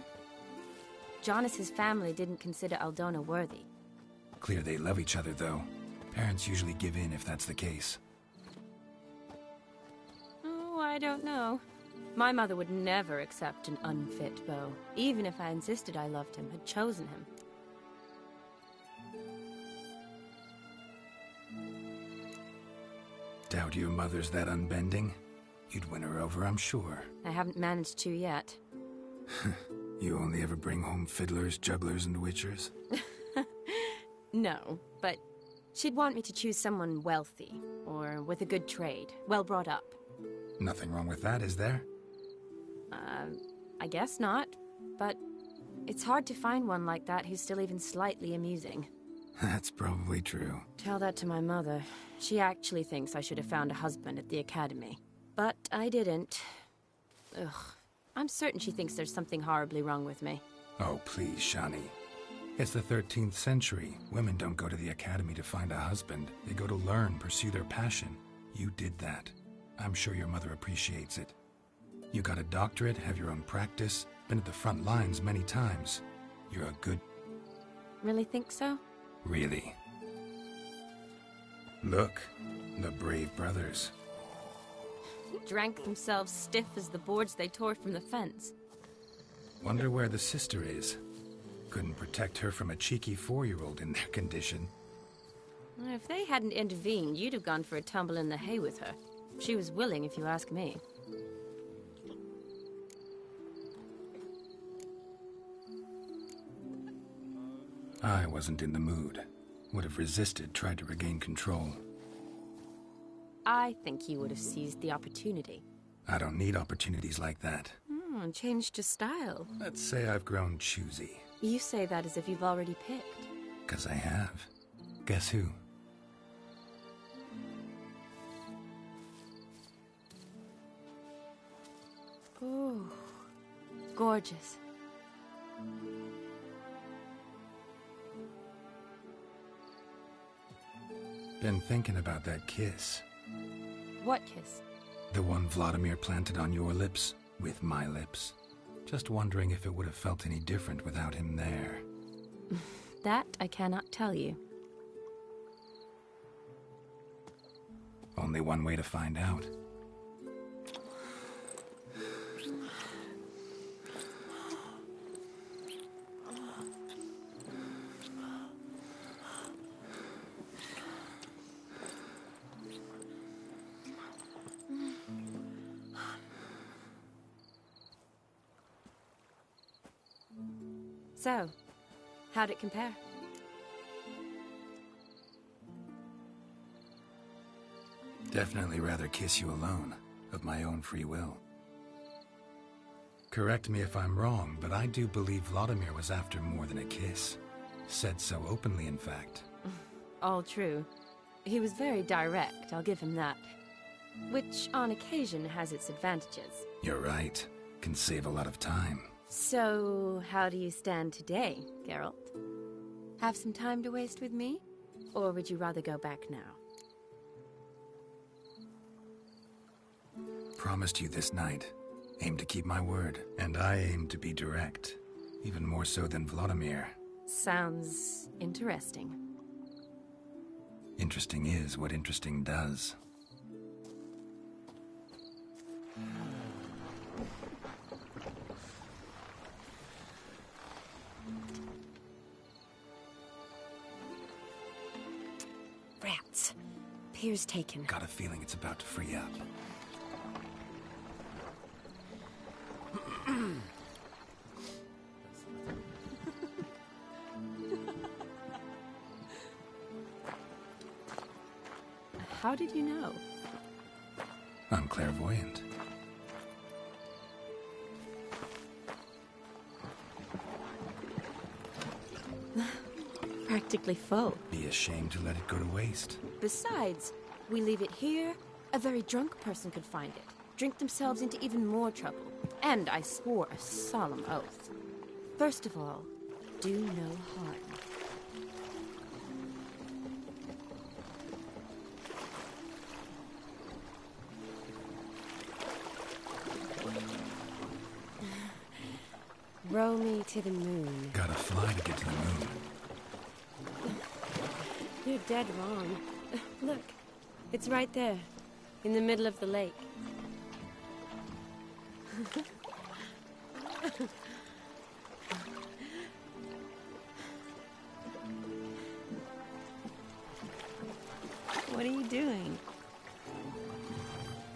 Jonas's family didn't consider Aldona worthy. Clear they love each other, though. Parents usually give in if that's the case. Oh, I don't know. My mother would never accept an unfit beau, even if I insisted I loved him, had chosen him. Doubt your mother's that unbending? You'd win her over, I'm sure. I haven't managed to yet. You only ever bring home fiddlers, jugglers, and witchers? No, but she'd want me to choose someone wealthy, or with a good trade, well brought up. Nothing wrong with that, is there? I guess not, but it's hard to find one like that who's still even slightly amusing. That's probably true. Tell that to my mother. She actually thinks I should have found a husband at the academy. But I didn't. Ugh. I'm certain she thinks there's something horribly wrong with me. Oh, please, Shani. It's the 13th century. Women don't go to the academy to find a husband. They go to learn, pursue their passion. You did that. I'm sure your mother appreciates it. You got a doctorate, have your own practice, been at the front lines many times. You're a good... Really think so? Really. Look, the brave brothers. Drank themselves stiff as the boards they tore from the fence. Wonder where the sister is. Couldn't protect her from a cheeky 4-year-old in their condition. If they hadn't intervened, you'd have gone for a tumble in the hay with her. She was willing, if you ask me. I wasn't in the mood. Would have resisted, tried to regain control. I think you would have seized the opportunity. I don't need opportunities like that. Changed your style. Let's say I've grown choosy. You say that as if you've already picked. 'Cause I have. Guess who? Ooh, gorgeous. Been thinking about that kiss. What kiss? The one Vladimir planted on your lips, with my lips. Just wondering if it would have felt any different without him there. That I cannot tell you. Only one way to find out. So, how'd it compare? Definitely rather kiss you alone, of my own free will. Correct me if I'm wrong, but I do believe Vladimir was after more than a kiss. Said so openly, in fact. All true. He was very direct, I'll give him that. Which, on occasion, has its advantages. You're right. Can save a lot of time. So, how do you stand today, Geralt? Have some time to waste with me? Or would you rather go back now? Promised you this night. Aim to keep my word. And I aim to be direct. Even more so than Vladimir. Sounds interesting. Interesting is what interesting does. Rats. Pier's taken. Got a feeling it's about to free up. How did you know? I'm clairvoyant. Practically full. Be ashamed to let it go to waste. Besides, we leave it here, a very drunk person could find it, drink themselves into even more trouble. And I swore a solemn oath. First of all, do no harm. Row me to the moon. Gotta fly to get to the moon. You're dead wrong. Look, it's right there, in the middle of the lake. What are you doing?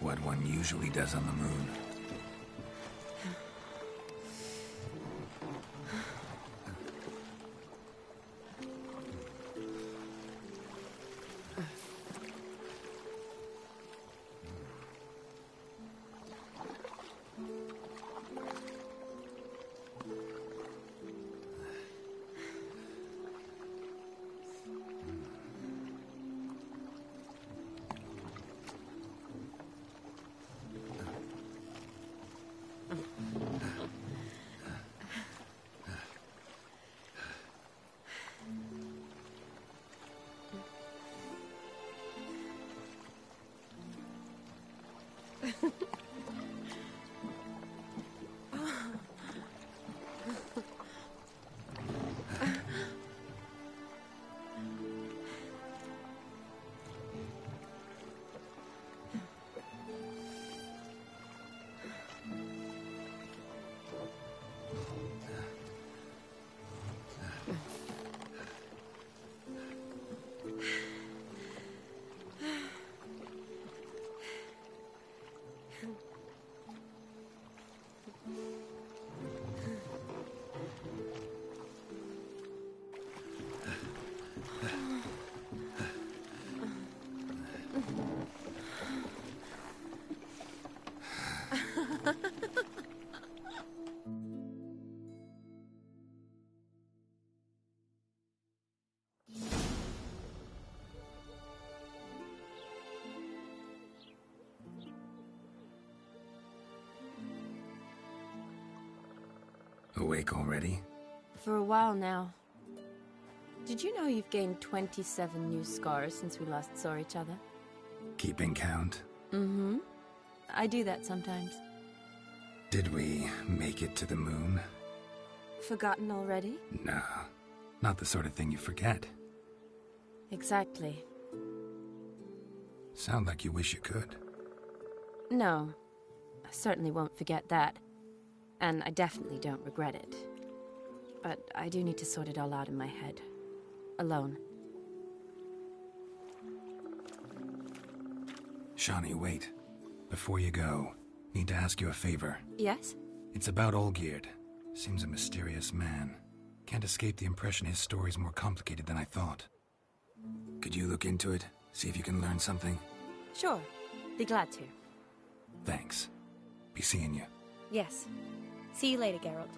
What one usually does on the moon. Awake already? For a while now. Did you know you've gained 27 new scars since we last saw each other? Keeping count? Mm-hmm. I do that sometimes. Did we make it to the moon? Forgotten already? No, not the sort of thing you forget. Exactly. Sound like you wish you could. No, I certainly won't forget that. And I definitely don't regret it. But I do need to sort it all out in my head. Alone. Shani, wait. Before you go, need to ask you a favor. Yes? It's about Olgierd. Seems a mysterious man. Can't escape the impression his story's more complicated than I thought. Could you look into it? See if you can learn something? Sure. Be glad to. Thanks. Be seeing you. Yes. See you later, Geralt.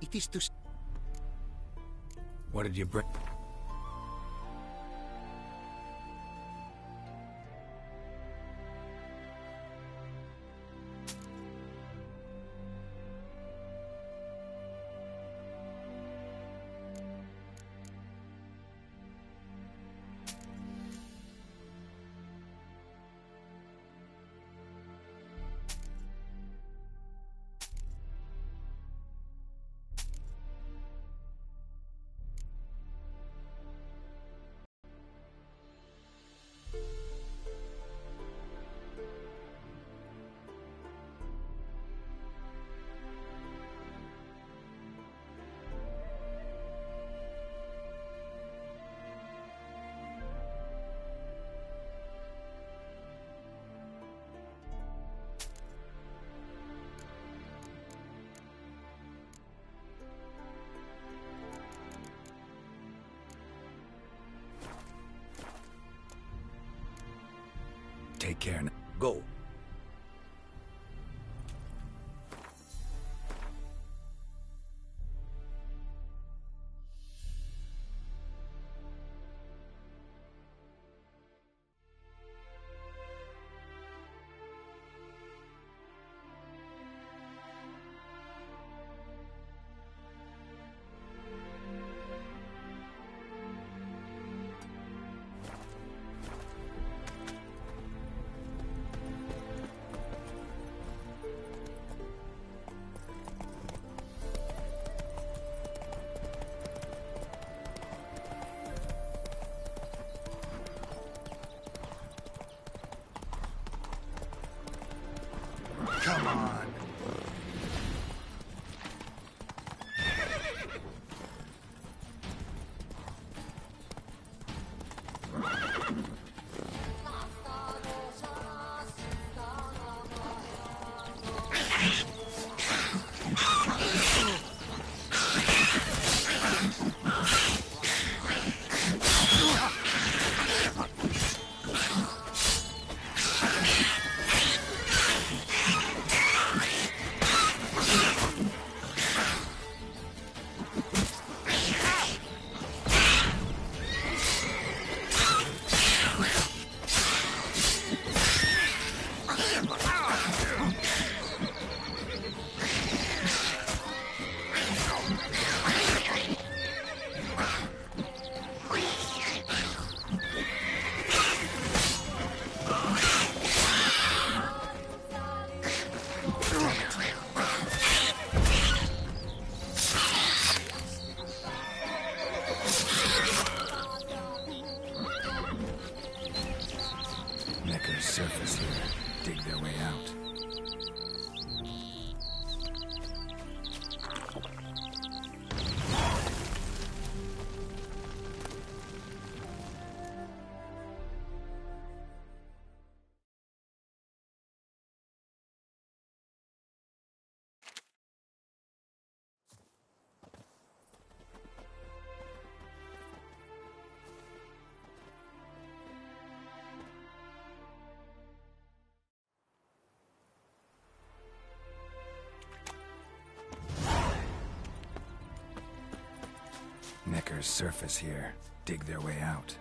It is to... What did you bring? Take care now. Go. Come on. Necker's surface here. Dig their way out. Necker's surface here. Dig their way out.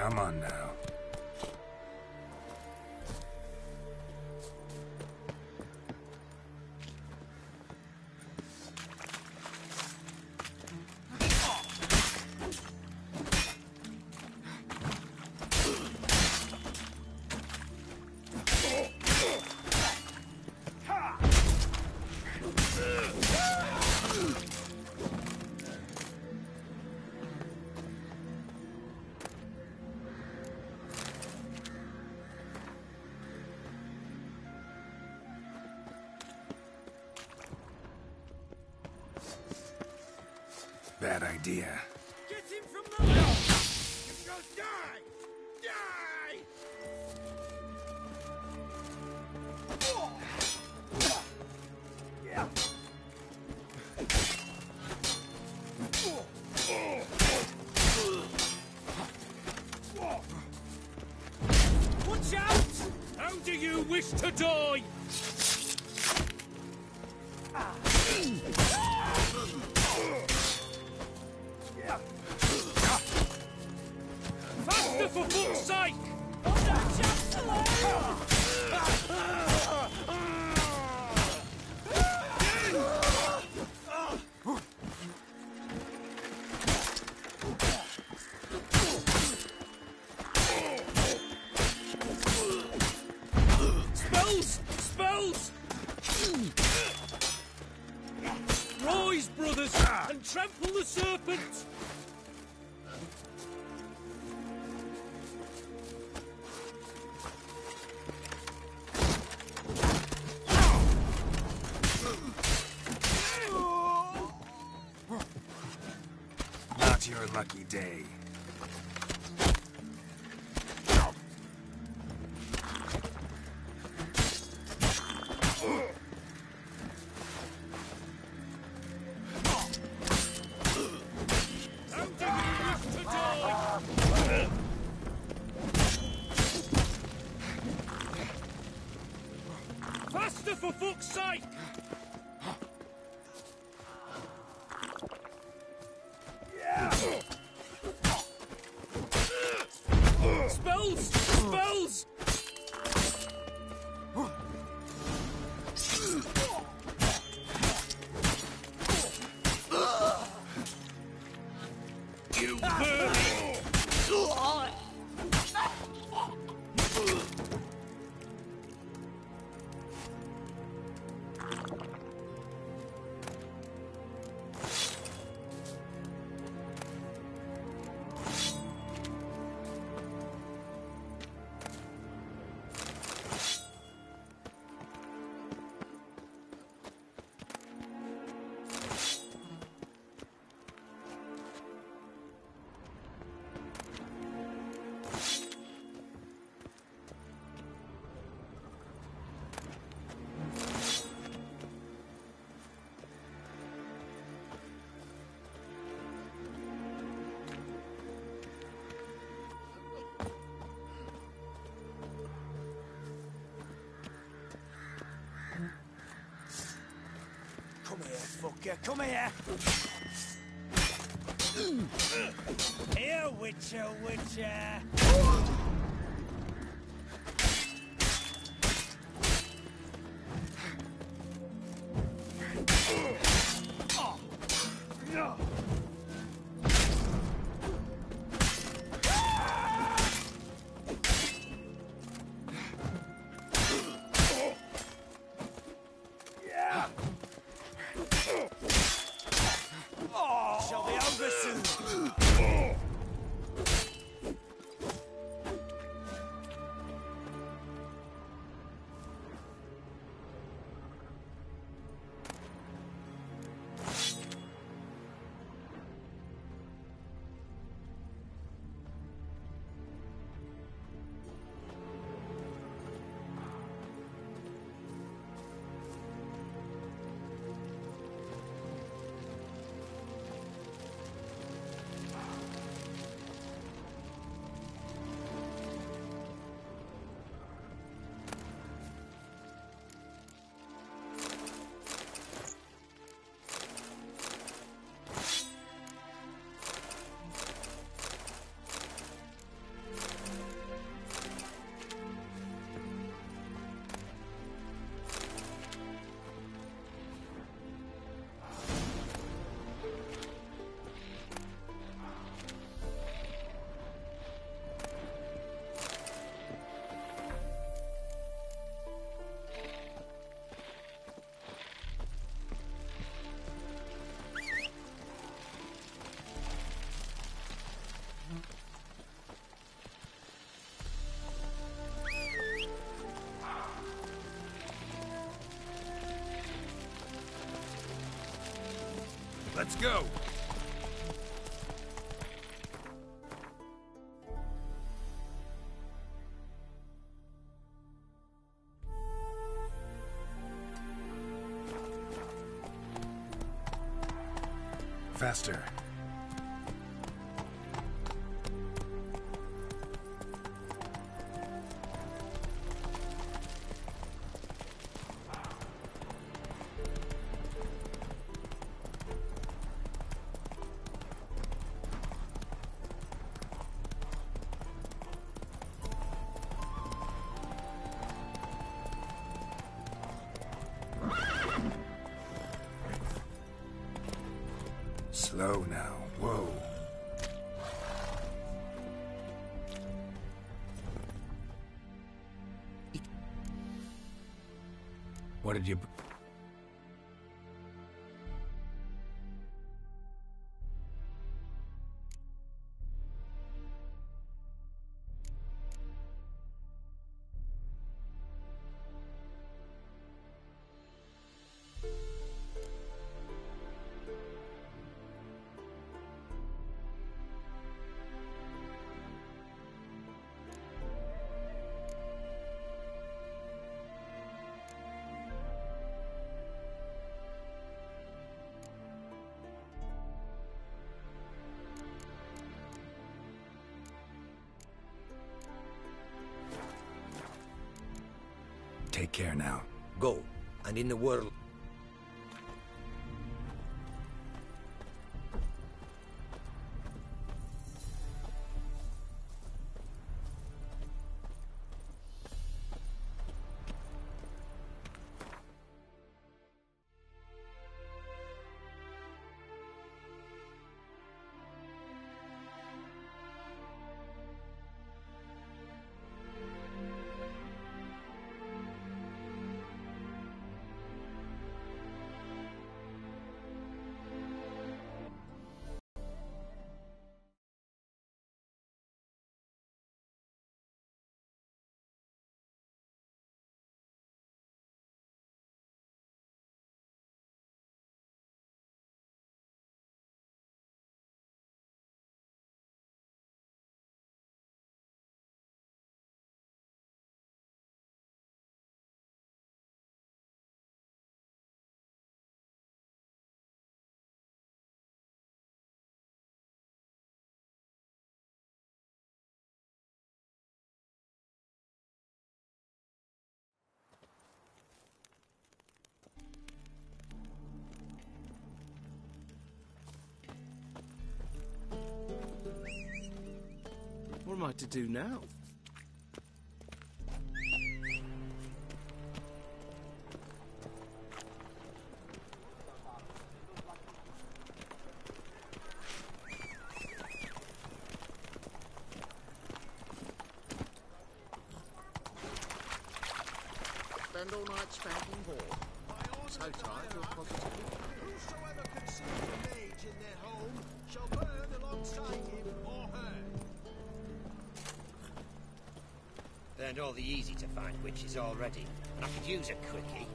Come on now. Bad idea. Get him from the left! You shall die! Die! Watch out! How do you wish to die? Faster, for fuck's sake! Spells! Spells! Rise, brothers, and trample the serpent! Not your lucky day. Faster, for fuck's sake! Spells! Spells! You burning! Come here, fucker, come here! Here, Witcher, Witcher! Shall be over soon. Let's go. Faster. Slow now. Whoa. What did you... Take care now. Go, and in the world... What am I to do now? Spend all night spanking ball. So tired you're positive. Whosoever conceals a mage in their home shall burn alongside him or her. Burned all the easy-to-find witches already, and I could use a quickie.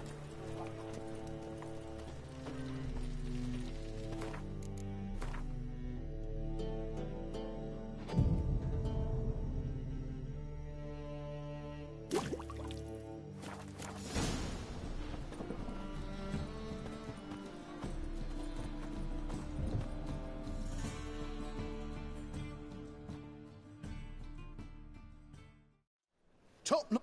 Top no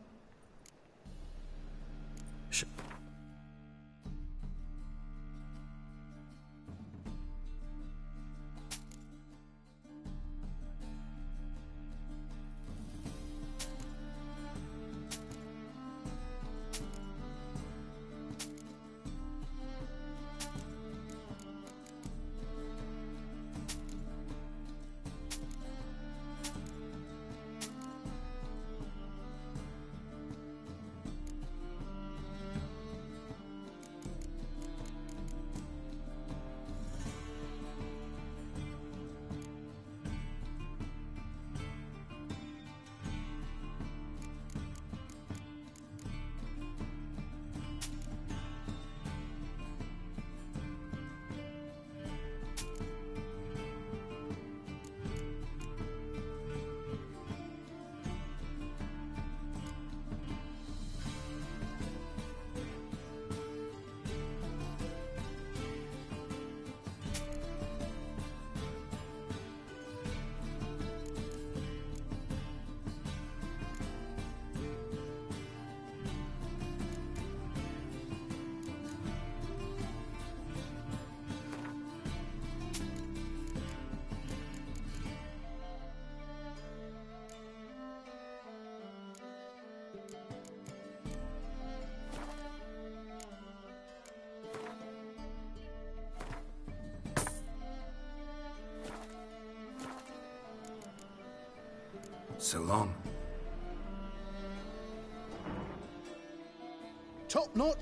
So long. Top knot.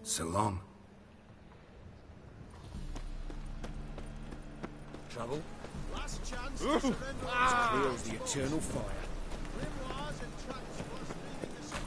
So long. Trouble? Last chance to surrender. Reveals the eternal fire. Grimoires and traps was leaving the city.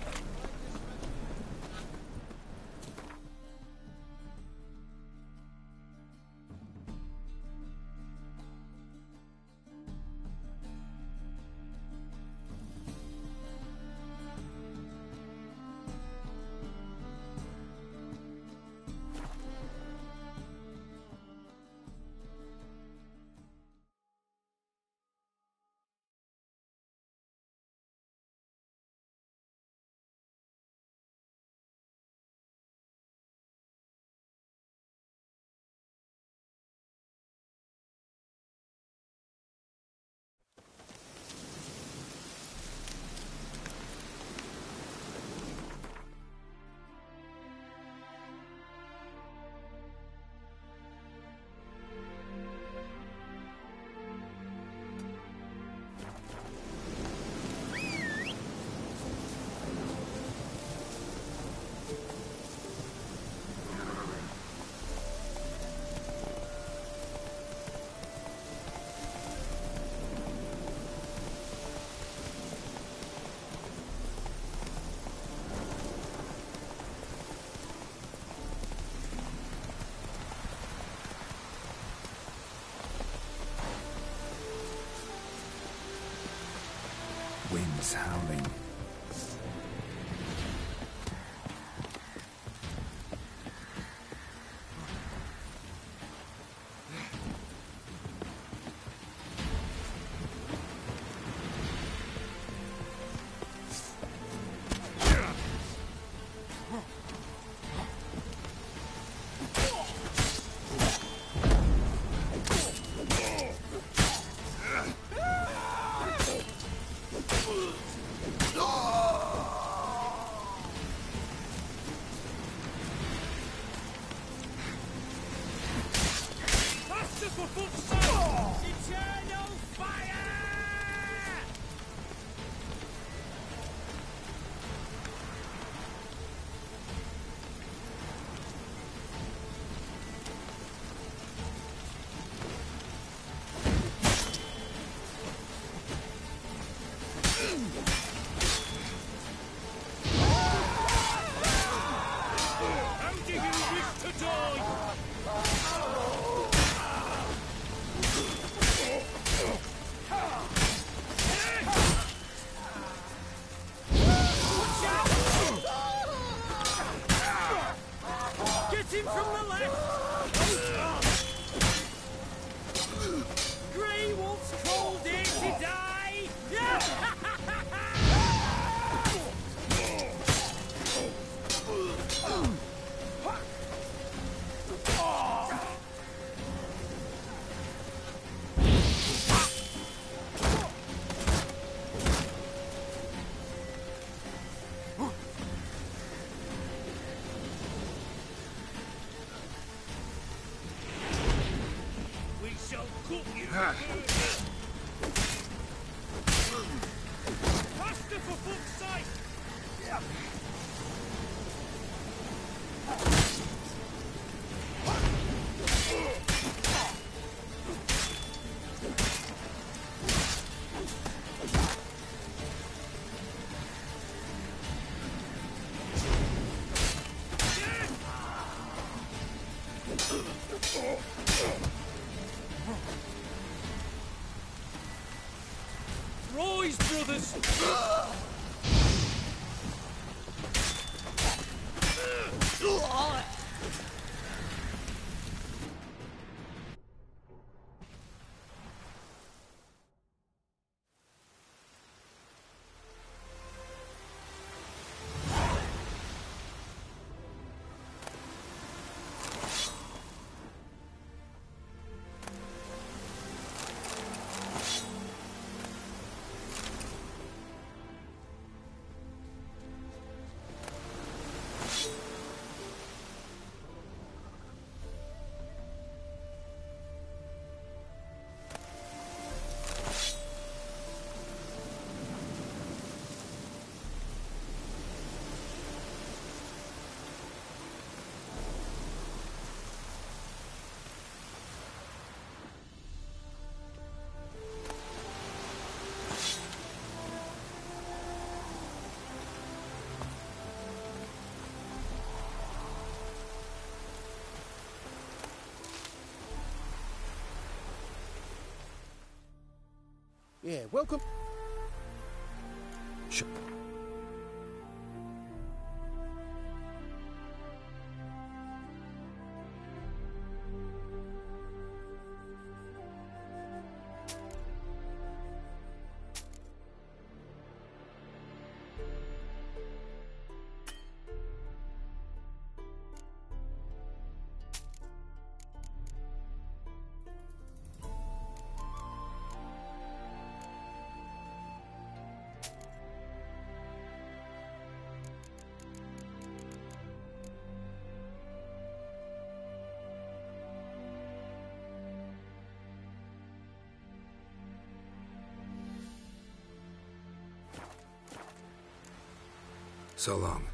Winds howling. Yeah, welcome. So long.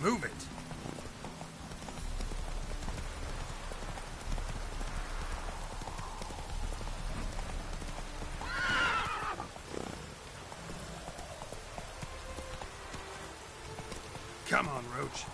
Move it! Come on, Roach.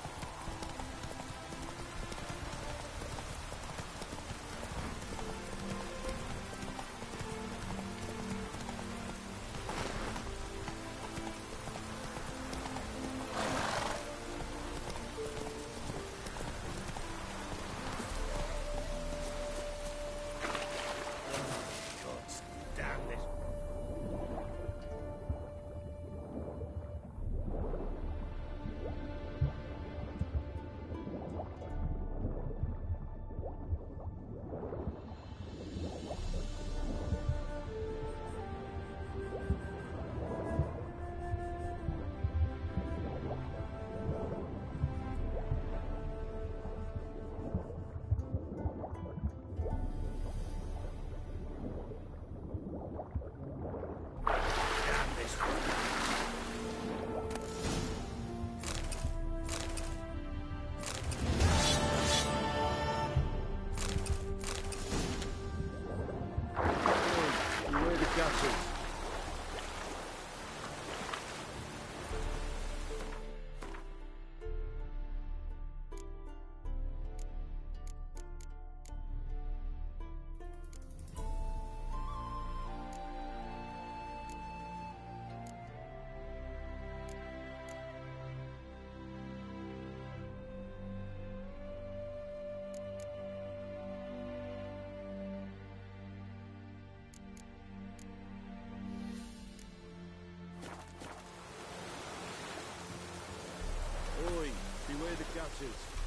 Oi, beware the gutters.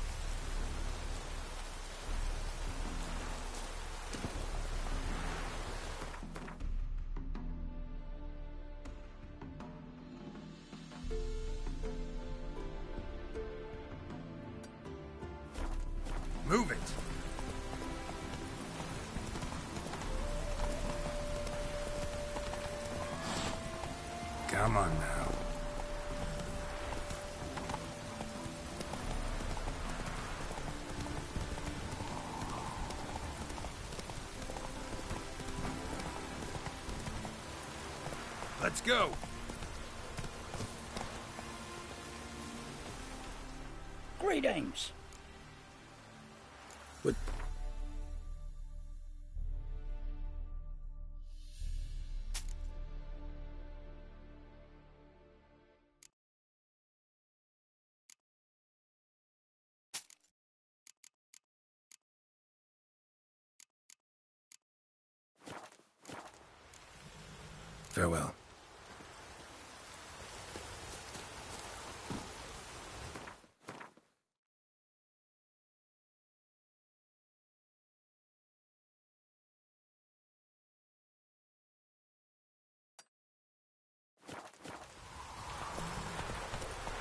Move it! Come on now. Let's go! Greetings. What? Farewell.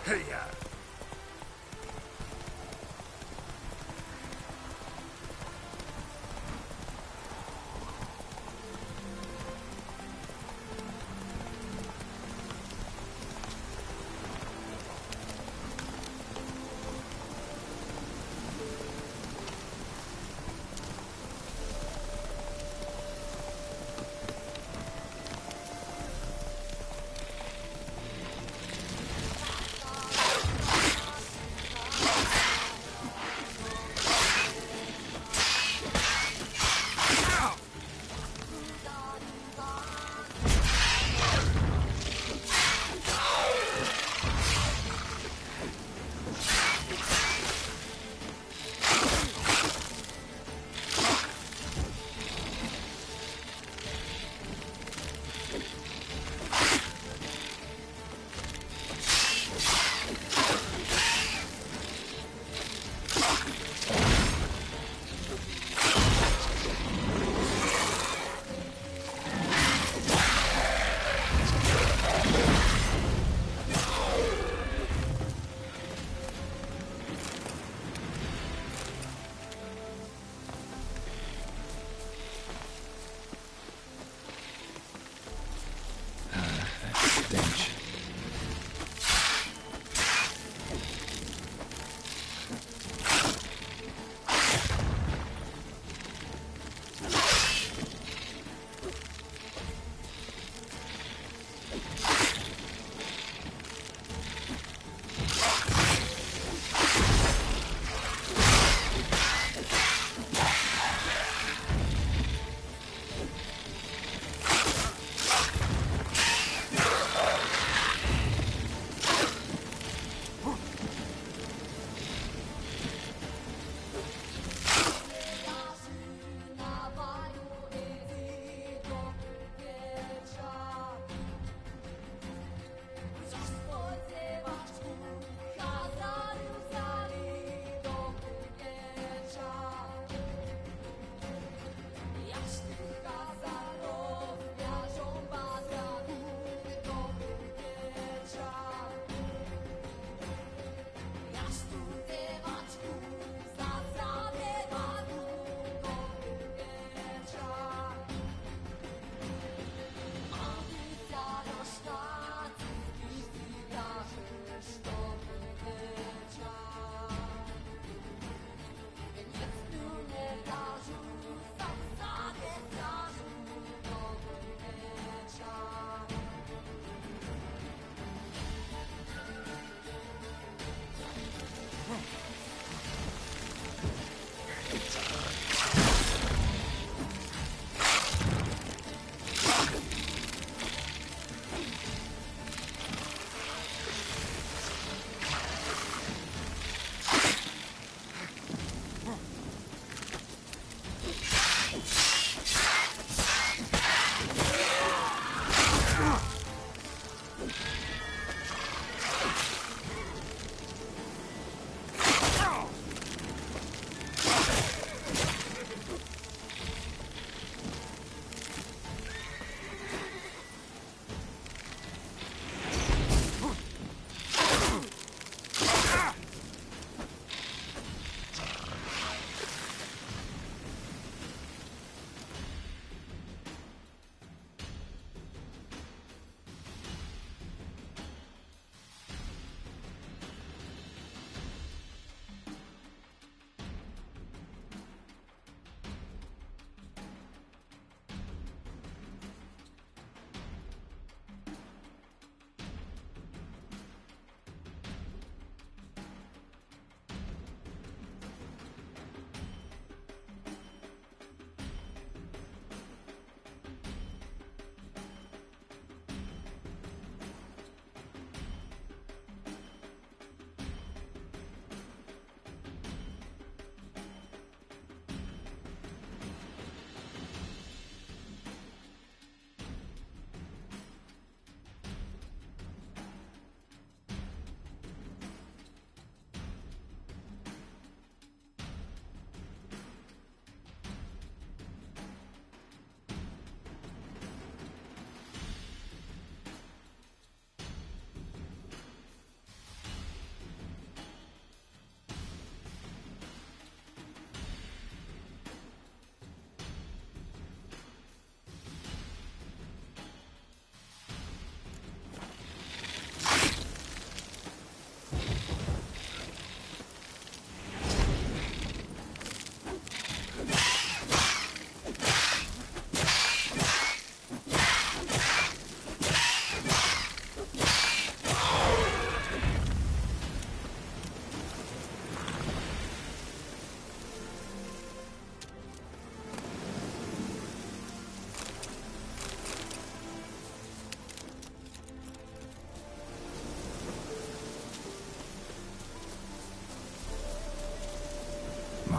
Hey-ya!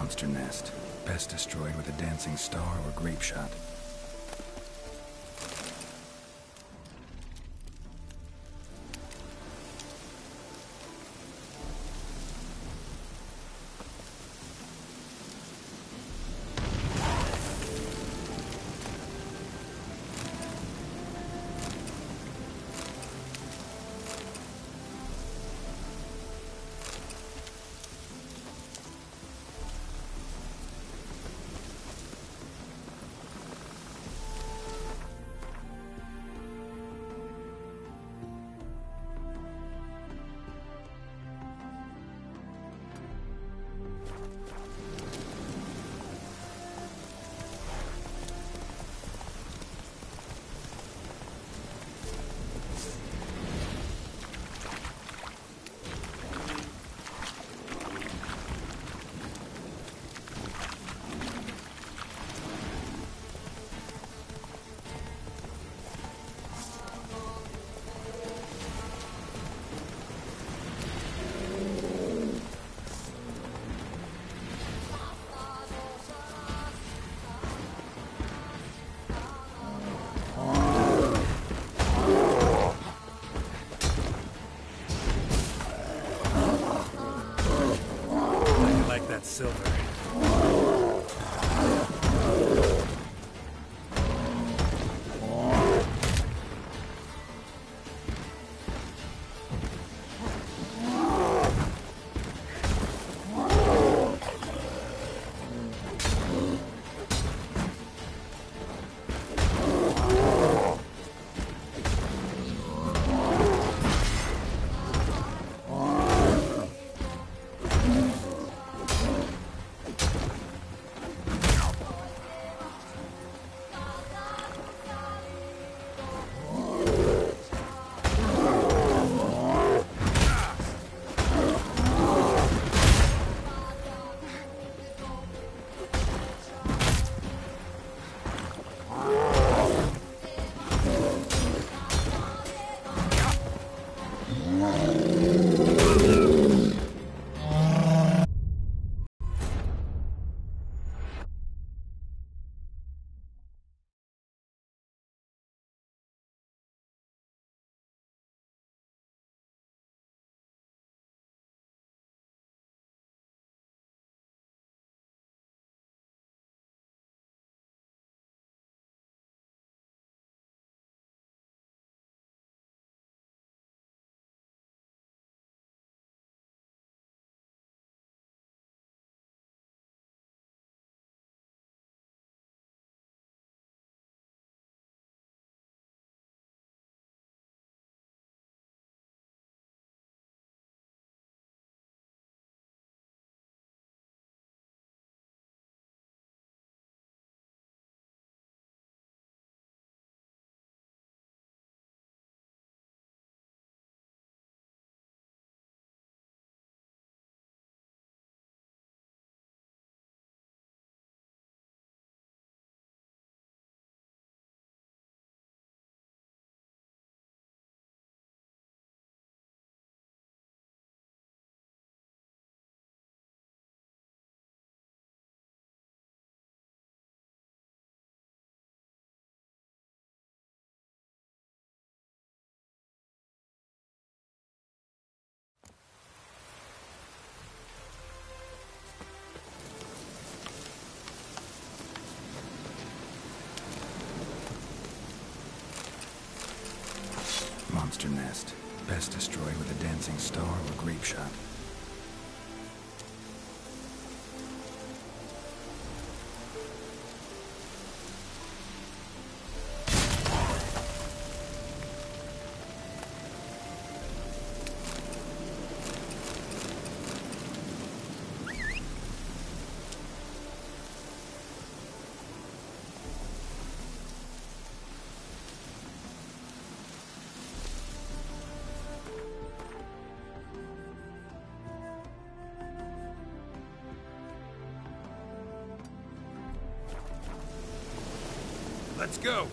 Monster nest. Best destroyed with a dancing star or grape shot. Silver. Monster nest. Best destroyed with a dancing star or grape shot. Let's go.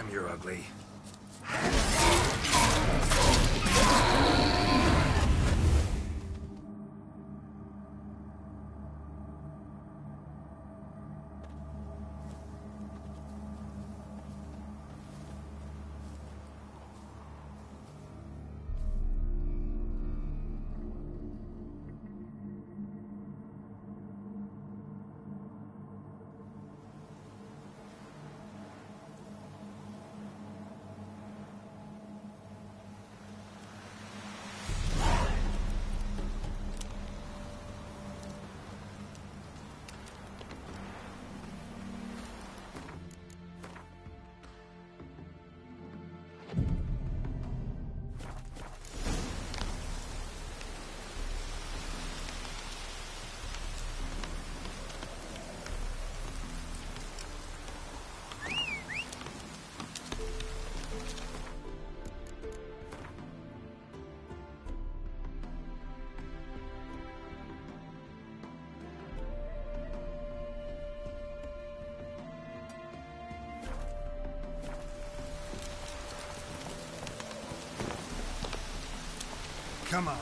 Damn, you're ugly. Come on.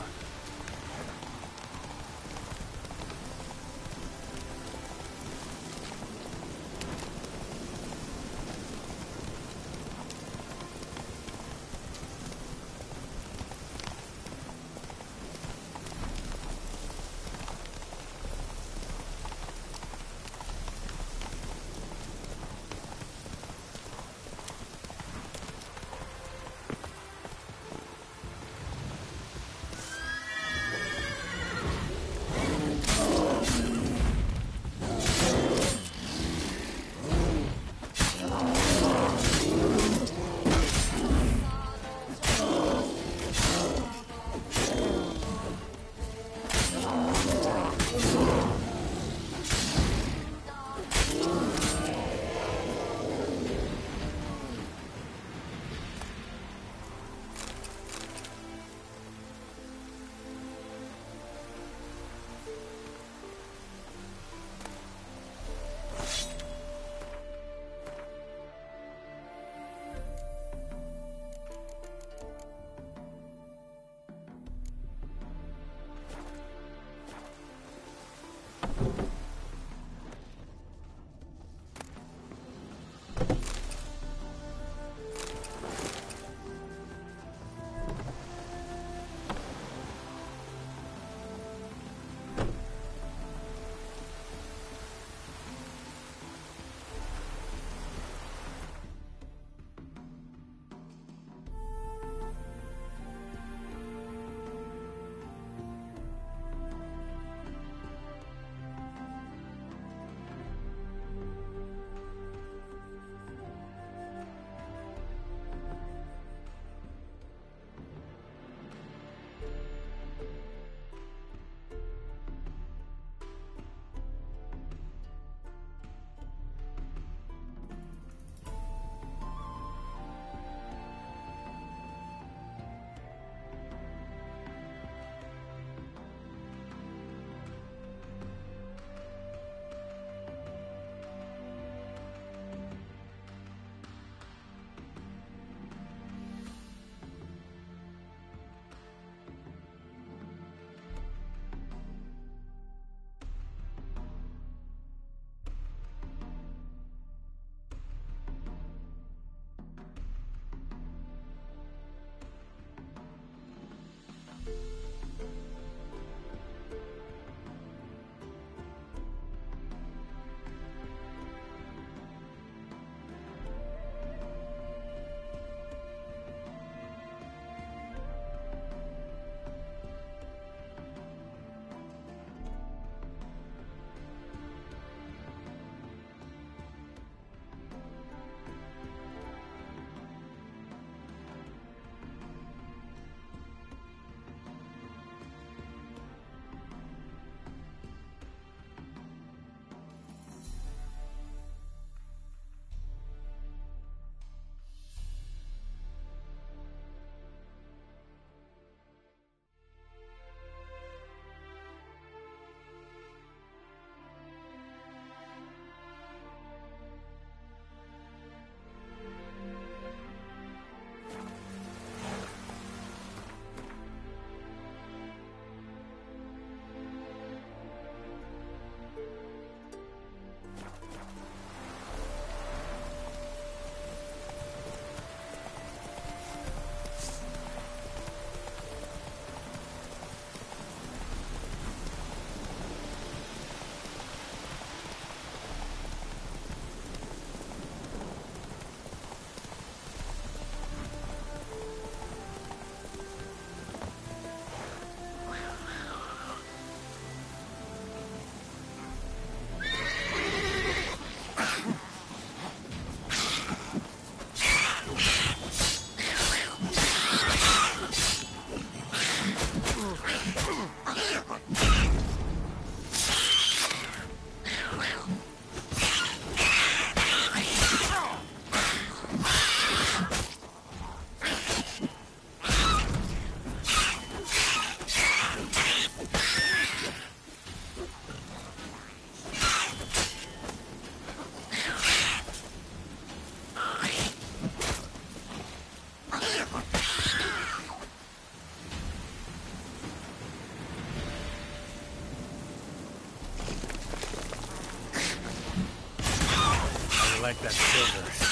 that silver.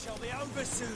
Shall be over soon.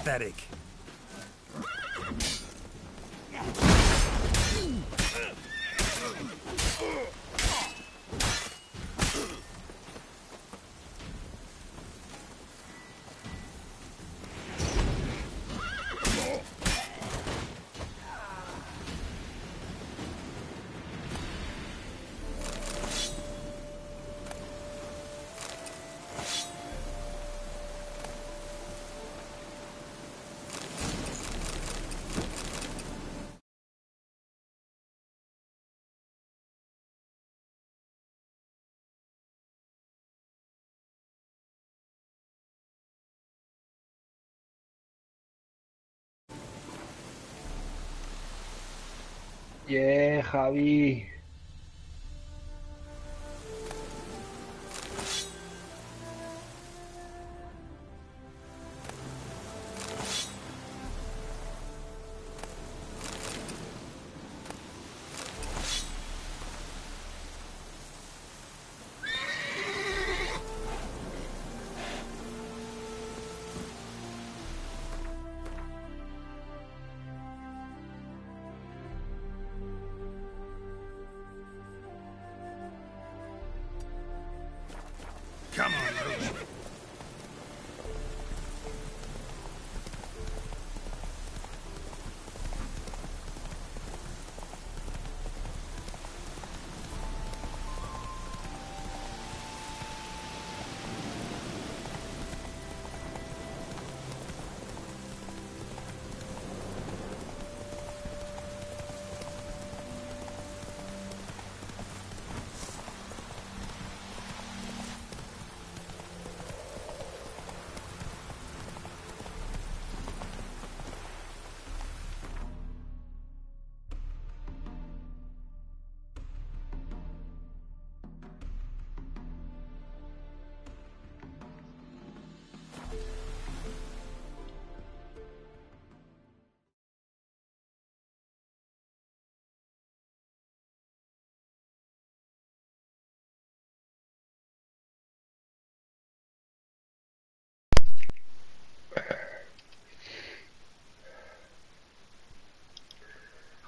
Pathetic. Yeah, Javi.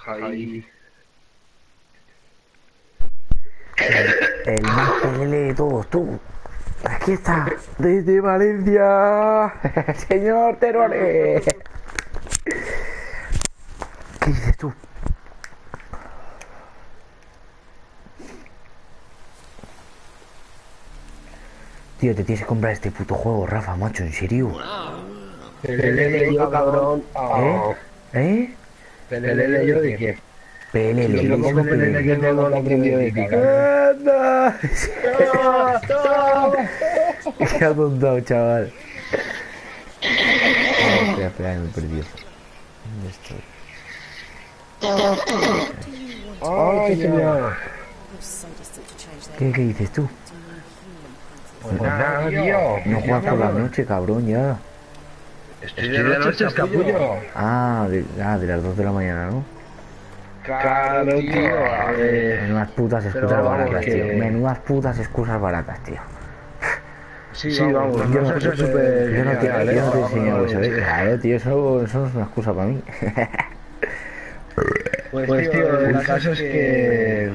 Javi. El más PL de todos, tú. Aquí está, desde Valencia, señor Teruel. ¿Qué dices tú? Tío, te tienes que comprar este puto juego, Rafa, macho, en serio. PLL yo, cabrón. ¿Eh? PLL yo de quién. PLL, si lo pongo PLL que tengo la aprendido de ti, ¡Anda! Qué atontado, chaval. Espera, me he perdido. ¿Dónde estoy? ¡Ay, señor! ¿Qué dices tú? Pues nada, tío. No juegas por la noche, cabrón, ya. Estoy de noche, capullo. De las 2 de la mañana, ¿no? Claro, tío. Menudas putas excusas baratas, tío. Menudas putas excusas baratas, tío. Sí, vamos. Yo no te he enseñado eso, ¿eh? Claro, tío, eso no es una excusa para mí. Pues, tío, el caso es que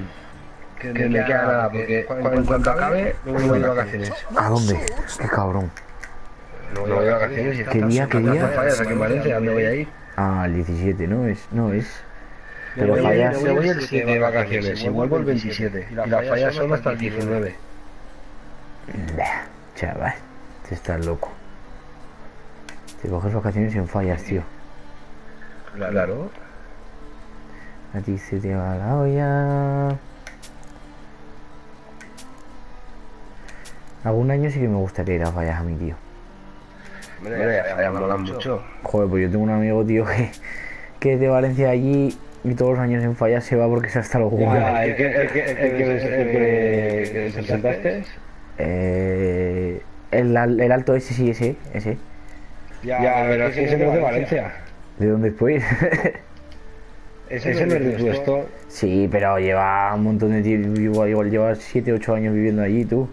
me queda nada, porque en cuanto acabe, me voy de vacaciones. ¿A dónde? Qué cabrón. Me voy de vacaciones. ¿Qué día? Fallas aquí en Valencia, ¿dónde voy a ir? Ah, el 17, ¿no? Pero fallas... Me voy el 7 de vacaciones y vuelvo el 27. Y las fallas son hasta el 19. Chaval, te estás loco. Te coges vacaciones en fallas, tío. Claro. A ti se te va la olla. Algún año sí que me gustaría ir a fallas a mi tío. Hombre, fallas molan mucho. Joder, pues yo tengo un amigo, tío, que es de Valencia allí y todos los años en fallas se va porque es hasta los huevos. ¿El que presentaste? El alto ese, sí, ese. Ya, pero es que ese no es de Valencia. ¿De dónde después? Ese no es de tu esto. Sí, pero lleva un montón de tiempo, igual lleva 7, 8 años viviendo allí, tú.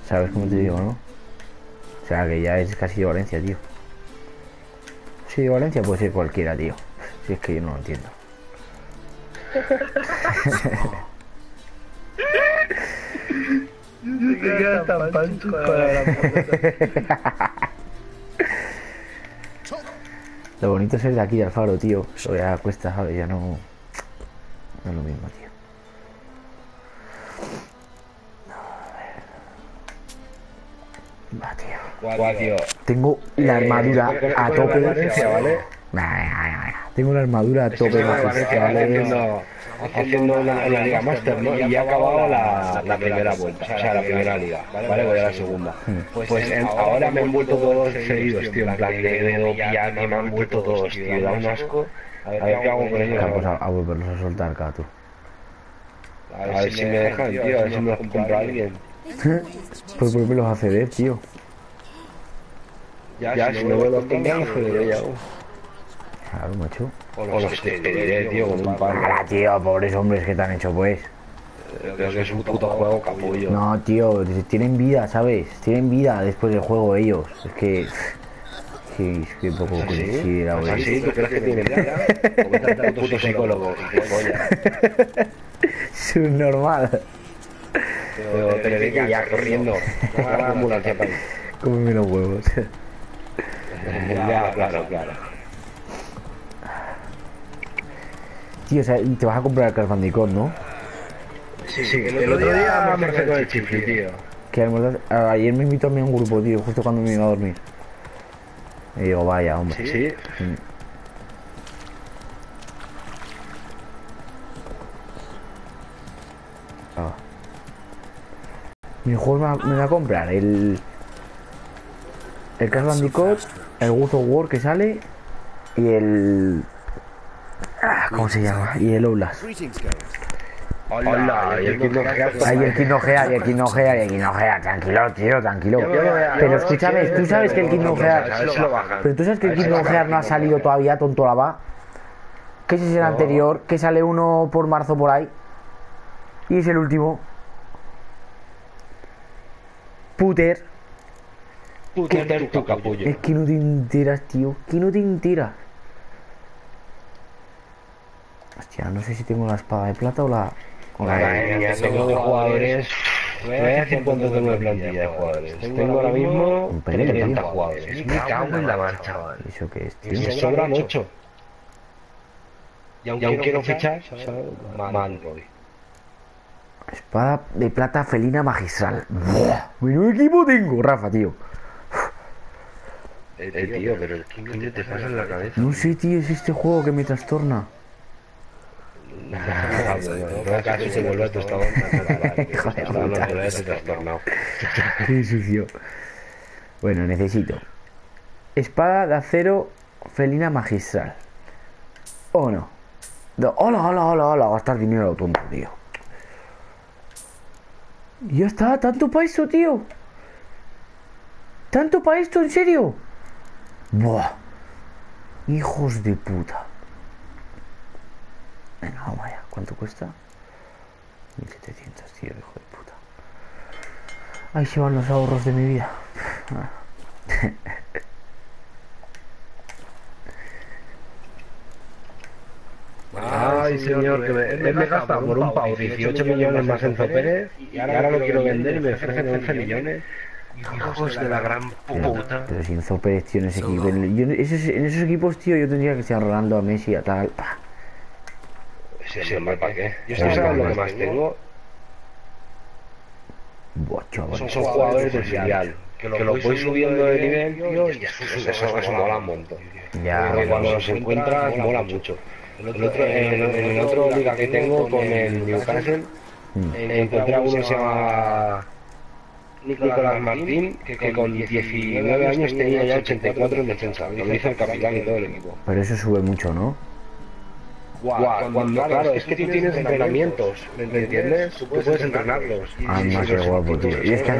¿Sabes cómo te digo, no? O sea, que ya es casi de Valencia, tío. Si de Valencia puede ser cualquiera, tío. Si es que yo no lo entiendo. Te quedas tan pancho con la Lo bonito es ser de aquí de Alfaro, tío. Eso ya cuesta, ¿sabes? Ya no es lo mismo, tío. Va, tío. Tengo la armadura a tope. ¿Vale? Tengo la armadura a tope. Haciendo la Liga Master, ¿no? Y ha acabado la primera vuelta, o sea, la primera liga, ¿vale? Voy a la segunda. Pues ahora me han vuelto todos seguidos, tío, en plan de Piano, me han vuelto todos, tío, da un asco. A ver qué hago con ellos. Vamos a volverlos a soltar, Cato. A ver si me dejan, tío, a ver si me los compra alguien. Pues volverlos a ceder, tío. Ya, si no me los compran, los cederé ya. Claro, macho. O los cederé, tío, con un par. Ah, tío, pobres hombres que te han hecho, pues. Creo que es un puto juego capullo. No, tío, tienen vida, ¿sabes? Tienen vida después del juego ellos. Es que... Sí, es que poco considera, güey. ¿Así? ¿Tú crees que tienen vida? O vete a un puto psicólogo, Es un normal. Pero te le que ya corriendo. La ambulancia para ahí. Cómeme los huevos. Ya, claro. Tío, o sea, te vas a comprar el Crash Bandicoot, ¿no? Sí, el otro día me con el chifli, tío. Que ayer me invitó a mí a un grupo, tío, justo cuando me iba a dormir. Y digo, vaya, hombre. ¿Sí? Mi juego me va a comprar el Crash Bandicoot, el God of War que sale y el... ¿cómo se llama? Y el Outlast. Hola, y el Kingdom Hearts. Ay, el Kingdom Hearts, tranquilo, tío, tranquilo. Pero escúchame, tú sabes que el Kingdom Hearts... Pero tú sabes que el Kingdom Hearts no ha salido todavía, tonto la va. Que ese es el anterior, que sale uno por marzo por ahí. Y es el último. Puter, tu capullo. Es que no te enteras, tío. Que no te enteras. Hostia, no sé si tengo la espada de plata o la... Ya tengo de jugadores. Voy a decir cuánto tengo de plantilla de jugadores. Tengo ahora mismo 30 jugadores. Me cago en la mar, chaval. ¿Eso qué es, tío? Me sobran 8. Y aún quiero fichar, mal voy. Espada de plata felina magistral. ¡Buah! Menudo equipo tengo, Rafa, tío. Tío, pero ¿qué coño te pasa en la cabeza? No sé, tío, es este juego que me trastorna. Casi se vuelve a tu estado trastornado. Qué sucio. Bueno, necesito espada de acero felina magistral. ¿O no? Hola, gastar dinero a lo tonto, tío. Y ya está, tanto para esto, tío. ¿Tanto para esto, en serio? Buah. Hijos de puta. Venga, vamos allá. ¿Cuánto cuesta? 1700, tío, hijo de puta. Ahí se van los ahorros de mi vida. Ay, señor, que me gasta por un pavo 18 millones más en Zopérez y ahora lo quiero vender y me ofrecen 11 millones. Hijos de la gran puta. Pero si Enzo Pérez, tío, en ese equipo, en esos equipos, tío, yo tendría que ser a Ronaldo, a Messi, a tal. Ese mal para qué. Yo estoy sabendo lo que más tengo. Buah, chaval. Son jugadores del filial. Que los voy subiendo de nivel, tío, y eso mola un montón. Ya. Cuando los encuentras, mola mucho. En el otro liga que tengo con el Newcastle, encontré a uno que se llama Nicolás Martín, que con 19 años tenía ya 84 en defensa. Lo hizo el capitán y todo el equipo. Pero eso sube mucho, ¿no? Claro, es que tú tienes entrenamientos, ¿me entiendes? Tú puedes entrenarlos. Ah, más que guapo, tío. Y es que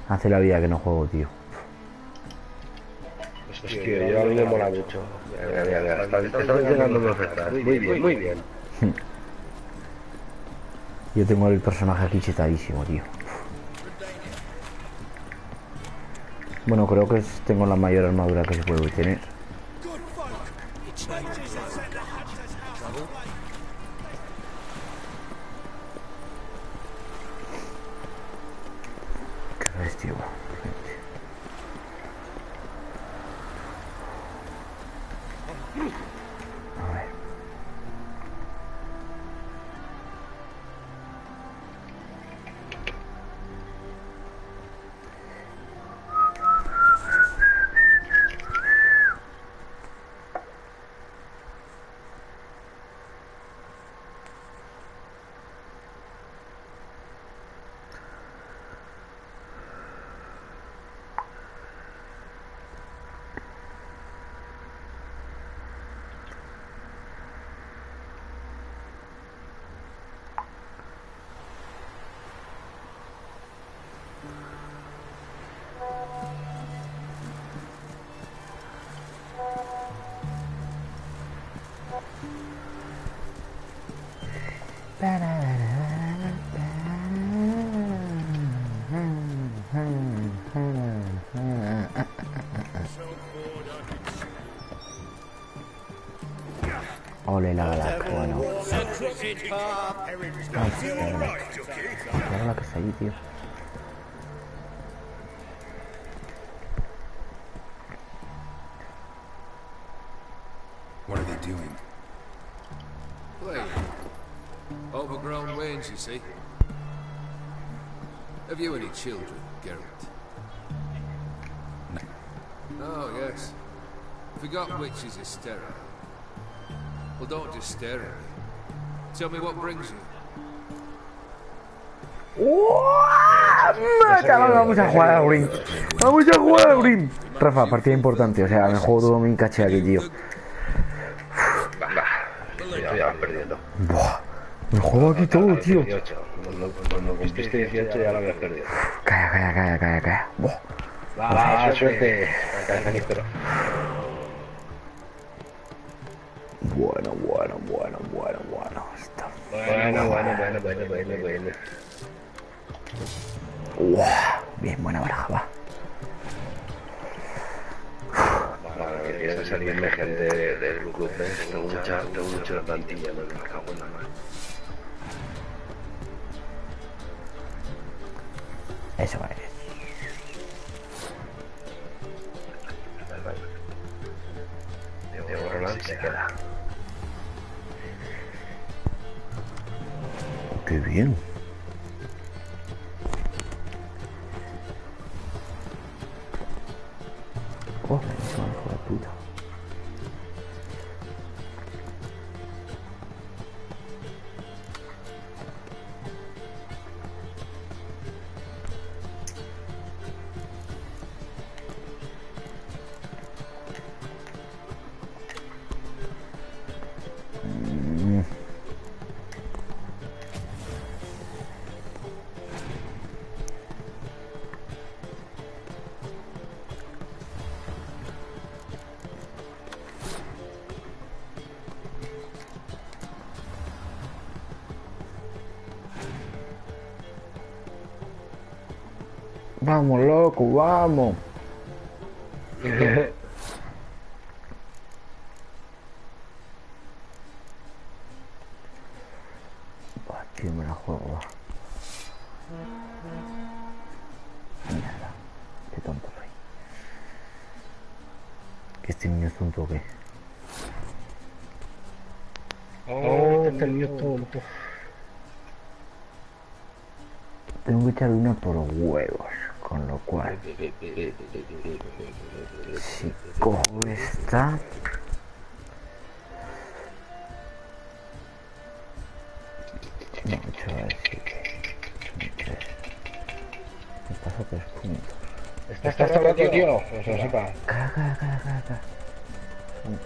hace la vida que no juego, tío. Pues tío, yo a mí me mola mucho. Están llegando ofertas. Muy bien, muy bien. Yo tengo el personaje aquí chetadísimo, tío. Bueno, creo que tengo la mayor armadura que se puede tener. ¿Qué ves, tío? A ver. Ole la galaca, bueno. Claro la que está ahí, tío. What are they doing? Playing. Overgrown wains, you see. Have you any children, Geralt? No. Oh, yes. Forgot which is Estera. Well, don't just stare at me. Tell me what brings you. Chaval, vamos a jugar al Grim. Vamos a jugar al Grim. Rafa, partida importante. O sea, me juego todo mi caché aquí, tío. Ya perdiendo. Buah, me juego aquí todo, tío. Cuando cumpliste 18 ya lo habías perdido. Calla. Buah. Va, suerte. Bueno. Bueno. Bien, buena baraja, va. empieza a salirme gente del grupo. Tengo mucha plantilla, no me cago en la mano. Eso va a ir. De Roland se queda. Qué bien. Oh, buenísimo, hijo de puta. Vamos, loco, vamos. Buah, tío, me la juego, va. Mierda, qué tonto soy. ¿Que este niño es tonto o qué? Oh, este niño es tonto. Tengo que echarle una por huevos, con lo cual si cojo esta, no, chaval, sí que me pasa 3 puntos. ¿Estás hablando, tío? Pues lo sepa. Caca. Son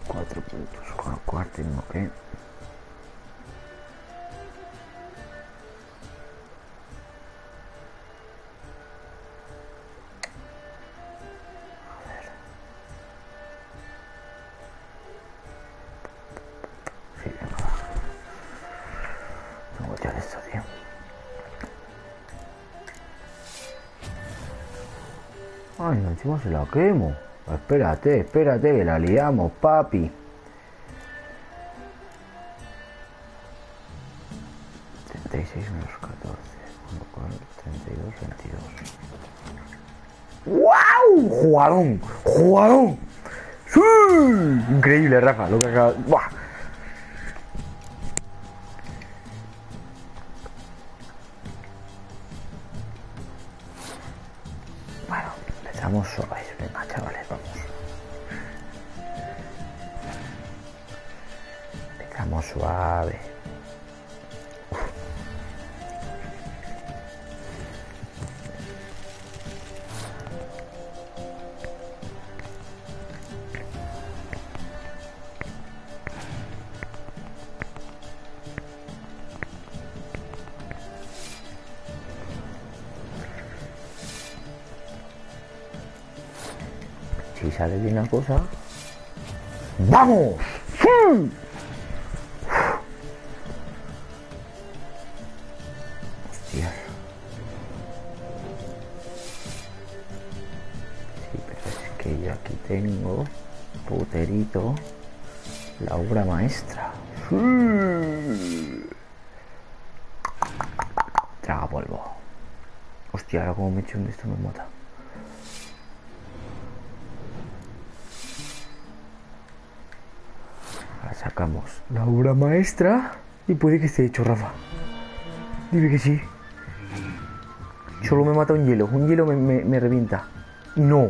4 puntos, con lo cual tengo que esto, tío. Ay, encima se la quemo. Espérate, que la liamos, papi. 36 menos 14, con lo cual 32, 22. ¡Wow! ¡Jugadón! ¡Sí! Increíble, Rafa, lo que acaba. ¡Buah! Bueno, empezamos suaves, venga, chavales, vamos. Empezamos suave. Si sale bien la cosa, ¡vamos! ¡Sí! Hostia. Sí, pero es que yo aquí tengo, puterito, la obra maestra. ¡Sí! Traga polvo. Hostia, ahora como me echo un de esto me mata. Sacamos la obra maestra y puede que esté hecho, Rafa. Dime que sí. Solo me mata un hielo me revienta. No.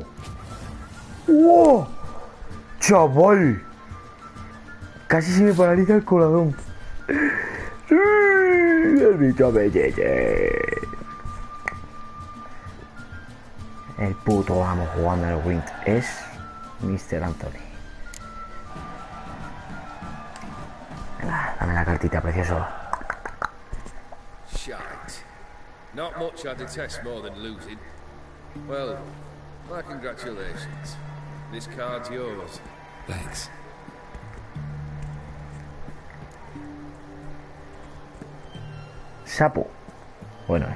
¡Wow! ¡Chaval! Casi se me paraliza el corazón. ¡Sí! El bicho bellete. El puto amo jugando al Wind es Mr. Anthony. Dame la cartita, precioso. Shite. Not much I detest more than losing. Well, my congratulations. This card's yours. Thanks. Sapo. Bueno,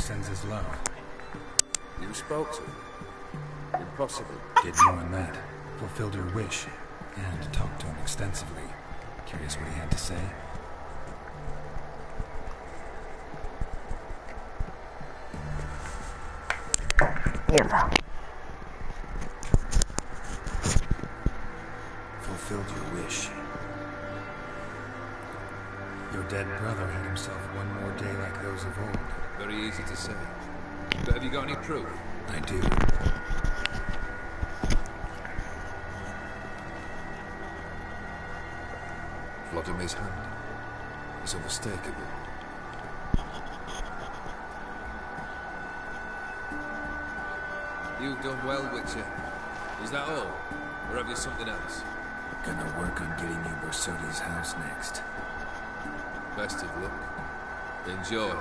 sends his love. You spoke to him? Impossible. Did more than that. Fulfilled your wish. And talked to him extensively. Curious what he had to say? Mierda. Fulfilled your wish. Your dead brother had himself one more day like those of old. Very easy to say. But have you got any proof? I do. Vladimir's hand. It's unmistakable. You've done well, Witcher. Is that all? Or have you something else? Gonna work on getting you Bersodi's house next. Best of luck. Enjoy.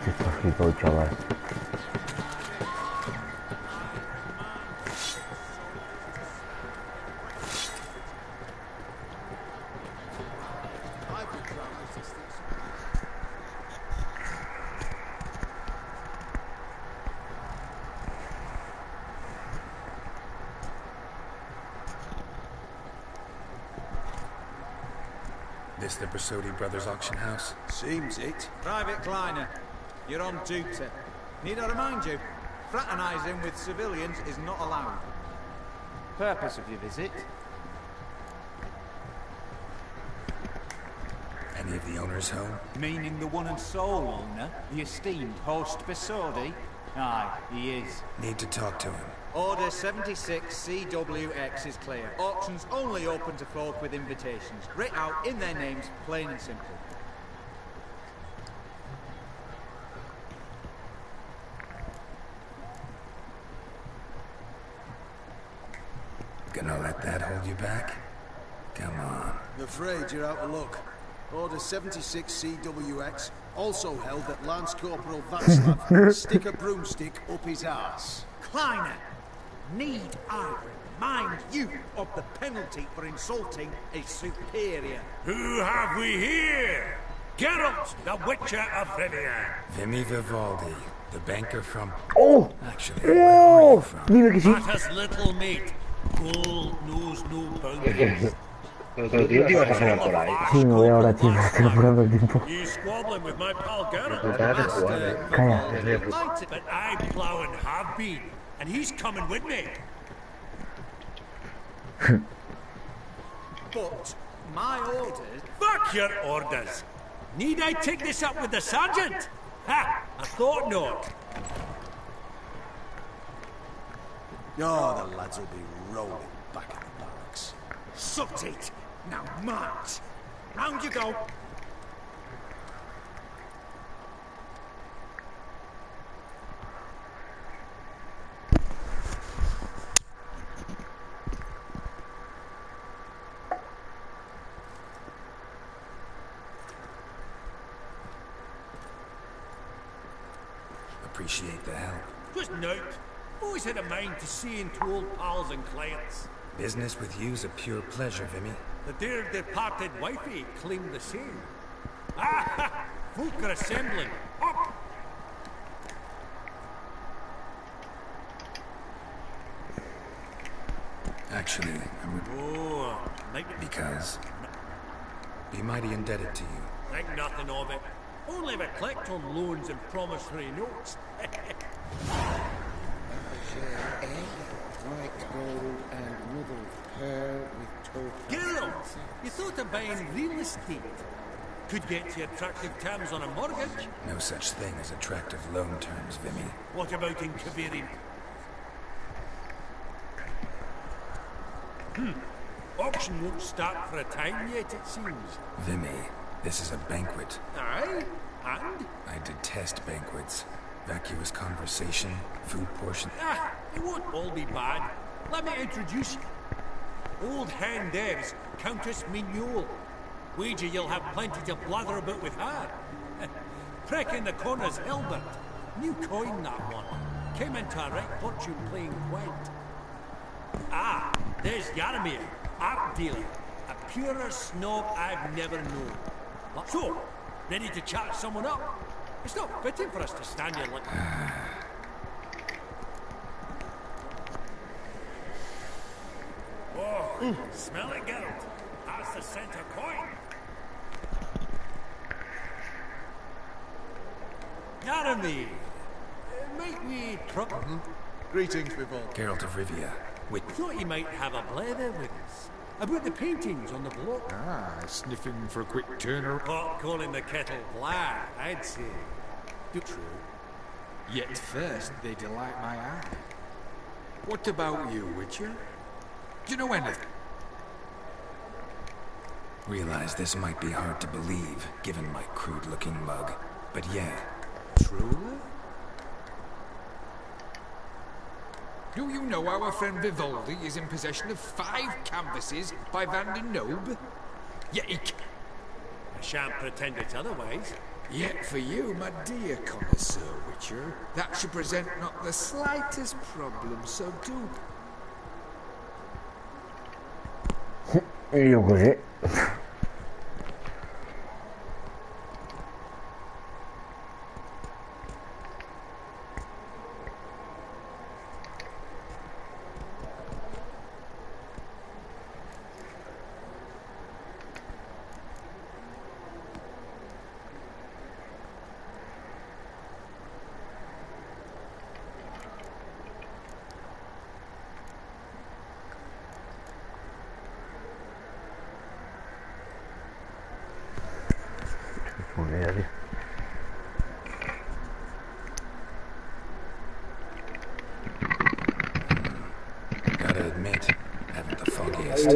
Esto flipo, chaval. This the Bersodi Brothers auction house? Seems it. Private Kleiner, you're on duty. Need I remind you, fraternising with civilians is not allowed. Purpose of your visit? Any of the owners home? Meaning the one and sole owner, the esteemed host Bersodi? Aye, he is. Need to talk to him. Order 76 CWX is clear. Auctions only open to folk with invitations. Writ out in their names, plain and simple. Gonna let that hold you back? Come on. I'm afraid you're out of luck. Order 76 CWX also held that Lance Corporal Václav stick a broomstick up his arse. Kleiner, need I remind you of the penalty for insulting a superior? Who have we here? Geralt, the Witcher of Rivia. Vimy Vivaldi, the banker from... ¡Oh! Actually, ¡Oh! Dime que sí. Matters little, mate. Gold knows no boundaries. Pero tío, te ibas a cenar por ahí. Sí, me voy ahora, tío. Estoy apurando el tiempo. You squabbling with my pal Geralt? Calla. But I'm plowing have been, and he's coming with me. But my orders... Fuck your orders! Need I take this up with the sergeant? Ha! I thought not. Oh, the lads will be rolling back in the barracks. Sucked it! Now march! Round you go! Appreciate the help. Just note, always had a mind to seeing to old pals and clients. Business with you's a pure pleasure, Vimy. The dear departed wifey claimed the same. Ah! Folk are assembling. Up! Actually, I would... Oh, Because... Be mighty indebted to you. Think nothing of it. Only if I collect on loans and promissory notes. White gold and mother pearl with topaz. Geralt, you thought of buying real estate. Could get you attractive terms on a mortgage. No such thing as attractive loan terms, Vimy. What about in Kaviri? Auction won't start for a time yet, it seems. Vimy, this is a banquet. Aye, and? I detest banquets. Vacuous conversation, food portion. Ah, it won't all be bad. Let me introduce you. Old hand there's Countess Mignol. Wager you'll have plenty to blather about with her. Prick in the corner's Hilbert. New coin, that one. Came into a right fortune playing Gwent. Ah, there's Yaramir, art dealer. A purer snob I've never known. So, ready to chat someone up? It's not fitting for us to stand here like... Whoa, smell it, Geralt. That's the scent of coin. Yaramir, might we trouble? Greetings, Vivol. Geralt of Rivia. Thought you might have a blather with us. About the paintings on the block. Ah, sniffing for a quick turner. Pot calling the kettle black, I'd say. True. Yet first they delight my eye. What about you, Witcher? Do you know anything? Realize this might be hard to believe, given my crude-looking mug. But yeah. Truly? Do you know our friend Vivaldi is in possession of 5 canvases by Van der Noob? Yet he I shan't pretend it's otherwise. Yet for you, my dear connoisseur Witcher, that should present not the slightest problem, so do... Io così. Vedi. Gotta admit, haven't the foggiest.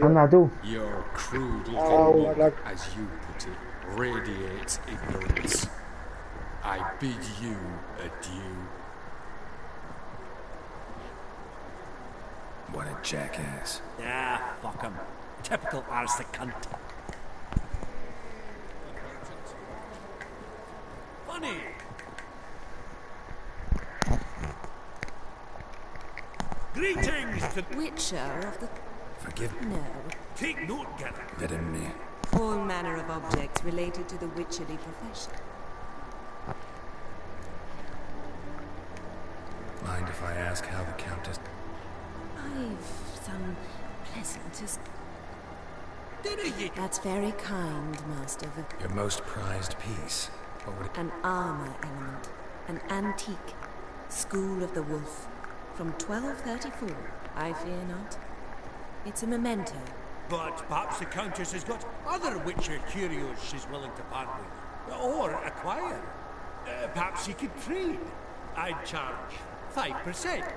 Anda tú. Your crude little look, as you put it, radiates ignorance. I bid you adieu. What a jackass. Ah, fuck him. Typical arse the cunt. Funny. Greetings to Witcher of the... Forgive me. No. Take note, Geralt. Vidden me. All manner of objects related to the witcherly profession. Mind if I ask how the Countess... I've some pleasantest... That's very kind, Master. Your most prized piece. What would it... An armor element. An antique. School of the Wolf. From 1234, I fear not. It's a memento. But perhaps the Countess has got other Witcher curios she's willing to part with. Or acquire. Perhaps you could trade. I'd charge 5%.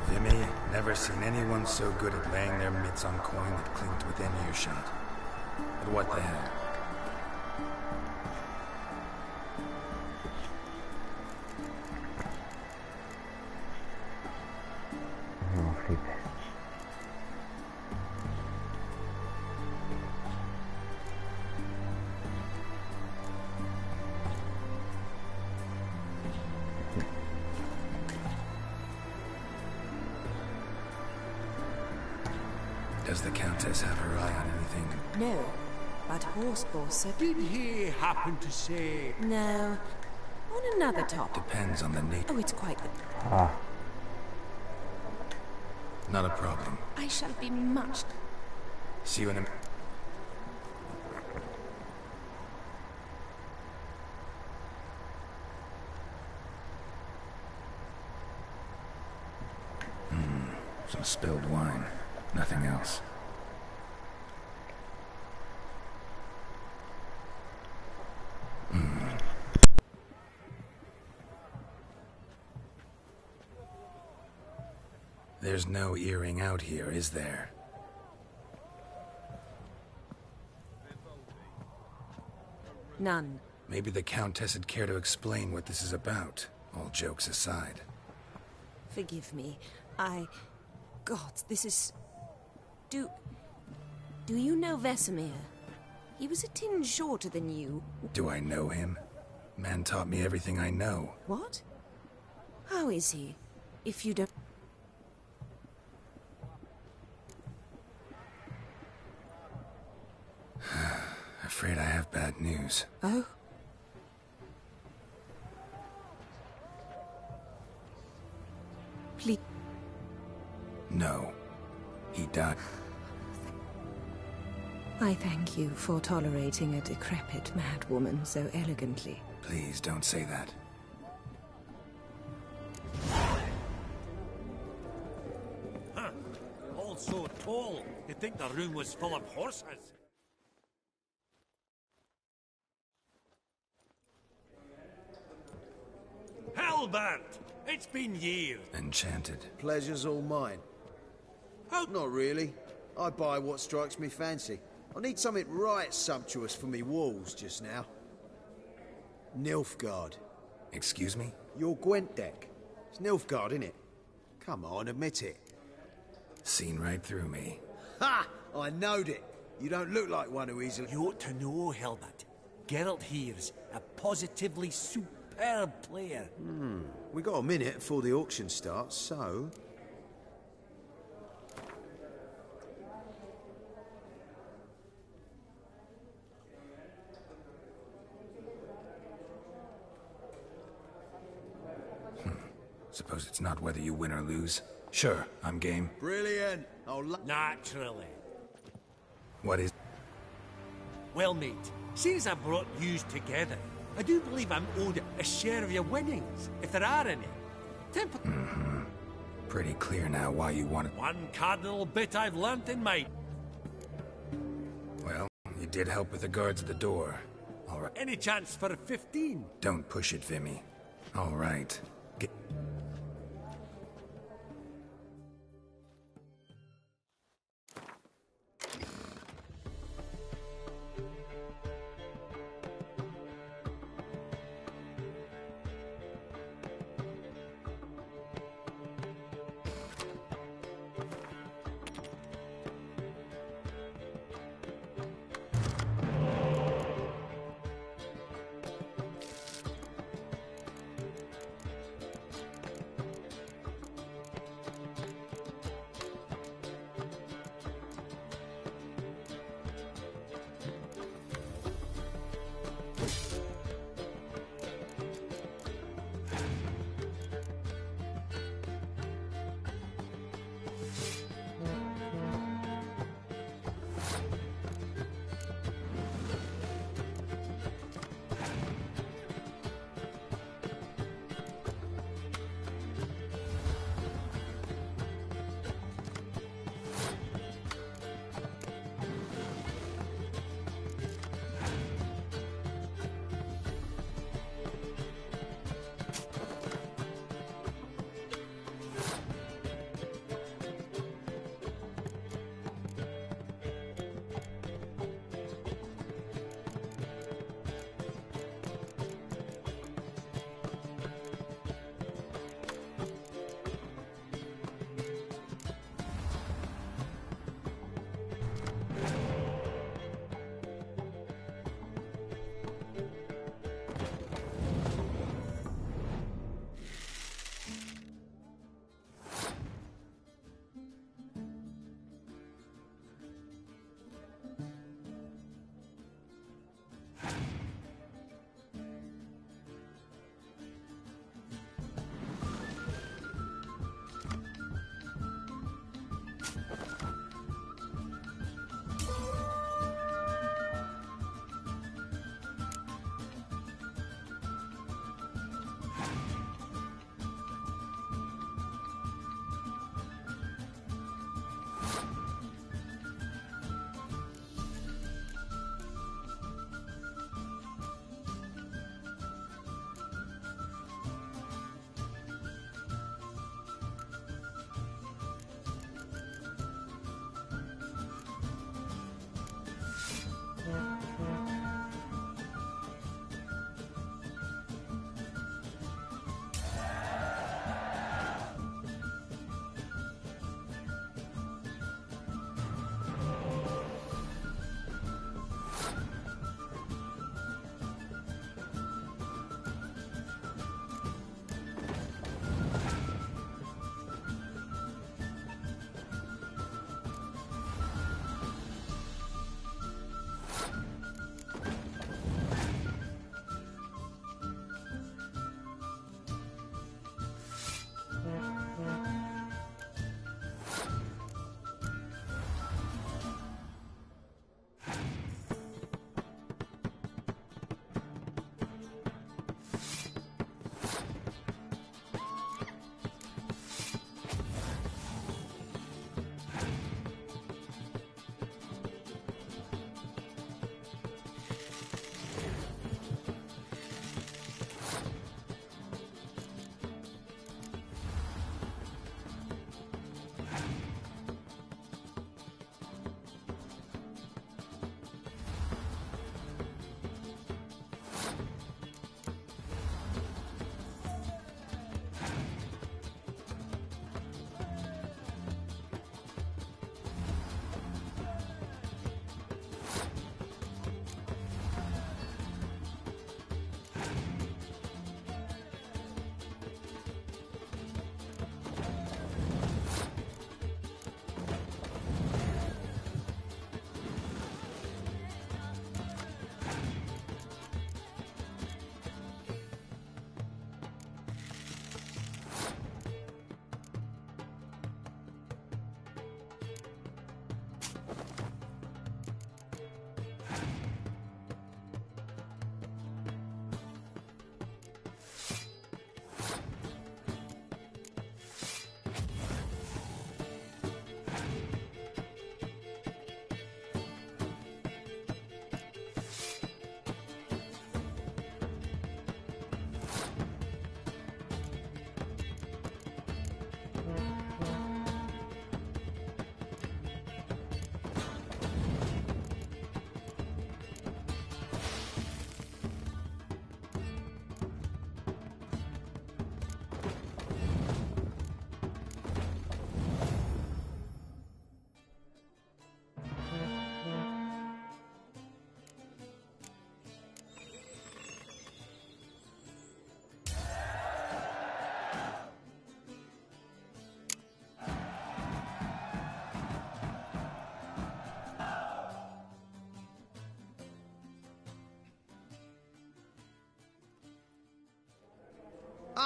Vimy, never seen anyone so good at laying their mitts on coin that clinked within earshot. But what the hell? No flipes. Does the Countess have her eye on anything? No, but Horseboss Did he happen to say... No, on another topic. Depends on the nature. Oh, it's quite the... Ah. Not a problem. I shall be much... See you in a... Some spilled wine. Nothing else. There's no earring out here, is there? None. Maybe the Countess would care to explain what this is about, all jokes aside. Forgive me. God, this is... Do you know Vesemir? He was a tinge shorter than you. Do I know him? Man taught me everything I know. What? How is he? If you don't... Afraid I have bad news. Oh? Please... No. He died. I thank you for tolerating a decrepit madwoman so elegantly. Please don't say that. Huh. All so tall, you'd think the room was full of horses. Halbert! It's been years. Enchanted. Pleasure's all mine. Not really. I buy what strikes me fancy. I need something right sumptuous for me walls just now. Nilfgaard. Excuse me? Your Gwent deck. It's Nilfgaard, innit? Come on, admit it. Seen right through me. Ha! I knowed it. You don't look like one who easily... You ought to know, Helmut. Geralt here's a positively superb player. We got a minute before the auction starts, so... Suppose it's not whether you win or lose. Sure, I'm game. Brilliant. Naturally. What is... Well, mate, seeing as I brought yous together, I do believe I'm owed a share of your winnings, if there are any. Pretty clear now why you wanted... One cardinal bit I've learnt in my... Well, you did help with the guards at the door. All right. Any chance for a 15? Don't push it, Vimy. All right.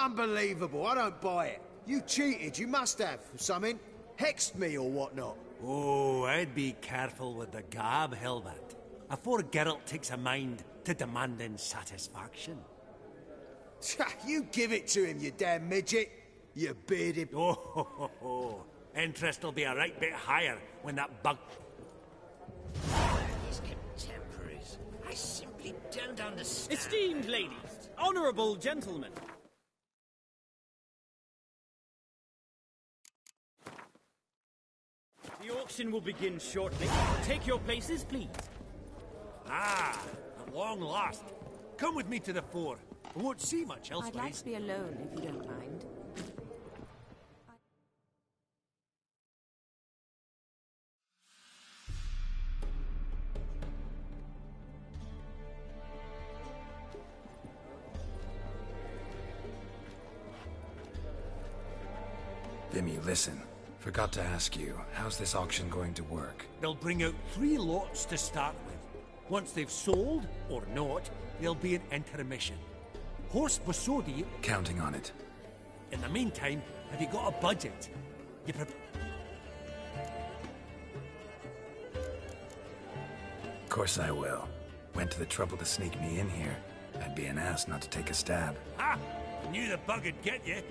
Unbelievable, I don't buy it. You cheated, you must have, or something. Hexed me or whatnot. Oh, I'd be careful with the gab, Hilbert. Afore Geralt takes a mind to demanding satisfaction. You give it to him, you damn midget. You bearded... Interest will be a right bit higher when that bug... His contemporaries. I simply don't understand. Esteemed ladies, honourable gentlemen. The auction will begin shortly. Take your places, please. Ah, at long last. Come with me to the fore. I won't see much else. I'd like to be alone, if you don't mind. Vimy, listen. Forgot to ask you, how's this auction going to work? They'll bring out 3 lots to start with. Once they've sold, or not, there'll be an intermission. Horst Bosodi... Counting on it. In the meantime, have you got a budget? You Of course I will. Went to the trouble to sneak me in here. I'd be an ass not to take a stab. Ha! Knew the bug would get you.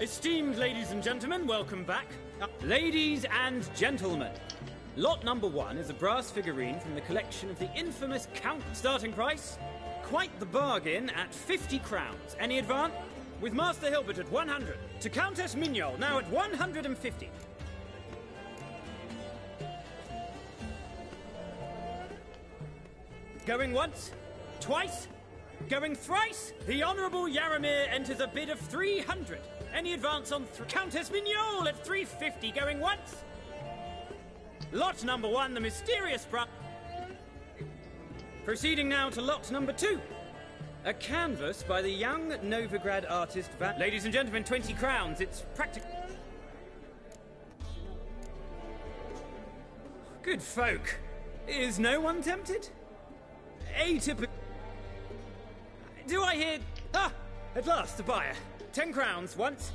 Esteemed ladies and gentlemen, welcome back. Ladies and gentlemen, lot number 1 is a brass figurine from the collection of the infamous Count. Starting price? Quite the bargain at 50 crowns. Any advance? With Master Hilbert at 100. To Countess Mignol, now at 150. Going once? Twice? Going thrice? The Honourable Yaramir enters a bid of 300. Any advance on Countess Mignol at 350, going once? Lot number 1, the mysterious Proceeding now to lot number 2. A canvas by the young Novigrad artist Ladies and gentlemen, 20 crowns. It's practical. Good folk. Is no one tempted? Atypical. Do I hear... Ah! At last, a buyer. 10 crowns, once,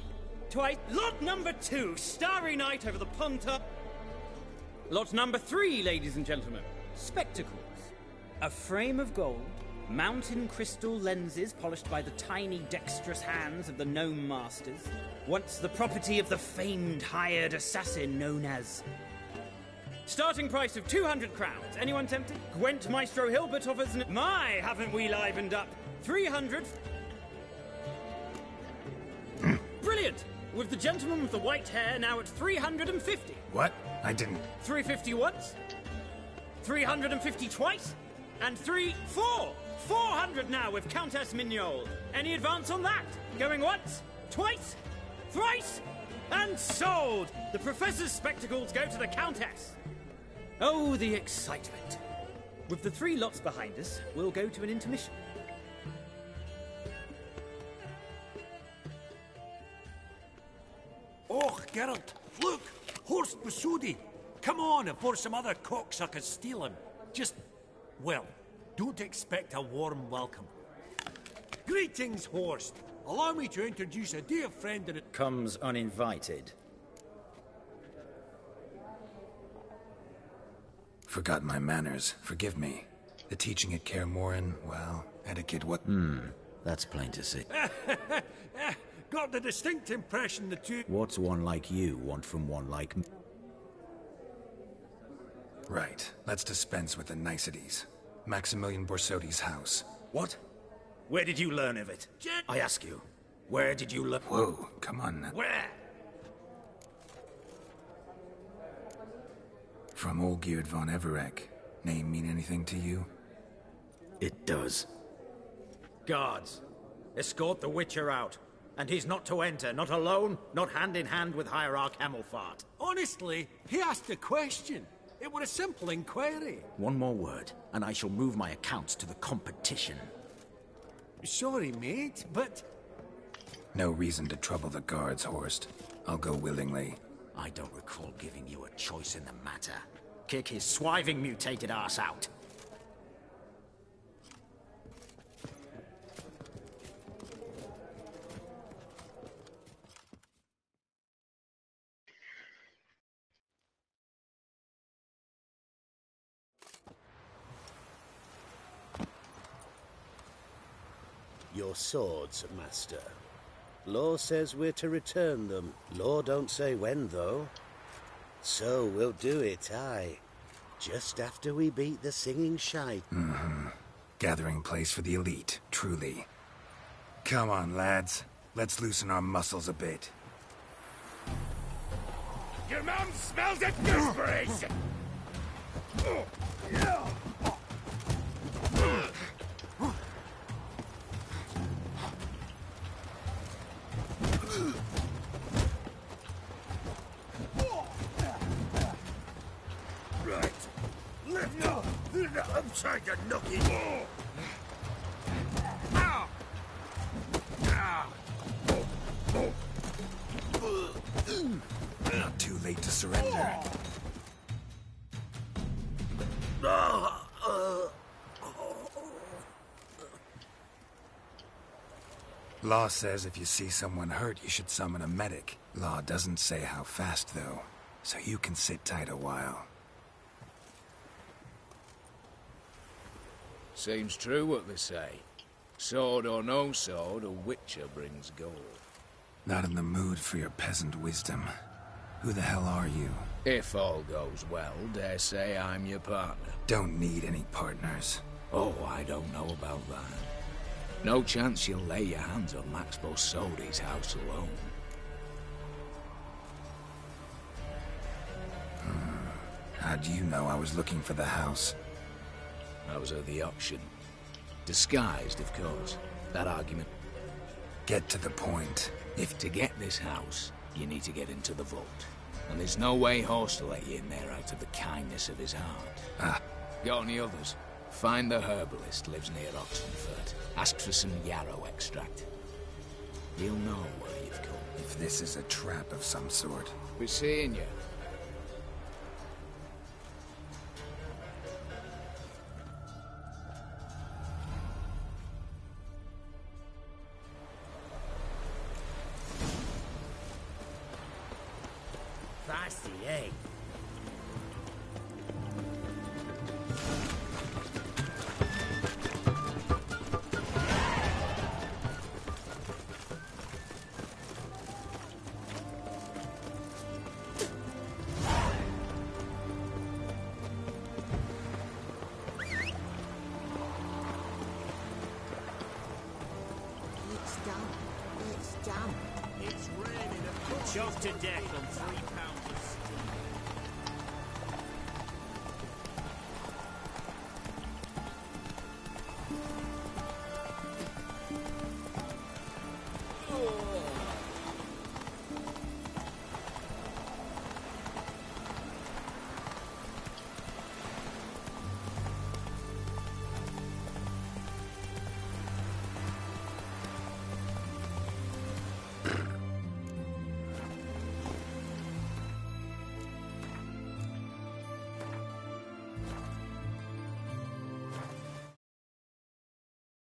twice. Lot number 2, Starry Night over the Ponta. Lot number 3, ladies and gentlemen, spectacles. A frame of gold, mountain crystal lenses polished by the tiny dexterous hands of the gnome masters, once the property of the famed hired assassin known as... Starting price of 200 crowns. Anyone tempted? Gwent Maestro Hilbert offers... My, haven't we livened up? 300... Brilliant! With the gentleman with the white hair now at 350. What? I didn't... 350 once, 350 twice, and 400 now with Countess Mignol. Any advance on that? Going once, twice, thrice, and sold! The Professor's spectacles go to the Countess. Oh, the excitement. With the 3 lots behind us, we'll go to an intermission. Oh, Geralt, look! Horst Bosodi! Come on, before some other cocksuckers steal him. Just, well, don't expect a warm welcome. Greetings, Horst. Allow me to introduce a dear friend and... Comes uninvited. Forgot my manners. Forgive me. The teaching at Kaer Morhen, well, etiquette what... That's plain to see. Got the distinct impression the two... What's one like you want from one like me? Right. Let's dispense with the niceties. Maximilian Borsodi's house. What? Where did you learn of it? I ask you. Where did you learn... Whoa, come on now. Where? From Olgierd von Everec. Name mean anything to you? It does. Guards, escort the Witcher out. And he's not to enter, not alone, not hand in hand with Hierarch Hamilfart. Honestly, he asked a question. It was a simple inquiry. One more word, and I shall move my accounts to the competition. Sorry, mate, but... No reason to trouble the guards, Horst. I'll go willingly. I don't recall giving you a choice in the matter. Kick his swiving mutated ass out. Your swords, master. Law says we're to return them. Law don't say when, though. So we'll do it, aye. Just after we beat the singing shite. Mm-hmm. Gathering place for the elite, truly. Come on, lads. Let's loosen our muscles a bit. Your mom smells of desperation! Right. No, I'm trying to knock it. Not too late to surrender. Law says if you see someone hurt, you should summon a medic. Law doesn't say how fast, though, so you can sit tight a while. Seems true what they say. Sword or no sword, a witcher brings gold. Not in the mood for your peasant wisdom. Who the hell are you? If all goes well, dare say I'm your partner. Don't need any partners. Oh, I don't know about that. No chance you'll lay your hands on Max Bosodi's house alone. How do you know I was looking for the house? I was at the auction. Disguised, of course. That argument. Get to the point. If to get this house, you need to get into the vault. And there's no way Horst will let you in there out of the kindness of his heart. Got any others? Find the herbalist, lives near Oxenfurt. Ask for some yarrow extract. He'll know where you've come. If this is a trap of some sort. We're seeing you. Feisty, eh? It's damp. It's raining. Choked to death on 3 pounds.